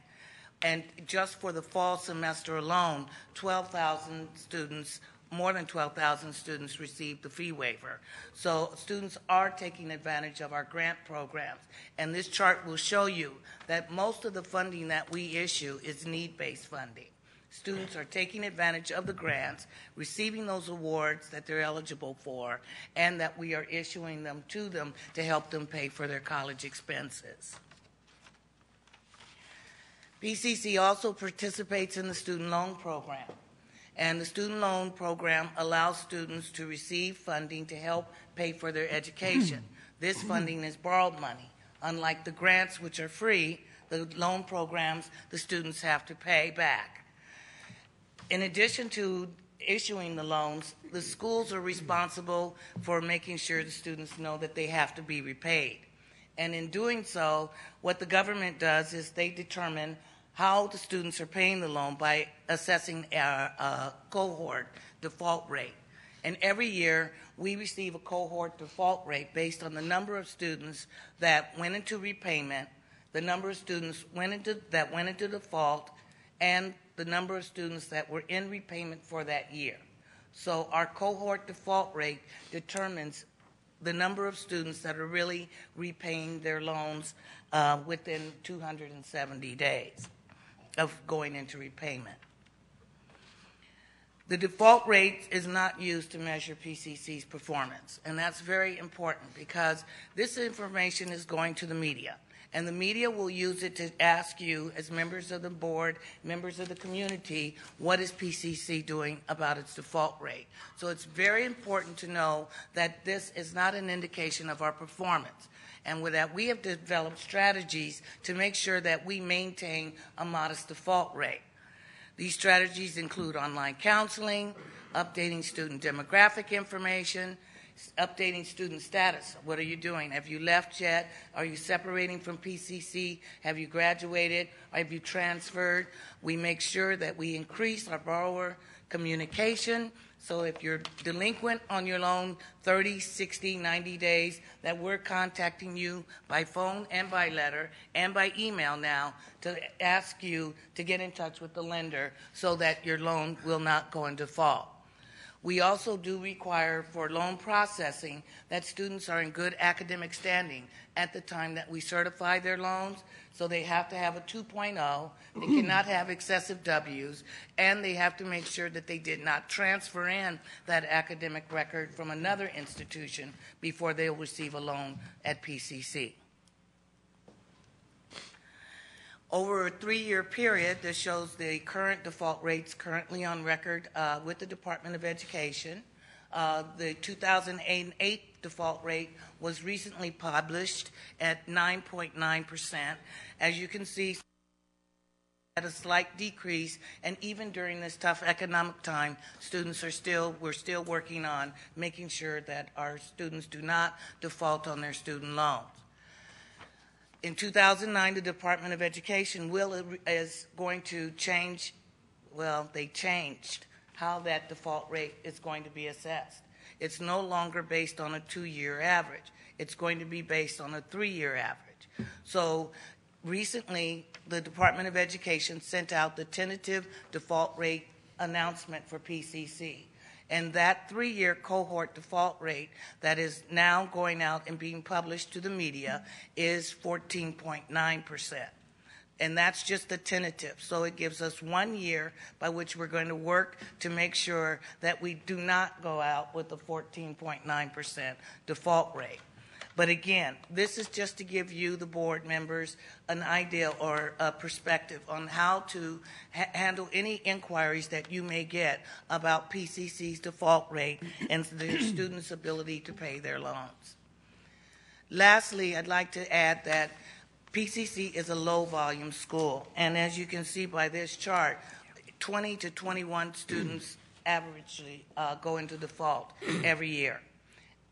And just for the fall semester alone, 12,000 students, more than 12,000 students received the fee waiver. So students are taking advantage of our grant programs. And this chart will show you that most of the funding that we issue is need-based funding. Students are taking advantage of the grants, receiving those awards that they're eligible for, and that we are issuing them to them to help them pay for their college expenses. PCC also participates in the student loan program. And the student loan program allows students to receive funding to help pay for their education. This funding is borrowed money. Unlike the grants, which are free, the loan programs, the students have to pay back. In addition to issuing the loans, the schools are responsible for making sure the students know that they have to be repaid. And in doing so, what the government does is they determine how the students are paying the loan by assessing a cohort default rate. And every year, we receive a cohort default rate based on the number of students that went into repayment, the number of students that went into default, and the number of students that were in repayment for that year. So our cohort default rate determines the number of students that are really repaying their loans within 270 days of going into repayment. The default rate is not used to measure PCC's performance, and that's very important because this information is going to the media, and the media will use it to ask you, as members of the board, members of the community, what is PCC doing about its default rate? So it's very important to know that this is not an indication of our performance. And with that, we have developed strategies to make sure that we maintain a modest default rate. These strategies include online counseling, updating student demographic information, updating student status. What are you doing? Have you left yet? Are you separating from PCC? Have you graduated? Have you transferred? We make sure that we increase our borrower communication. So if you're delinquent on your loan 30, 60, 90 days, that we're contacting you by phone and by letter and by email now to ask you to get in touch with the lender so that your loan will not go in default. We also do require for loan processing that students are in good academic standing at the time that we certify their loans. So they have to have a 2.0, they cannot have excessive W's, and they have to make sure that they did not transfer in that academic record from another institution before they'll receive a loan at PCC. Over a 3-year period, this shows the current default rates currently on record with the Department of Education. The 2008 default rate was recently published at 9.9%. As you can see, at a slight decrease, and even during this tough economic time, we're still working on making sure that our students do not default on their student loans. In 2009, the Department of Education is going to change, they changed how that default rate is going to be assessed. It's no longer based on a 2-year average. It's going to be based on a 3-year average. So recently, the Department of Education sent out the tentative default rate announcement for PCC. And that 3-year cohort default rate that is now going out and being published to the media is 14.9%. And that's just the tentative. So it gives us 1 year by which we're going to work to make sure that we do not go out with a 14.9% default rate. But again, this is just to give you, the board members, an idea or a perspective on how to handle any inquiries that you may get about PCC's default rate and their students' ability to pay their loans. Lastly, I'd like to add that PCC is a low-volume school, and as you can see by this chart, 20 to 21 students averagely go into default every year.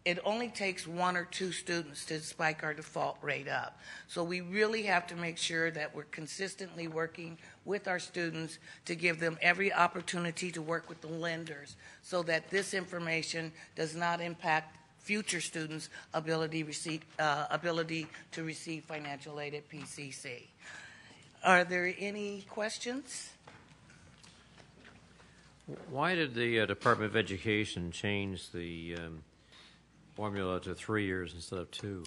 It only takes 1 or 2 students to spike our default rate up. So we really have to make sure that we're consistently working with our students to give them every opportunity to work with the lenders so that this information does not impact future students' ability to receive financial aid at PCC. Are there any questions? Why did the Department of Education change the formula to 3 years instead of 2?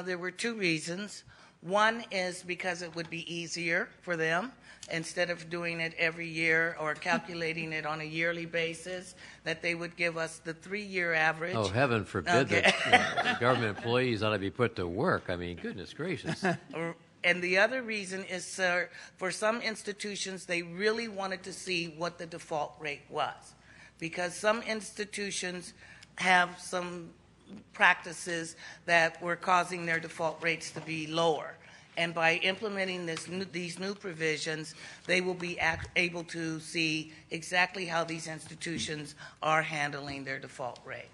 There were 2 reasons. One is because it would be easier for them instead of doing it every year or calculating it on a yearly basis, that they would give us the 3-year average. Oh, heaven forbid that government employees ought to be put to work. I mean, goodness gracious. And the other reason is for some institutions, they really wanted to see what the default rate was, because some institutions have some practices that were causing their default rates to be lower. And by implementing these new provisions, they will be able to see exactly how these institutions are handling their default rate.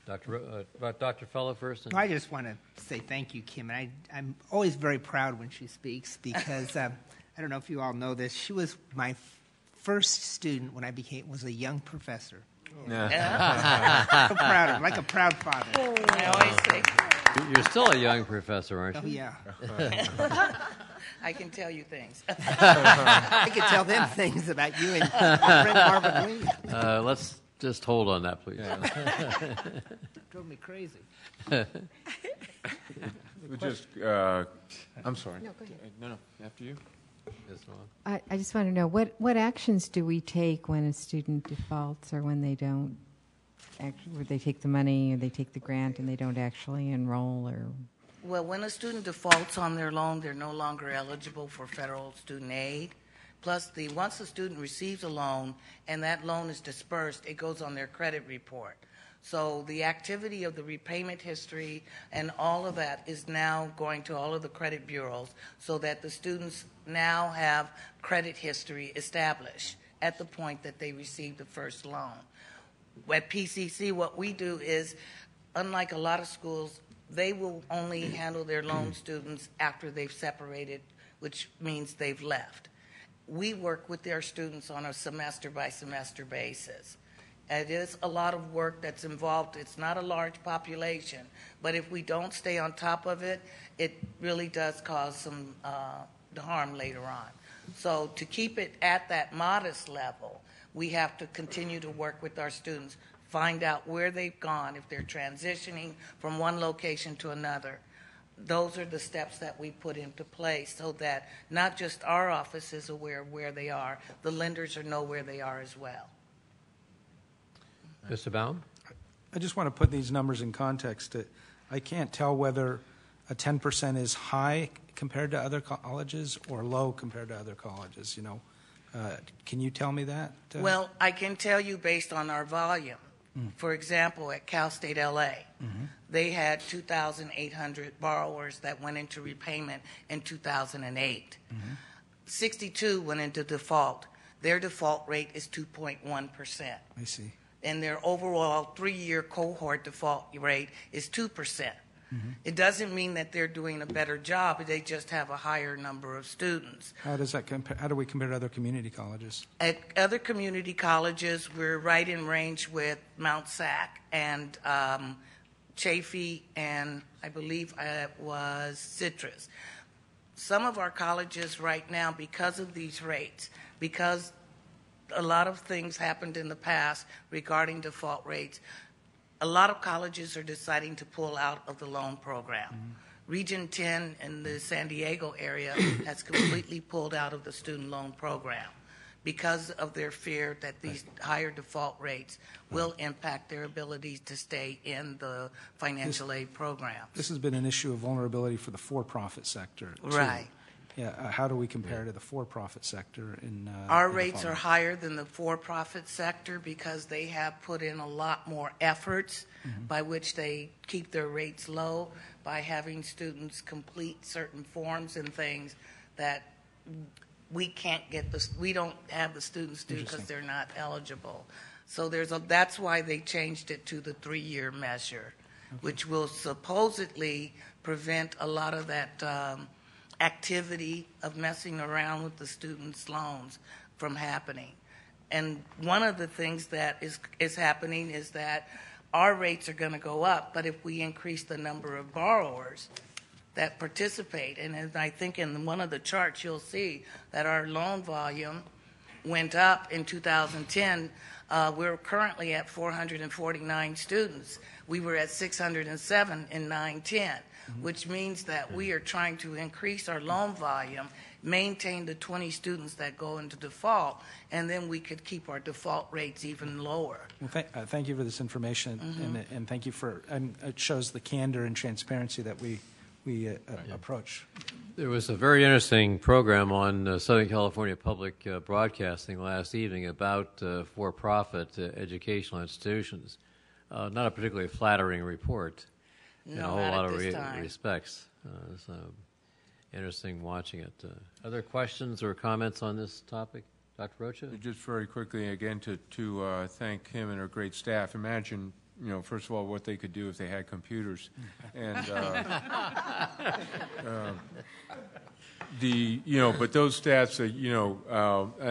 Dr. Fellow first. I just want to say thank you, Kim. And I'm always very proud when she speaks because I don't know if you all know this. She was my first student when I was a young professor. Yeah. So proud of her, like a proud father. I always say. You're still a young professor, aren't you? Oh, yeah. I can tell you things. I can tell them things about you and friend Marvin Lee. Let's just hold on that, please. Drove me crazy. Just, I'm sorry. No, go ahead. No, after you. I just want to know, what actions do we take when a student defaults or when they don't, where they take the money or they take the grant and they don't actually enroll? Or Well, when a student defaults on their loan, they're no longer eligible for federal student aid. Plus, once the student receives a loan and that loan is dispersed, it goes on their credit report. So the activity of the repayment history and all of that is now going to all of the credit bureaus so that the students now have credit history established at the point that they receive the first loan. At PCC, what we do is, unlike a lot of schools, they will only handle their loan students after they've separated, which means they've left. We work with their students on a semester-by-semester basis. It is a lot of work that's involved. It's not a large population, but if we don't stay on top of it, it really does cause some harm later on. So to keep it at that modest level, we have to continue to work with our students, find out where they've gone, if they're transitioning from one location to another. Those are the steps that we put into place so that not just our office is aware of where they are, the lenders know where they are as well. Mr. Baum? I just want to put these numbers in context. I can't tell whether a 10% is high compared to other colleges or low compared to other colleges. Can you tell me that? Well, I can tell you based on our volume. For example, at Cal State LA, they had 2,800 borrowers that went into repayment in 2008. 62 went into default. Their default rate is 2.1%. I see. And their overall 3-year cohort default rate is 2%. It doesn't mean that they're doing a better job. They just have a higher number of students. How does that compare? How do we compare to other community colleges? At other community colleges, we're right in range with Mount Sac and Chaffey, and I believe it was Citrus. Some of our colleges right now, because of these rates, because a lot of things happened in the past regarding default rates, a lot of colleges are deciding to pull out of the loan program. Region 10 in the San Diego area has completely pulled out of the student loan program because of their fear that these higher default rates will impact their ability to stay in the financial aid program. This has been an issue of vulnerability for the for-profit sector, too. Right. Yeah. How do we compare to the for-profit sector? Our rates are higher than the for-profit sector because they have put in a lot more efforts by which they keep their rates low by having students complete certain forms and things that we can't get we don't have the students do because they're not eligible. So that's why they changed it to the 3-year measure, which will supposedly prevent a lot of that activity of messing around with the students' loans from happening. And one of the things that is happening is that our rates are going to go up, but if we increase the number of borrowers that participate, and as I think in one of the charts you'll see that our loan volume went up in 2010. We're currently at 449 students. We were at 607 in 9-10. Which means that we are trying to increase our loan volume, maintain the 20 students that go into default, and then we could keep our default rates even lower. Well, thank you for this information, and thank you for, it shows the candor and transparency that we approach. There was a very interesting program on Southern California Public Broadcasting last evening about for-profit educational institutions. Not a particularly flattering report. in No, a whole not lot at of this time. respects. So interesting watching it. Other questions or comments on this topic? Dr. Rocha? Just very quickly, again, to thank him and our great staff. Imagine, first of all, what they could do if they had computers. And but those stats, I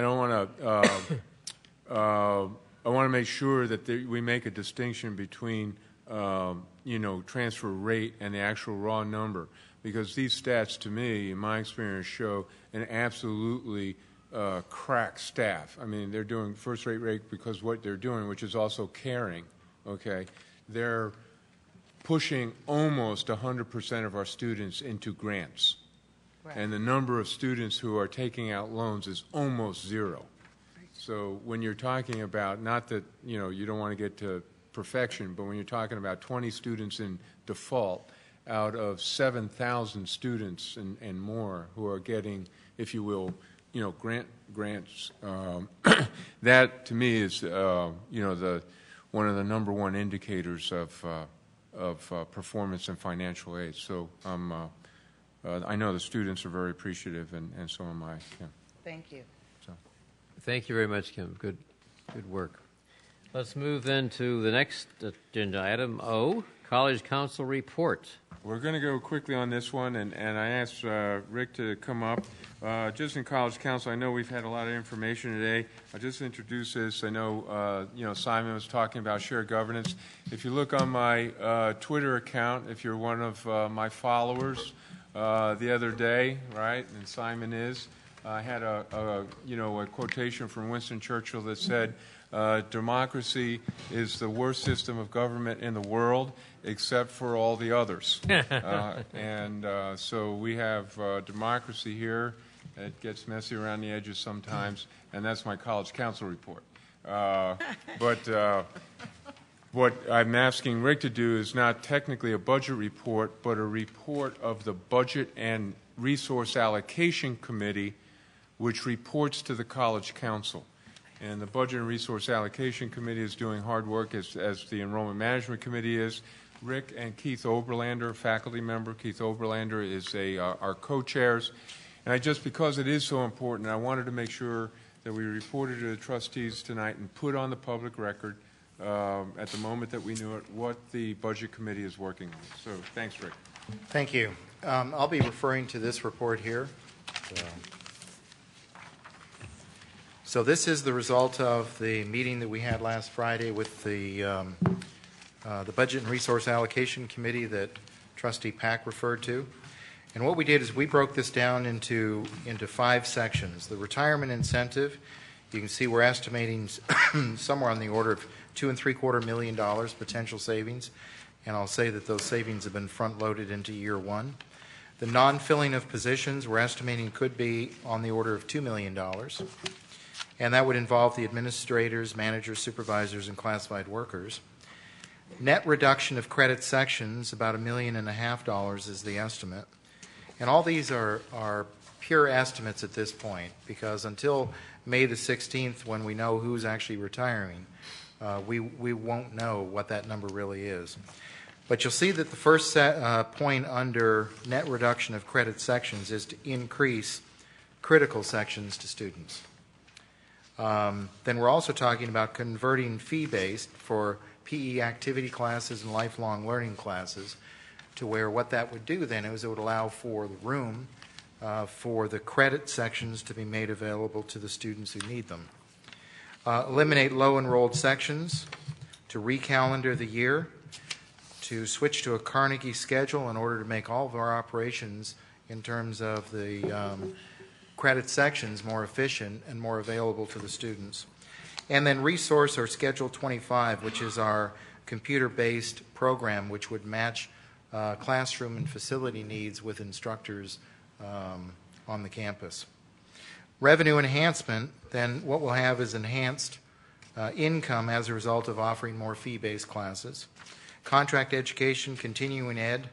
don't want to, I want to make sure that we make a distinction between, transfer rate and the actual raw number, because these stats, to me, in my experience, show an absolutely crack staff. I mean, they're doing first-rate rate because what they're doing, which is also caring, okay? They're pushing almost 100% of our students into grants. Right. And the number of students who are taking out loans is almost zero. Right. So when you're talking about, not that, you don't want to get to perfection, but when you're talking about 20 students in default out of 7,000 students and more who are getting, if you will, grants. That to me is, one of the number one indicators of performance and financial aid. So I know the students are very appreciative, and so am I. Yeah. Thank you. So. Thank you very much, Kim. Good work. Let's move then to the next agenda item, O, College Council Report. We're going to go quickly on this one, and I asked Rick to come up. Just in College Council, I know we've had a lot of information today. I'll just introduce this. I know, Simon was talking about shared governance. If you look on my Twitter account, if you're one of my followers, the other day, right, and Simon is, I had a quotation from Winston Churchill that said, democracy is the worst system of government in the world, except for all the others. So we have democracy here. It gets messy around the edges sometimes, and that's my College Council report. But what I'm asking Rick to do is not technically a budget report, but a report of the Budget and Resource Allocation Committee, which reports to the College Council. And the Budget and Resource Allocation Committee is doing hard work, as the Enrollment Management Committee is. Rick and Keith Oberlander, faculty member. Keith Oberlander is our co-chairs. And because it is so important, I wanted to make sure that we reported to the trustees tonight and put on the public record at the moment that we knew it, what the Budget Committee is working on. So thanks, Rick. Thank you. I'll be referring to this report here. So this is the result of the meeting that we had last Friday with the Budget and Resource Allocation Committee that Trustee Pack referred to. And what we did is we broke this down into 5 sections. The retirement incentive, you can see we're estimating somewhere on the order of $2.75 million potential savings, and I'll say that those savings have been front-loaded into year 1. The non-filling of positions we're estimating could be on the order of $2 million. And that would involve the administrators, managers, supervisors, and classified workers. Net reduction of credit sections, about $1.5 million is the estimate. And all these are pure estimates at this point, because until May the 16th, when we know who's actually retiring, we won't know what that number really is. But you'll see that the first point under net reduction of credit sections is to increase critical sections to students. Then we're also talking about converting fee-based for PE activity classes and lifelong learning classes, to where what that would do then is it would allow for the room for the credit sections to be made available to the students who need them. Eliminate low enrolled sections, to recalendar the year, to switch to a Carnegie schedule in order to make all of our operations in terms of the credit sections more efficient and more available to the students. And then resource or Schedule 25, which is our computer-based program which would match classroom and facility needs with instructors on the campus. Revenue enhancement, then what we'll have is enhanced income as a result of offering more fee-based classes. Contract education, continuing ed,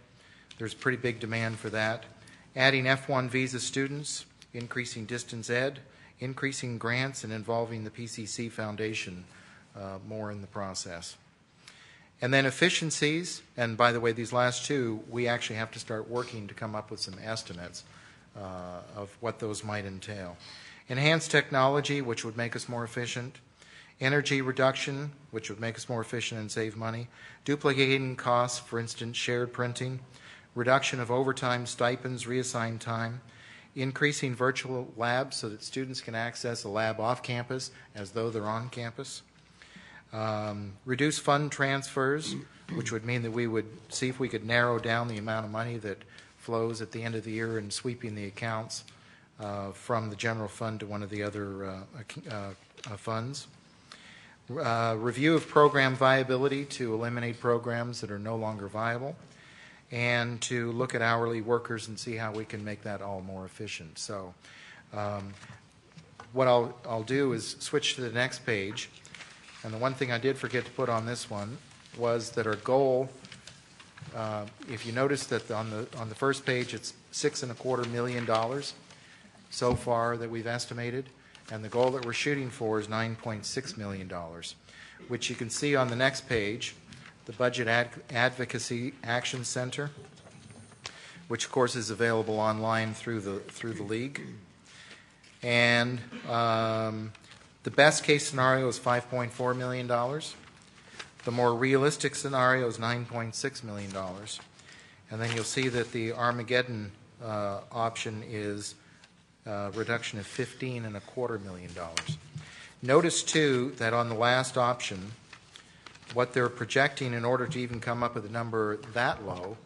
there's pretty big demand for that. Adding F1 visa students, increasing distance ed, increasing grants, and involving the PCC Foundation more in the process. And then efficiencies, and by the way, these last two, we actually have to start working to come up with some estimates of what those might entail. Enhanced technology, which would make us more efficient. Energy reduction, which would make us more efficient and save money. Duplicating costs, for instance, shared printing. Reduction of overtime stipends, reassigned time. Increasing virtual labs so that students can access a lab off campus as though they're on campus. Reduce fund transfers, which would mean that we would see if we could narrow down the amount of money that flows at the end of the year and sweeping the accounts from the general fund to one of the other funds. Review of program viability to eliminate programs that are no longer viable, and to look at hourly workers and see how we can make that all more efficient. So what I'll do is switch to the next page. And the one thing I did forget to put on this one was that our goal, if you notice that on the first page it's $6.25 million so far that we've estimated, and the goal that we're shooting for is $9.6 million, which you can see on the next page, the Budget Advocacy Action Center, which of course is available online through the league. And the best case scenario is $5.4 million. The more realistic scenario is $9.6 million. And then you'll see that the Armageddon option is a reduction of $15.25 million. Notice, too, that on the last option, what they're projecting in order to even come up with a number that low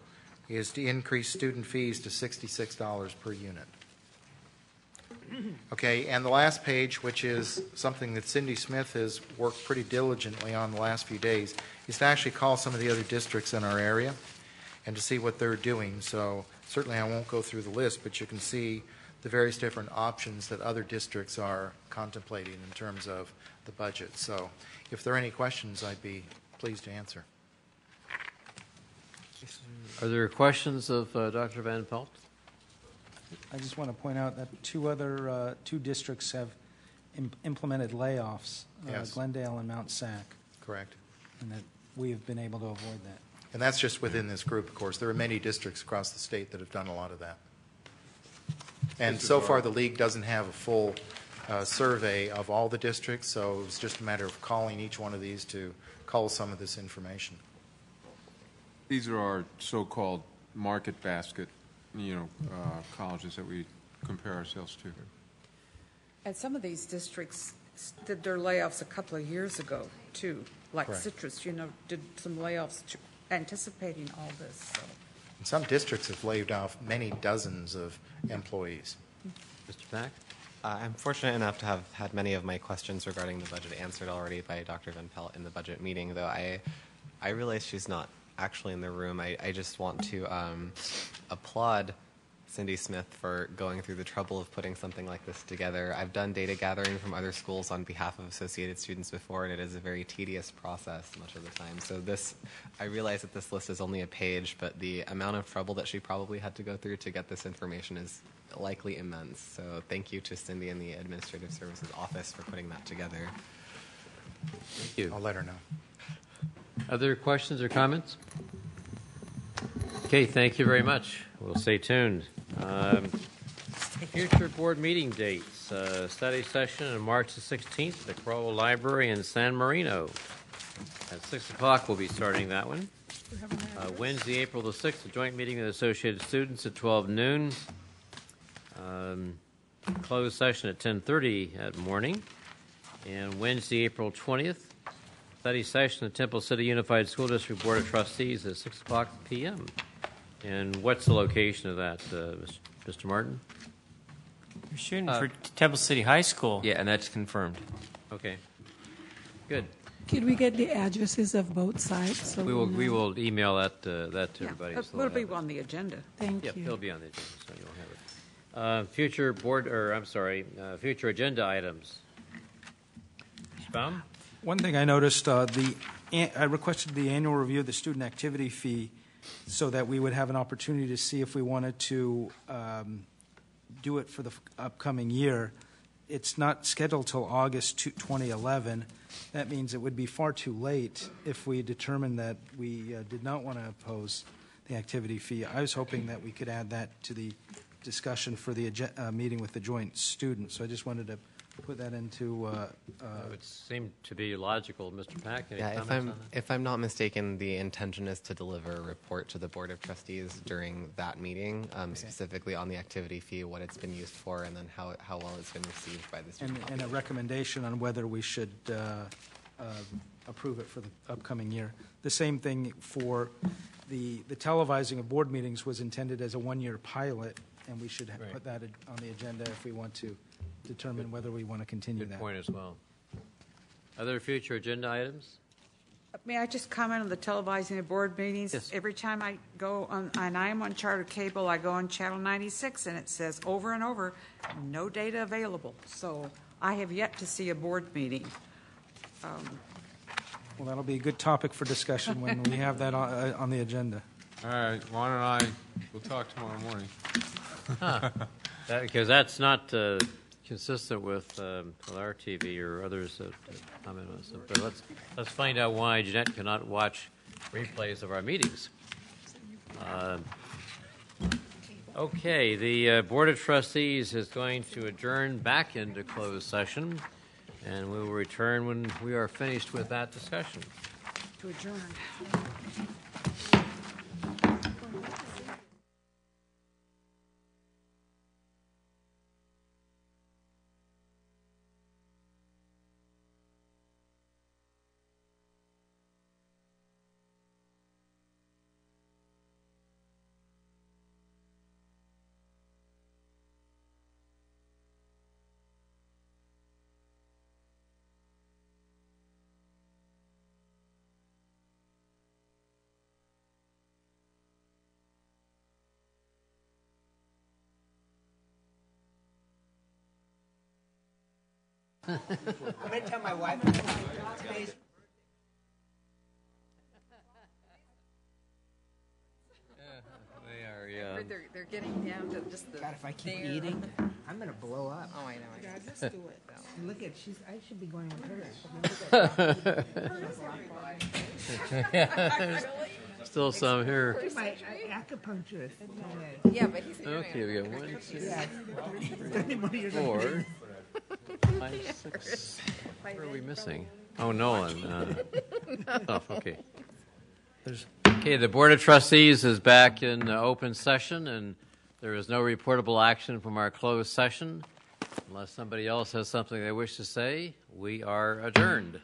is to increase student fees to $66 per unit. Okay, and the last page, which is something that Cindy Smith has worked pretty diligently on the last few days, is to actually call some of the other districts in our area and to see what they're doing. So certainly I won't go through the list, but you can see the various different options that other districts are contemplating in terms of the budget. So if there are any questions, I'd be pleased to answer. Are there questions of Dr. Van Pelt? I just want to point out that two districts have implemented layoffs, Yes. Glendale and Mount Sac. Correct. And that we have been able to avoid that. And that's just within this group, of course. There are many districts across the state that have done a lot of that. And so far, the league doesn't have a full survey of all the districts, so it was just a matter of calling each one of these to cull some of this information. These are our so-called market basket, colleges that we compare ourselves to. And some of these districts did their layoffs a couple of years ago, too. Like Correct. Citrus, did some layoffs anticipating all this. So. And some districts have laid off many dozens of employees. Mr. Pack? I'm fortunate enough to have had many of my questions regarding the budget answered already by Dr. Van Pelt in the budget meeting, though I realize she's not actually in the room. I just want to applaud Cindy Smith for going through the trouble of putting something like this together. I've done data gathering from other schools on behalf of associated students before, and it is a very tedious process much of the time. So I realize that this list is only a page, but the amount of trouble that she probably had to go through to get this information is likely immense. So thank you to Cindy and the Administrative Services Office for putting that together. Thank you. I'll let her know. Other questions or comments? Okay, thank you very much. We'll stay tuned. Future board meeting dates. Study session on March the 16th at the Crowell Library in San Marino. At 6 o'clock we'll be starting that one. Wednesday, April the 6th, a joint meeting with Associated Students at 12 noon. Closed session at 10:30 that morning. And Wednesday, April 20th, study session at Temple City Unified School District Board of Trustees at 6 o'clock p.m. And what's the location of that, Mr. Martin? You're shooting for Temple City High School. Yeah, and that's confirmed. Okay. Good. Could we get the addresses of both sides? So We will email that to everybody. So It'll be on the agenda. Thank Yep, you. it'll be on the agenda, so you'll have it. Future agenda items. Mr. Baum? One thing I noticed, I requested the annual review of the student activity fee so that we would have an opportunity to see if we wanted to do it for the upcoming year. it's not scheduled till August 2011. That means it would be far too late if we determined that we did not want to oppose the activity fee. I was hoping that we could add that to the discussion for the meeting with the joint students. So I just wanted to put that into. It seemed to be logical, Mr. Pack. Any Yeah, comments on that? if I'm not mistaken, the intention is to deliver a report to the Board of Trustees during that meeting, specifically on the activity fee, what it's been used for, and then how well it's been received by the student And a recommendation on whether we should approve it for the upcoming year. The same thing for the televising of board meetings was intended as a one-year pilot, and we should put that on the agenda if we want to determine whether we want to continue that. Good point as well. Other future agenda items? May I just comment on the televising of board meetings? Yes. Every time I go on, and I am on Charter Cable, I go on Channel 96, and it says over and over, no data available. So I have yet to see a board meeting. Well, that'll be a good topic for discussion when we have that on the agenda. All right, Juan and I will talk tomorrow morning. Because that's not consistent with our TV or others that comment on this. But let's find out why Jeanette cannot watch replays of our meetings. Okay, the Board of Trustees is going to adjourn back into closed session, and we will return when we are finished with that discussion. To adjourn. I'm going to tell my wife. They are, yeah. They're getting down to just the. God, if I keep eating, I'm going to blow up. Oh, I know. God, let's do it. Look at, I should be going with her. Still some here. Look at my acupuncturist. Yeah, but he's Okay, we got 1, 2, Yeah, 3, 4, 5, 6. Where are we missing? Oh, Nolan. Oh, okay. Okay, the Board of Trustees is back in open session, and there is no reportable action from our closed session. Unless somebody else has something they wish to say, we are adjourned.